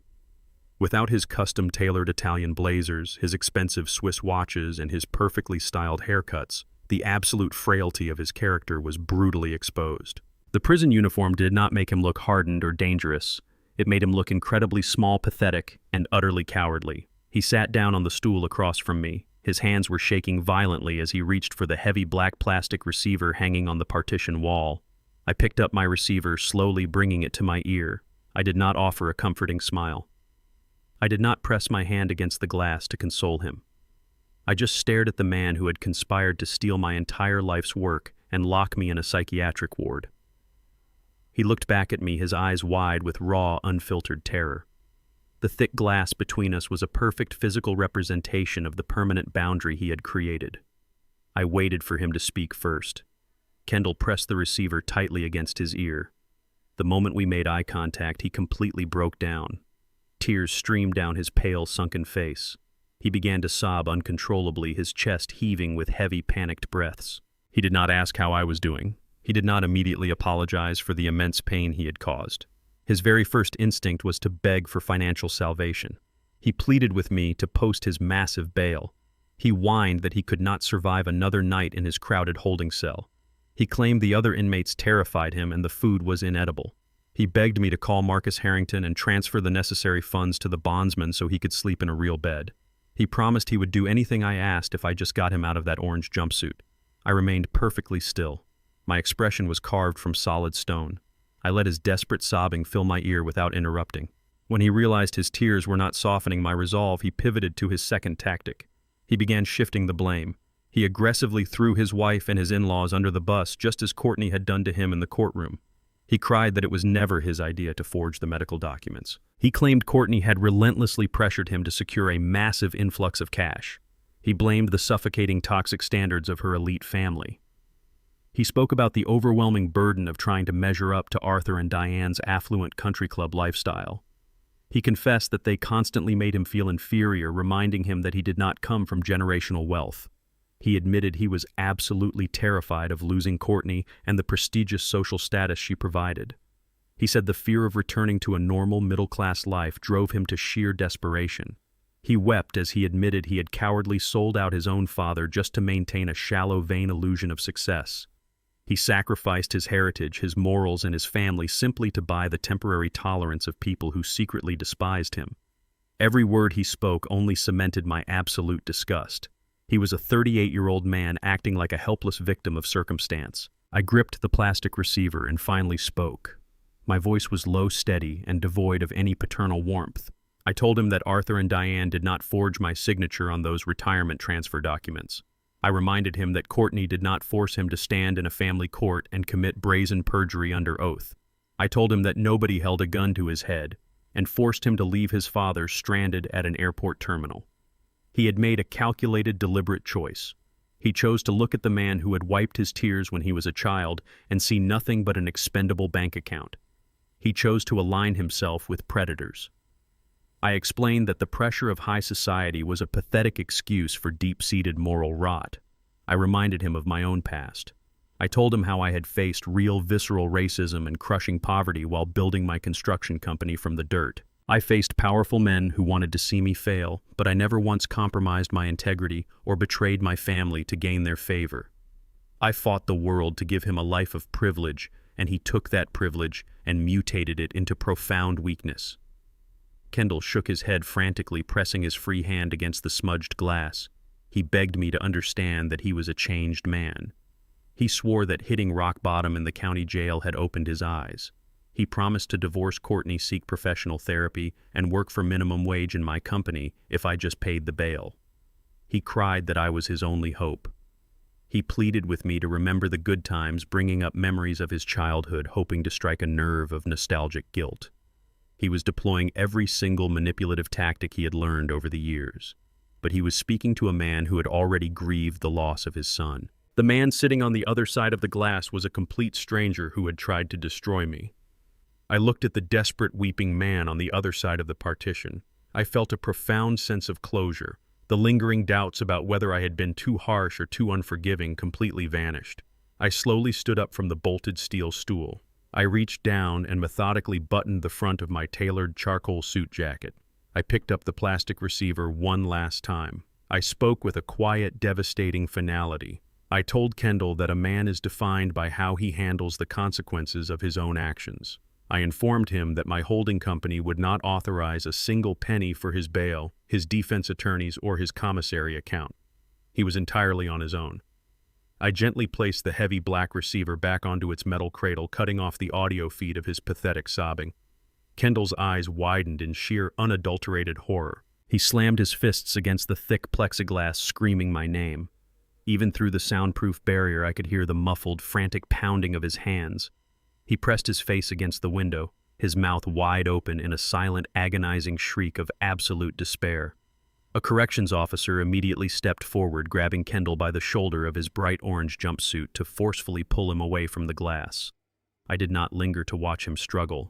Without his custom-tailored Italian blazers, his expensive Swiss watches, and his perfectly styled haircuts, the absolute frailty of his character was brutally exposed. The prison uniform did not make him look hardened or dangerous. It made him look incredibly small, pathetic, and utterly cowardly. He sat down on the stool across from me. His hands were shaking violently as he reached for the heavy black plastic receiver hanging on the partition wall. I picked up my receiver, slowly bringing it to my ear. I did not offer a comforting smile. I did not press my hand against the glass to console him. I just stared at the man who had conspired to steal my entire life's work and lock me in a psychiatric ward. He looked back at me, his eyes wide with raw, unfiltered terror. The thick glass between us was a perfect physical representation of the permanent boundary he had created. I waited for him to speak first. Kendall pressed the receiver tightly against his ear. The moment we made eye contact, he completely broke down. Tears streamed down his pale, sunken face. He began to sob uncontrollably, his chest heaving with heavy, panicked breaths. He did not ask how I was doing. He did not immediately apologize for the immense pain he had caused. His very first instinct was to beg for financial salvation. He pleaded with me to post his massive bail. He whined that he could not survive another night in his crowded holding cell. He claimed the other inmates terrified him and the food was inedible. He begged me to call Marcus Harrington and transfer the necessary funds to the bondsman so he could sleep in a real bed. He promised he would do anything I asked if I just got him out of that orange jumpsuit. I remained perfectly still. My expression was carved from solid stone. I let his desperate sobbing fill my ear without interrupting. When he realized his tears were not softening my resolve, he pivoted to his second tactic. He began shifting the blame. He aggressively threw his wife and his in-laws under the bus, just as Courtney had done to him in the courtroom. He cried that it was never his idea to forge the medical documents. He claimed Courtney had relentlessly pressured him to secure a massive influx of cash. He blamed the suffocating toxic standards of her elite family. He spoke about the overwhelming burden of trying to measure up to Arthur and Diane's affluent country club lifestyle. He confessed that they constantly made him feel inferior, reminding him that he did not come from generational wealth. He admitted he was absolutely terrified of losing Courtney and the prestigious social status she provided. He said the fear of returning to a normal middle-class life drove him to sheer desperation. He wept as he admitted he had cowardly sold out his own father just to maintain a shallow, vain illusion of success. He sacrificed his heritage, his morals, and his family simply to buy the temporary tolerance of people who secretly despised him. Every word he spoke only cemented my absolute disgust. He was a 38-year-old man acting like a helpless victim of circumstance. I gripped the plastic receiver and finally spoke. My voice was low, steady, and devoid of any paternal warmth. I told him that Arthur and Diane did not forge my signature on those retirement transfer documents. I reminded him that Courtney did not force him to stand in a family court and commit brazen perjury under oath. I told him that nobody held a gun to his head and forced him to leave his father stranded at an airport terminal. He had made a calculated, deliberate choice. He chose to look at the man who had wiped his tears when he was a child and see nothing but an expendable bank account. He chose to align himself with predators. I explained that the pressure of high society was a pathetic excuse for deep-seated moral rot. I reminded him of my own past. I told him how I had faced real visceral racism and crushing poverty while building my construction company from the dirt. I faced powerful men who wanted to see me fail, but I never once compromised my integrity or betrayed my family to gain their favor. I fought the world to give him a life of privilege, and he took that privilege and mutated it into profound weakness. Kendall shook his head frantically, pressing his free hand against the smudged glass. He begged me to understand that he was a changed man. He swore that hitting rock bottom in the county jail had opened his eyes. He promised to divorce Courtney, seek professional therapy, and work for minimum wage in my company if I just paid the bail. He cried that I was his only hope. He pleaded with me to remember the good times, bringing up memories of his childhood, hoping to strike a nerve of nostalgic guilt. He was deploying every single manipulative tactic he had learned over the years. But he was speaking to a man who had already grieved the loss of his son. The man sitting on the other side of the glass was a complete stranger who had tried to destroy me. I looked at the desperate, weeping man on the other side of the partition. I felt a profound sense of closure. The lingering doubts about whether I had been too harsh or too unforgiving completely vanished. I slowly stood up from the bolted steel stool. I reached down and methodically buttoned the front of my tailored charcoal suit jacket. I picked up the plastic receiver one last time. I spoke with a quiet, devastating finality. I told Kendall that a man is defined by how he handles the consequences of his own actions. I informed him that my holding company would not authorize a single penny for his bail, his defense attorneys, or his commissary account. He was entirely on his own. I gently placed the heavy black receiver back onto its metal cradle, cutting off the audio feed of his pathetic sobbing. Kendall's eyes widened in sheer, unadulterated horror. He slammed his fists against the thick plexiglass, screaming my name. Even through the soundproof barrier, I could hear the muffled, frantic pounding of his hands. He pressed his face against the window, his mouth wide open in a silent, agonizing shriek of absolute despair. A corrections officer immediately stepped forward, grabbing Kendall by the shoulder of his bright orange jumpsuit to forcefully pull him away from the glass. I did not linger to watch him struggle.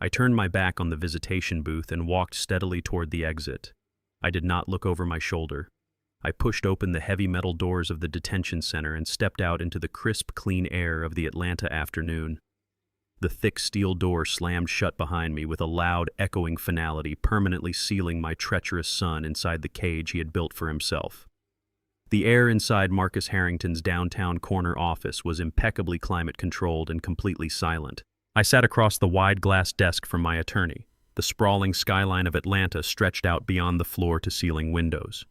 I turned my back on the visitation booth and walked steadily toward the exit. I did not look over my shoulder. I pushed open the heavy metal doors of the detention center and stepped out into the crisp, clean air of the Atlanta afternoon. The thick steel door slammed shut behind me with a loud, echoing finality, permanently sealing my treacherous son inside the cage he had built for himself. The air inside Marcus Harrington's downtown corner office was impeccably climate-controlled and completely silent. I sat across the wide glass desk from my attorney. The sprawling skyline of Atlanta stretched out beyond the floor-to-ceiling windows.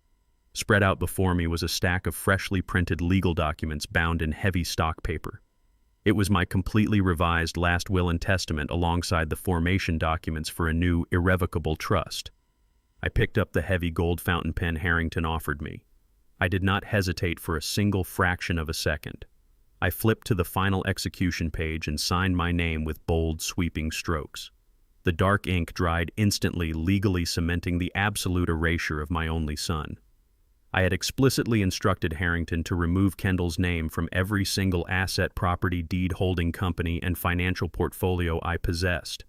Spread out before me was a stack of freshly printed legal documents bound in heavy stock paper. It was my completely revised last will and testament alongside the formation documents for a new, irrevocable trust. I picked up the heavy gold fountain pen Harrington offered me. I did not hesitate for a single fraction of a second. I flipped to the final execution page and signed my name with bold, sweeping strokes. The dark ink dried instantly, legally cementing the absolute erasure of my only son. I had explicitly instructed Harrington to remove Kendall's name from every single asset, property, deed, holding company, and financial portfolio I possessed.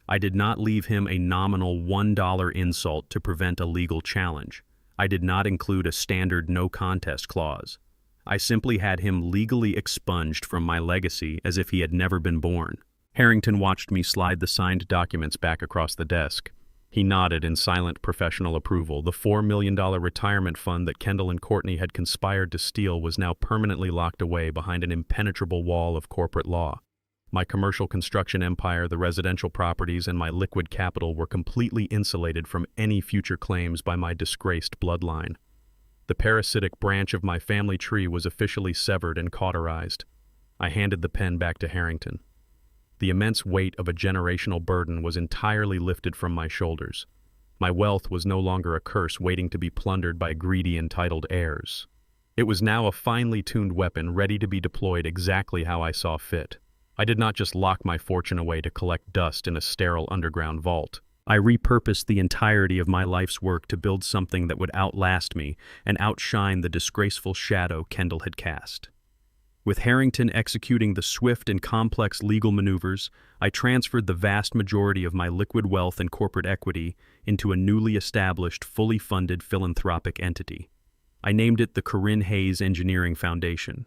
I did not leave him a nominal $1 insult to prevent a legal challenge. I did not include a standard no contest clause. I simply had him legally expunged from my legacy as if he had never been born. Harrington watched me slide the signed documents back across the desk. He nodded in silent professional approval. The $4 million retirement fund that Kendall and Courtney had conspired to steal was now permanently locked away behind an impenetrable wall of corporate law. My commercial construction empire, the residential properties, and my liquid capital were completely insulated from any future claims by my disgraced bloodline. The parasitic branch of my family tree was officially severed and cauterized. I handed the pen back to Harrington. The immense weight of a generational burden was entirely lifted from my shoulders. My wealth was no longer a curse waiting to be plundered by greedy, entitled heirs. It was now a finely tuned weapon ready to be deployed exactly how I saw fit. I did not just lock my fortune away to collect dust in a sterile underground vault. I repurposed the entirety of my life's work to build something that would outlast me and outshine the disgraceful shadow Kendall had cast. With Harrington executing the swift and complex legal maneuvers, I transferred the vast majority of my liquid wealth and corporate equity into a newly established, fully funded philanthropic entity. I named it the Corinne Hayes Engineering Foundation.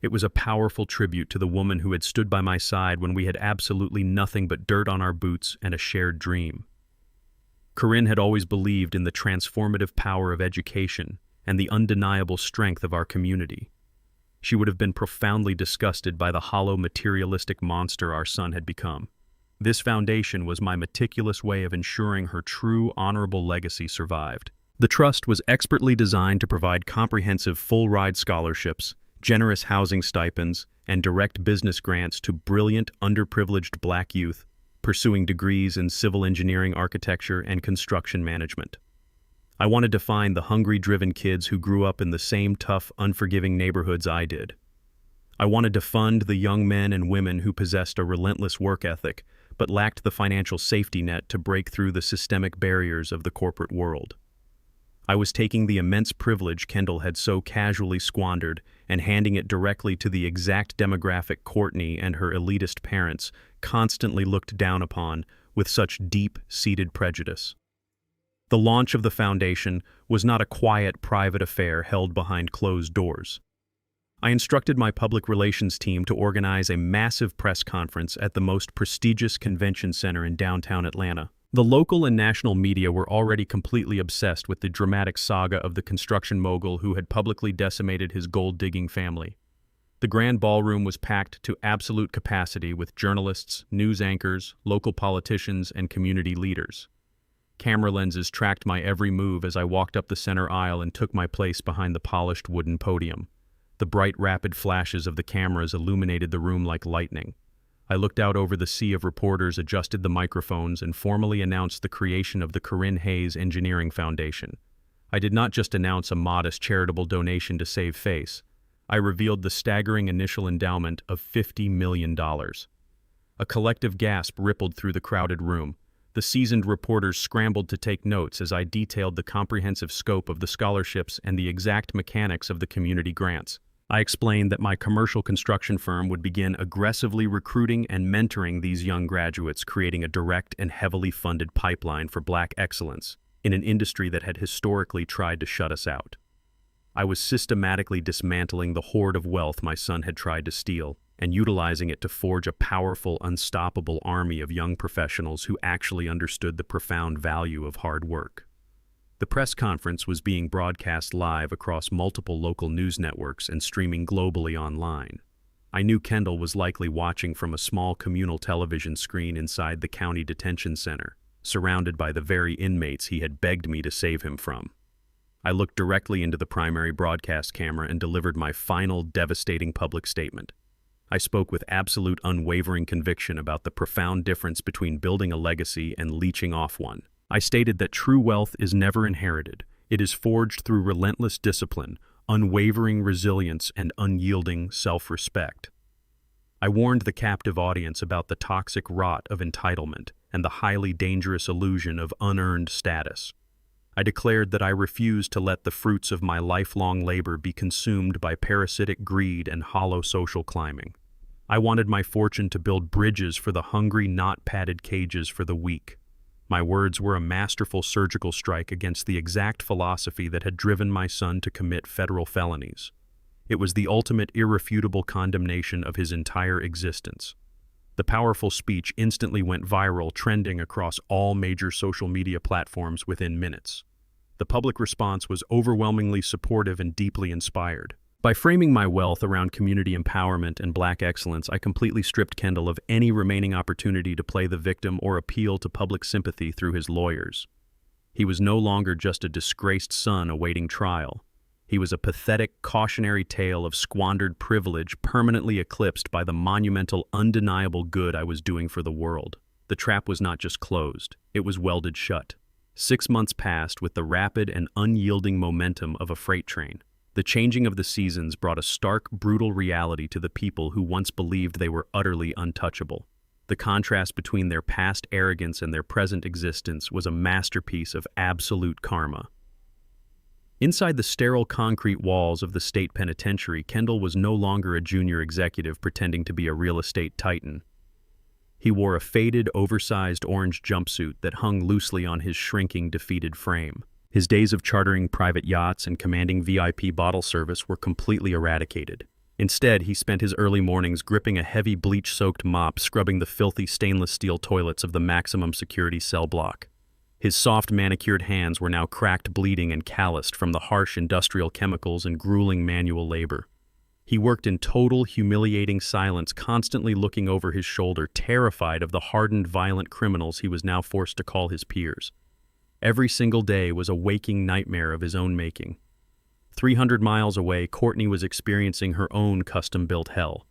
It was a powerful tribute to the woman who had stood by my side when we had absolutely nothing but dirt on our boots and a shared dream. Corinne had always believed in the transformative power of education and the undeniable strength of our community. She would have been profoundly disgusted by the hollow, materialistic monster our son had become. This foundation was my meticulous way of ensuring her true, honorable legacy survived. The trust was expertly designed to provide comprehensive full-ride scholarships, generous housing stipends, and direct business grants to brilliant, underprivileged Black youth pursuing degrees in civil engineering, architecture, and construction management. I wanted to find the hungry, driven kids who grew up in the same tough, unforgiving neighborhoods I did. I wanted to fund the young men and women who possessed a relentless work ethic, but lacked the financial safety net to break through the systemic barriers of the corporate world. I was taking the immense privilege Kendall had so casually squandered and handing it directly to the exact demographic Courtney and her elitist parents constantly looked down upon with such deep-seated prejudice. The launch of the foundation was not a quiet, private affair held behind closed doors. I instructed my public relations team to organize a massive press conference at the most prestigious convention center in downtown Atlanta. The local and national media were already completely obsessed with the dramatic saga of the construction mogul who had publicly decimated his gold-digging family. The grand ballroom was packed to absolute capacity with journalists, news anchors, local politicians, and community leaders. Camera lenses tracked my every move as I walked up the center aisle and took my place behind the polished wooden podium. The bright, rapid flashes of the cameras illuminated the room like lightning. I looked out over the sea of reporters, adjusted the microphones, and formally announced the creation of the Corinne Hayes Engineering Foundation. I did not just announce a modest charitable donation to save face. I revealed the staggering initial endowment of $50 million. A collective gasp rippled through the crowded room. The seasoned reporters scrambled to take notes as I detailed the comprehensive scope of the scholarships and the exact mechanics of the community grants. I explained that my commercial construction firm would begin aggressively recruiting and mentoring these young graduates, creating a direct and heavily funded pipeline for Black excellence in an industry that had historically tried to shut us out. I was systematically dismantling the hoard of wealth my son had tried to steal and utilizing it to forge a powerful, unstoppable army of young professionals who actually understood the profound value of hard work. The press conference was being broadcast live across multiple local news networks and streaming globally online. I knew Kendall was likely watching from a small communal television screen inside the county detention center, surrounded by the very inmates he had begged me to save him from. I looked directly into the primary broadcast camera and delivered my final devastating public statement. I spoke with absolute unwavering conviction about the profound difference between building a legacy and leeching off one. I stated that true wealth is never inherited. It is forged through relentless discipline, unwavering resilience, and unyielding self-respect. I warned the captive audience about the toxic rot of entitlement and the highly dangerous illusion of unearned status. I declared that I refused to let the fruits of my lifelong labor be consumed by parasitic greed and hollow social climbing. I wanted my fortune to build bridges for the hungry, not padded cages for the weak. My words were a masterful surgical strike against the exact philosophy that had driven my son to commit federal felonies. It was the ultimate irrefutable condemnation of his entire existence. The powerful speech instantly went viral, trending across all major social media platforms within minutes. The public response was overwhelmingly supportive and deeply inspired. By framing my wealth around community empowerment and Black excellence, I completely stripped Kendall of any remaining opportunity to play the victim or appeal to public sympathy through his lawyers. He was no longer just a disgraced son awaiting trial. He was a pathetic, cautionary tale of squandered privilege permanently eclipsed by the monumental, undeniable good I was doing for the world. The trap was not just closed, it was welded shut. 6 months passed with the rapid and unyielding momentum of a freight train. The changing of the seasons brought a stark, brutal reality to the people who once believed they were utterly untouchable. The contrast between their past arrogance and their present existence was a masterpiece of absolute karma. Inside the sterile concrete walls of the state penitentiary, Kendall was no longer a junior executive pretending to be a real estate titan. He wore a faded, oversized orange jumpsuit that hung loosely on his shrinking, defeated frame. His days of chartering private yachts and commanding VIP bottle service were completely eradicated. Instead, he spent his early mornings gripping a heavy bleach-soaked mop, scrubbing the filthy stainless steel toilets of the maximum security cell block. His soft, manicured hands were now cracked, bleeding, and calloused from the harsh industrial chemicals and grueling manual labor. He worked in total, humiliating silence, constantly looking over his shoulder, terrified of the hardened, violent criminals he was now forced to call his peers. Every single day was a waking nightmare of his own making. 300 miles away, Courtney was experiencing her own custom-built hell.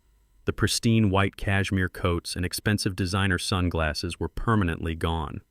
The pristine white cashmere coats and expensive designer sunglasses were permanently gone.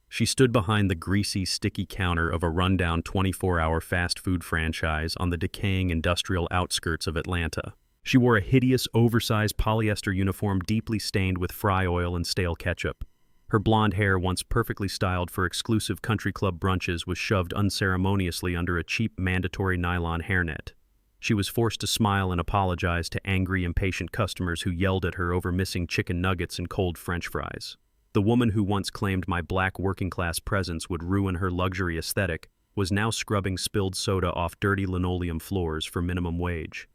She stood behind the greasy, sticky counter of a rundown 24-hour fast food franchise on the decaying industrial outskirts of Atlanta. She wore a hideous, oversized polyester uniform deeply stained with fry oil and stale ketchup. Her blonde hair, once perfectly styled for exclusive country club brunches, was shoved unceremoniously under a cheap, mandatory nylon hairnet. She was forced to smile and apologize to angry, impatient customers who yelled at her over missing chicken nuggets and cold French fries. The woman who once claimed my Black working-class presence would ruin her luxury aesthetic was now scrubbing spilled soda off dirty linoleum floors for minimum wage.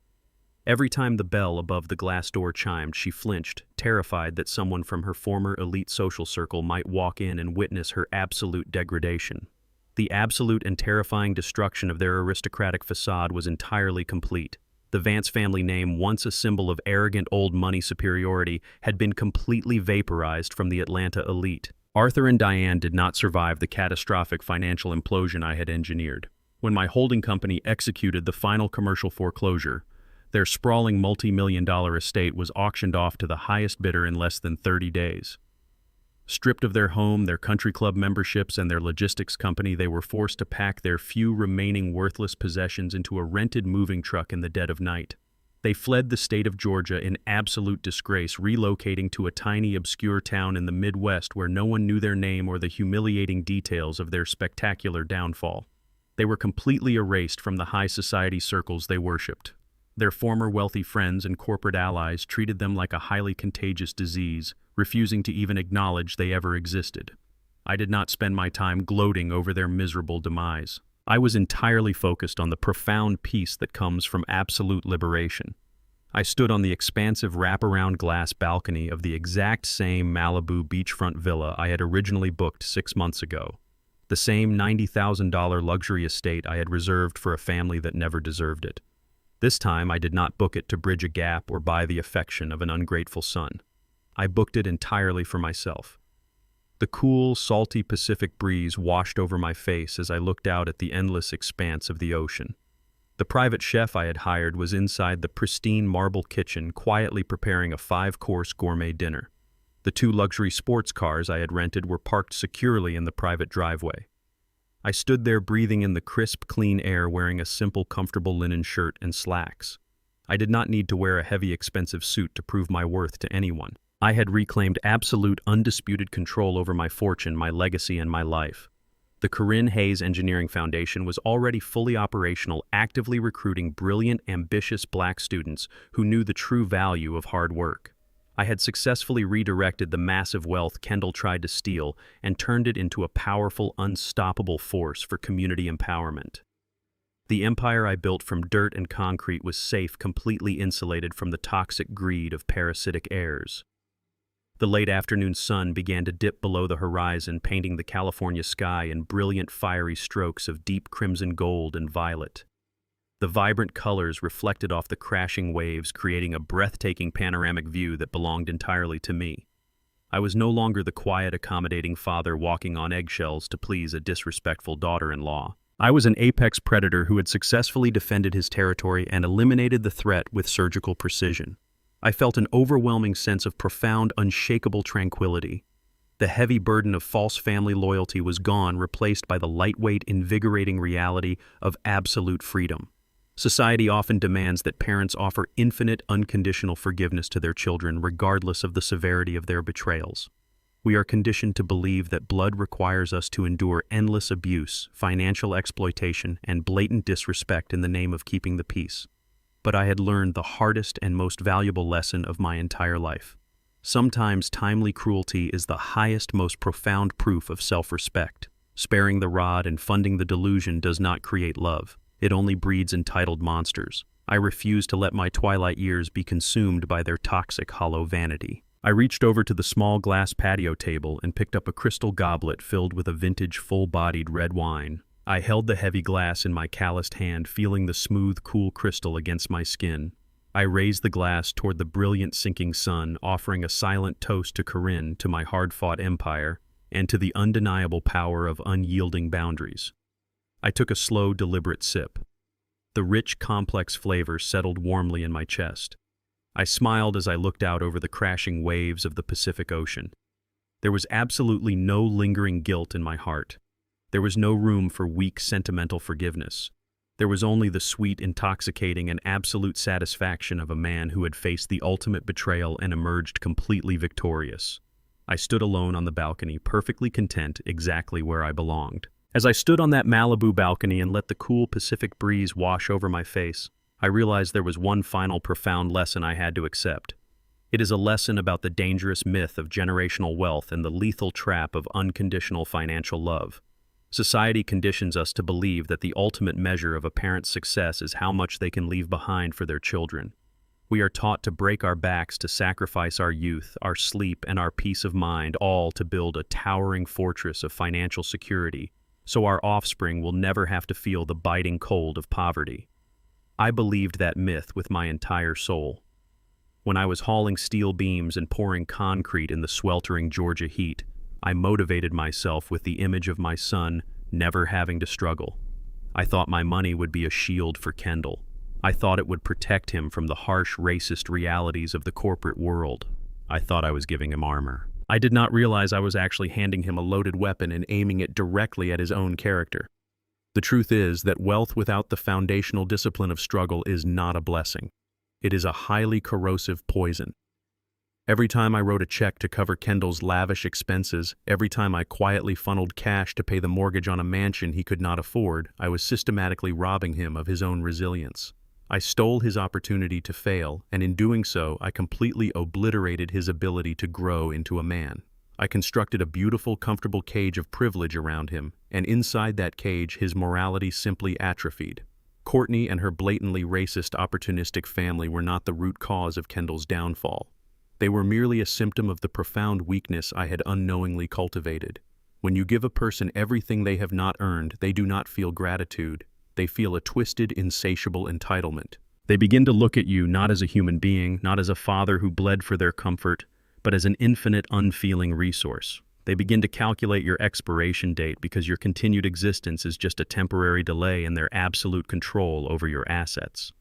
Every time the bell above the glass door chimed, she flinched, terrified that someone from her former elite social circle might walk in and witness her absolute degradation. The absolute and terrifying destruction of their aristocratic facade was entirely complete. The Vance family name, once a symbol of arrogant old money superiority, had been completely vaporized from the Atlanta elite. Arthur and Diane did not survive the catastrophic financial implosion I had engineered. When my holding company executed the final commercial foreclosure, their sprawling multi-million-dollar estate was auctioned off to the highest bidder in less than 30 days. Stripped of their home, their country club memberships, and their logistics company, they were forced to pack their few remaining worthless possessions into a rented moving truck in the dead of night. They fled the state of Georgia in absolute disgrace, relocating to a tiny, obscure town in the Midwest where no one knew their name or the humiliating details of their spectacular downfall. They were completely erased from the high society circles they worshipped. Their former wealthy friends and corporate allies treated them like a highly contagious disease, refusing to even acknowledge they ever existed. I did not spend my time gloating over their miserable demise. I was entirely focused on the profound peace that comes from absolute liberation. I stood on the expansive wraparound glass balcony of the exact same Malibu beachfront villa I had originally booked 6 months ago. The same $90,000 luxury estate I had reserved for a family that never deserved it. This time I did not book it to bridge a gap or buy the affection of an ungrateful son. I booked it entirely for myself. The cool, salty Pacific breeze washed over my face as I looked out at the endless expanse of the ocean. The private chef I had hired was inside the pristine marble kitchen, quietly preparing a 5-course gourmet dinner. The 2 luxury sports cars I had rented were parked securely in the private driveway. I stood there breathing in the crisp, clean air, wearing a simple, comfortable linen shirt and slacks. I did not need to wear a heavy, expensive suit to prove my worth to anyone. I had reclaimed absolute, undisputed control over my fortune, my legacy, and my life. The Corinne Hayes Engineering Foundation was already fully operational, actively recruiting brilliant, ambitious Black students who knew the true value of hard work. I had successfully redirected the massive wealth Kendall tried to steal and turned it into a powerful, unstoppable force for community empowerment. The empire I built from dirt and concrete was safe, completely insulated from the toxic greed of parasitic heirs. The late afternoon sun began to dip below the horizon, painting the California sky in brilliant, fiery strokes of deep crimson, gold, and violet. The vibrant colors reflected off the crashing waves, creating a breathtaking panoramic view that belonged entirely to me. I was no longer the quiet, accommodating father walking on eggshells to please a disrespectful daughter-in-law. I was an apex predator who had successfully defended his territory and eliminated the threat with surgical precision. I felt an overwhelming sense of profound, unshakable tranquility. The heavy burden of false family loyalty was gone, replaced by the lightweight, invigorating reality of absolute freedom. Society often demands that parents offer infinite, unconditional forgiveness to their children, regardless of the severity of their betrayals. We are conditioned to believe that blood requires us to endure endless abuse, financial exploitation, and blatant disrespect in the name of keeping the peace. But I had learned the hardest and most valuable lesson of my entire life. Sometimes timely cruelty is the highest, most profound proof of self-respect. Sparing the rod and funding the delusion does not create love. It only breeds entitled monsters. I refused to let my twilight years be consumed by their toxic, hollow vanity. I reached over to the small glass patio table and picked up a crystal goblet filled with a vintage, full-bodied red wine. I held the heavy glass in my calloused hand, feeling the smooth, cool crystal against my skin. I raised the glass toward the brilliant sinking sun, offering a silent toast to Corinne, to my hard-fought empire, and to the undeniable power of unyielding boundaries. I took a slow, deliberate sip. The rich, complex flavor settled warmly in my chest. I smiled as I looked out over the crashing waves of the Pacific Ocean. There was absolutely no lingering guilt in my heart. There was no room for weak, sentimental forgiveness. There was only the sweet, intoxicating, and absolute satisfaction of a man who had faced the ultimate betrayal and emerged completely victorious. I stood alone on the balcony, perfectly content, exactly where I belonged. As I stood on that Malibu balcony and let the cool Pacific breeze wash over my face, I realized there was one final profound lesson I had to accept. It is a lesson about the dangerous myth of generational wealth and the lethal trap of unconditional financial love. Society conditions us to believe that the ultimate measure of a parent's success is how much they can leave behind for their children. We are taught to break our backs, to sacrifice our youth, our sleep, and our peace of mind, all to build a towering fortress of financial security, so our offspring will never have to feel the biting cold of poverty. I believed that myth with my entire soul. When I was hauling steel beams and pouring concrete in the sweltering Georgia heat, I motivated myself with the image of my son never having to struggle. I thought my money would be a shield for Kendall. I thought it would protect him from the harsh, racist realities of the corporate world. I thought I was giving him armor. I did not realize I was actually handing him a loaded weapon and aiming it directly at his own character. The truth is that wealth without the foundational discipline of struggle is not a blessing. It is a highly corrosive poison. Every time I wrote a check to cover Kendall's lavish expenses, every time I quietly funneled cash to pay the mortgage on a mansion he could not afford, I was systematically robbing him of his own resilience. I stole his opportunity to fail, and in doing so, I completely obliterated his ability to grow into a man. I constructed a beautiful, comfortable cage of privilege around him, and inside that cage, his morality simply atrophied. Courtney and her blatantly racist, opportunistic family were not the root cause of Kendall's downfall. They were merely a symptom of the profound weakness I had unknowingly cultivated. When you give a person everything they have not earned, they do not feel gratitude. They feel a twisted, insatiable entitlement. They begin to look at you not as a human being, not as a father who bled for their comfort, but as an infinite, unfeeling resource. They begin to calculate your expiration date because your continued existence is just a temporary delay in their absolute control over your assets.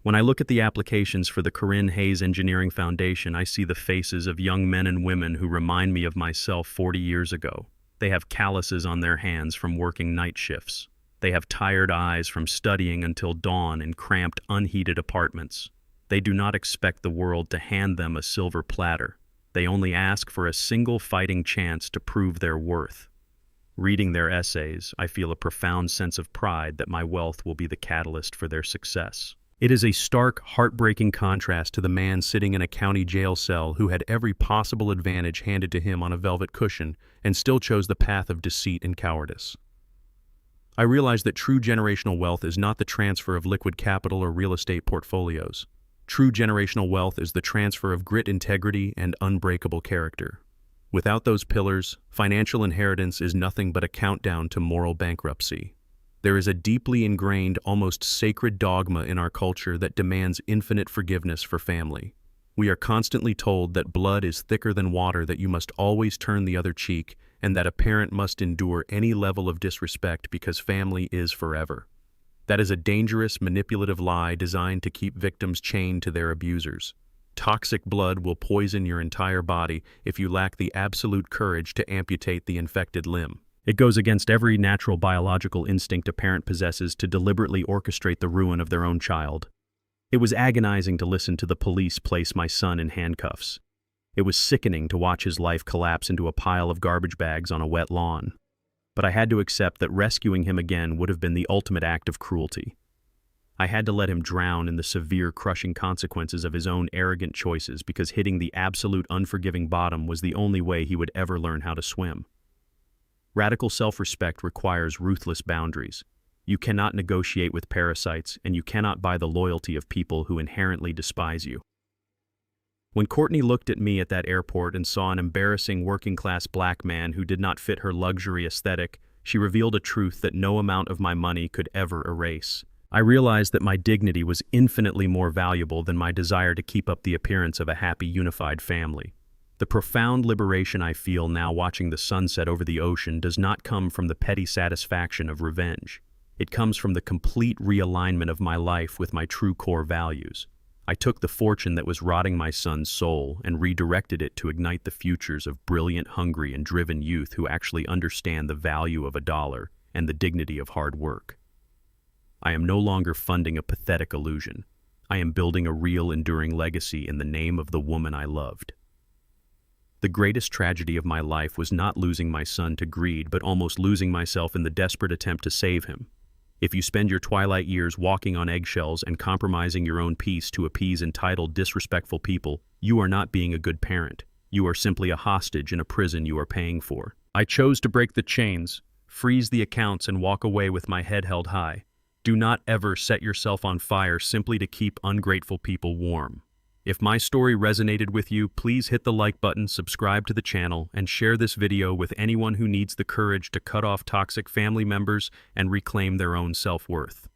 When I look at the applications for the Corinne Hayes Engineering Foundation, I see the faces of young men and women who remind me of myself 40 years ago. They have calluses on their hands from working night shifts. They have tired eyes from studying until dawn in cramped, unheated apartments. They do not expect the world to hand them a silver platter. They only ask for a single fighting chance to prove their worth. Reading their essays, I feel a profound sense of pride that my wealth will be the catalyst for their success. It is a stark, heartbreaking contrast to the man sitting in a county jail cell who had every possible advantage handed to him on a velvet cushion and still chose the path of deceit and cowardice. I realize that true generational wealth is not the transfer of liquid capital or real estate portfolios. True generational wealth is the transfer of grit, integrity, and unbreakable character. Without those pillars, financial inheritance is nothing but a countdown to moral bankruptcy. There is a deeply ingrained, almost sacred dogma in our culture that demands infinite forgiveness for family. We are constantly told that blood is thicker than water, that you must always turn the other cheek, and that a parent must endure any level of disrespect because family is forever. That is a dangerous, manipulative lie designed to keep victims chained to their abusers. Toxic blood will poison your entire body if you lack the absolute courage to amputate the infected limb. It goes against every natural biological instinct a parent possesses to deliberately orchestrate the ruin of their own child. It was agonizing to listen to the police place my son in handcuffs. It was sickening to watch his life collapse into a pile of garbage bags on a wet lawn. But I had to accept that rescuing him again would have been the ultimate act of cruelty. I had to let him drown in the severe, crushing consequences of his own arrogant choices because hitting the absolute unforgiving bottom was the only way he would ever learn how to swim. Radical self-respect requires ruthless boundaries. You cannot negotiate with parasites, and you cannot buy the loyalty of people who inherently despise you. When Courtney looked at me at that airport and saw an embarrassing working-class black man who did not fit her luxury aesthetic, she revealed a truth that no amount of my money could ever erase. I realized that my dignity was infinitely more valuable than my desire to keep up the appearance of a happy, unified family. The profound liberation I feel now watching the sunset over the ocean does not come from the petty satisfaction of revenge. It comes from the complete realignment of my life with my true core values. I took the fortune that was rotting my son's soul and redirected it to ignite the futures of brilliant, hungry, and driven youth who actually understand the value of a dollar and the dignity of hard work. I am no longer funding a pathetic illusion. I am building a real, enduring legacy in the name of the woman I loved. The greatest tragedy of my life was not losing my son to greed, but almost losing myself in the desperate attempt to save him. If you spend your twilight years walking on eggshells and compromising your own peace to appease entitled, disrespectful people, you are not being a good parent. You are simply a hostage in a prison you are paying for. I chose to break the chains, freeze the accounts, and walk away with my head held high. Do not ever set yourself on fire simply to keep ungrateful people warm. If my story resonated with you, please hit the like button, subscribe to the channel, and share this video with anyone who needs the courage to cut off toxic family members and reclaim their own self-worth.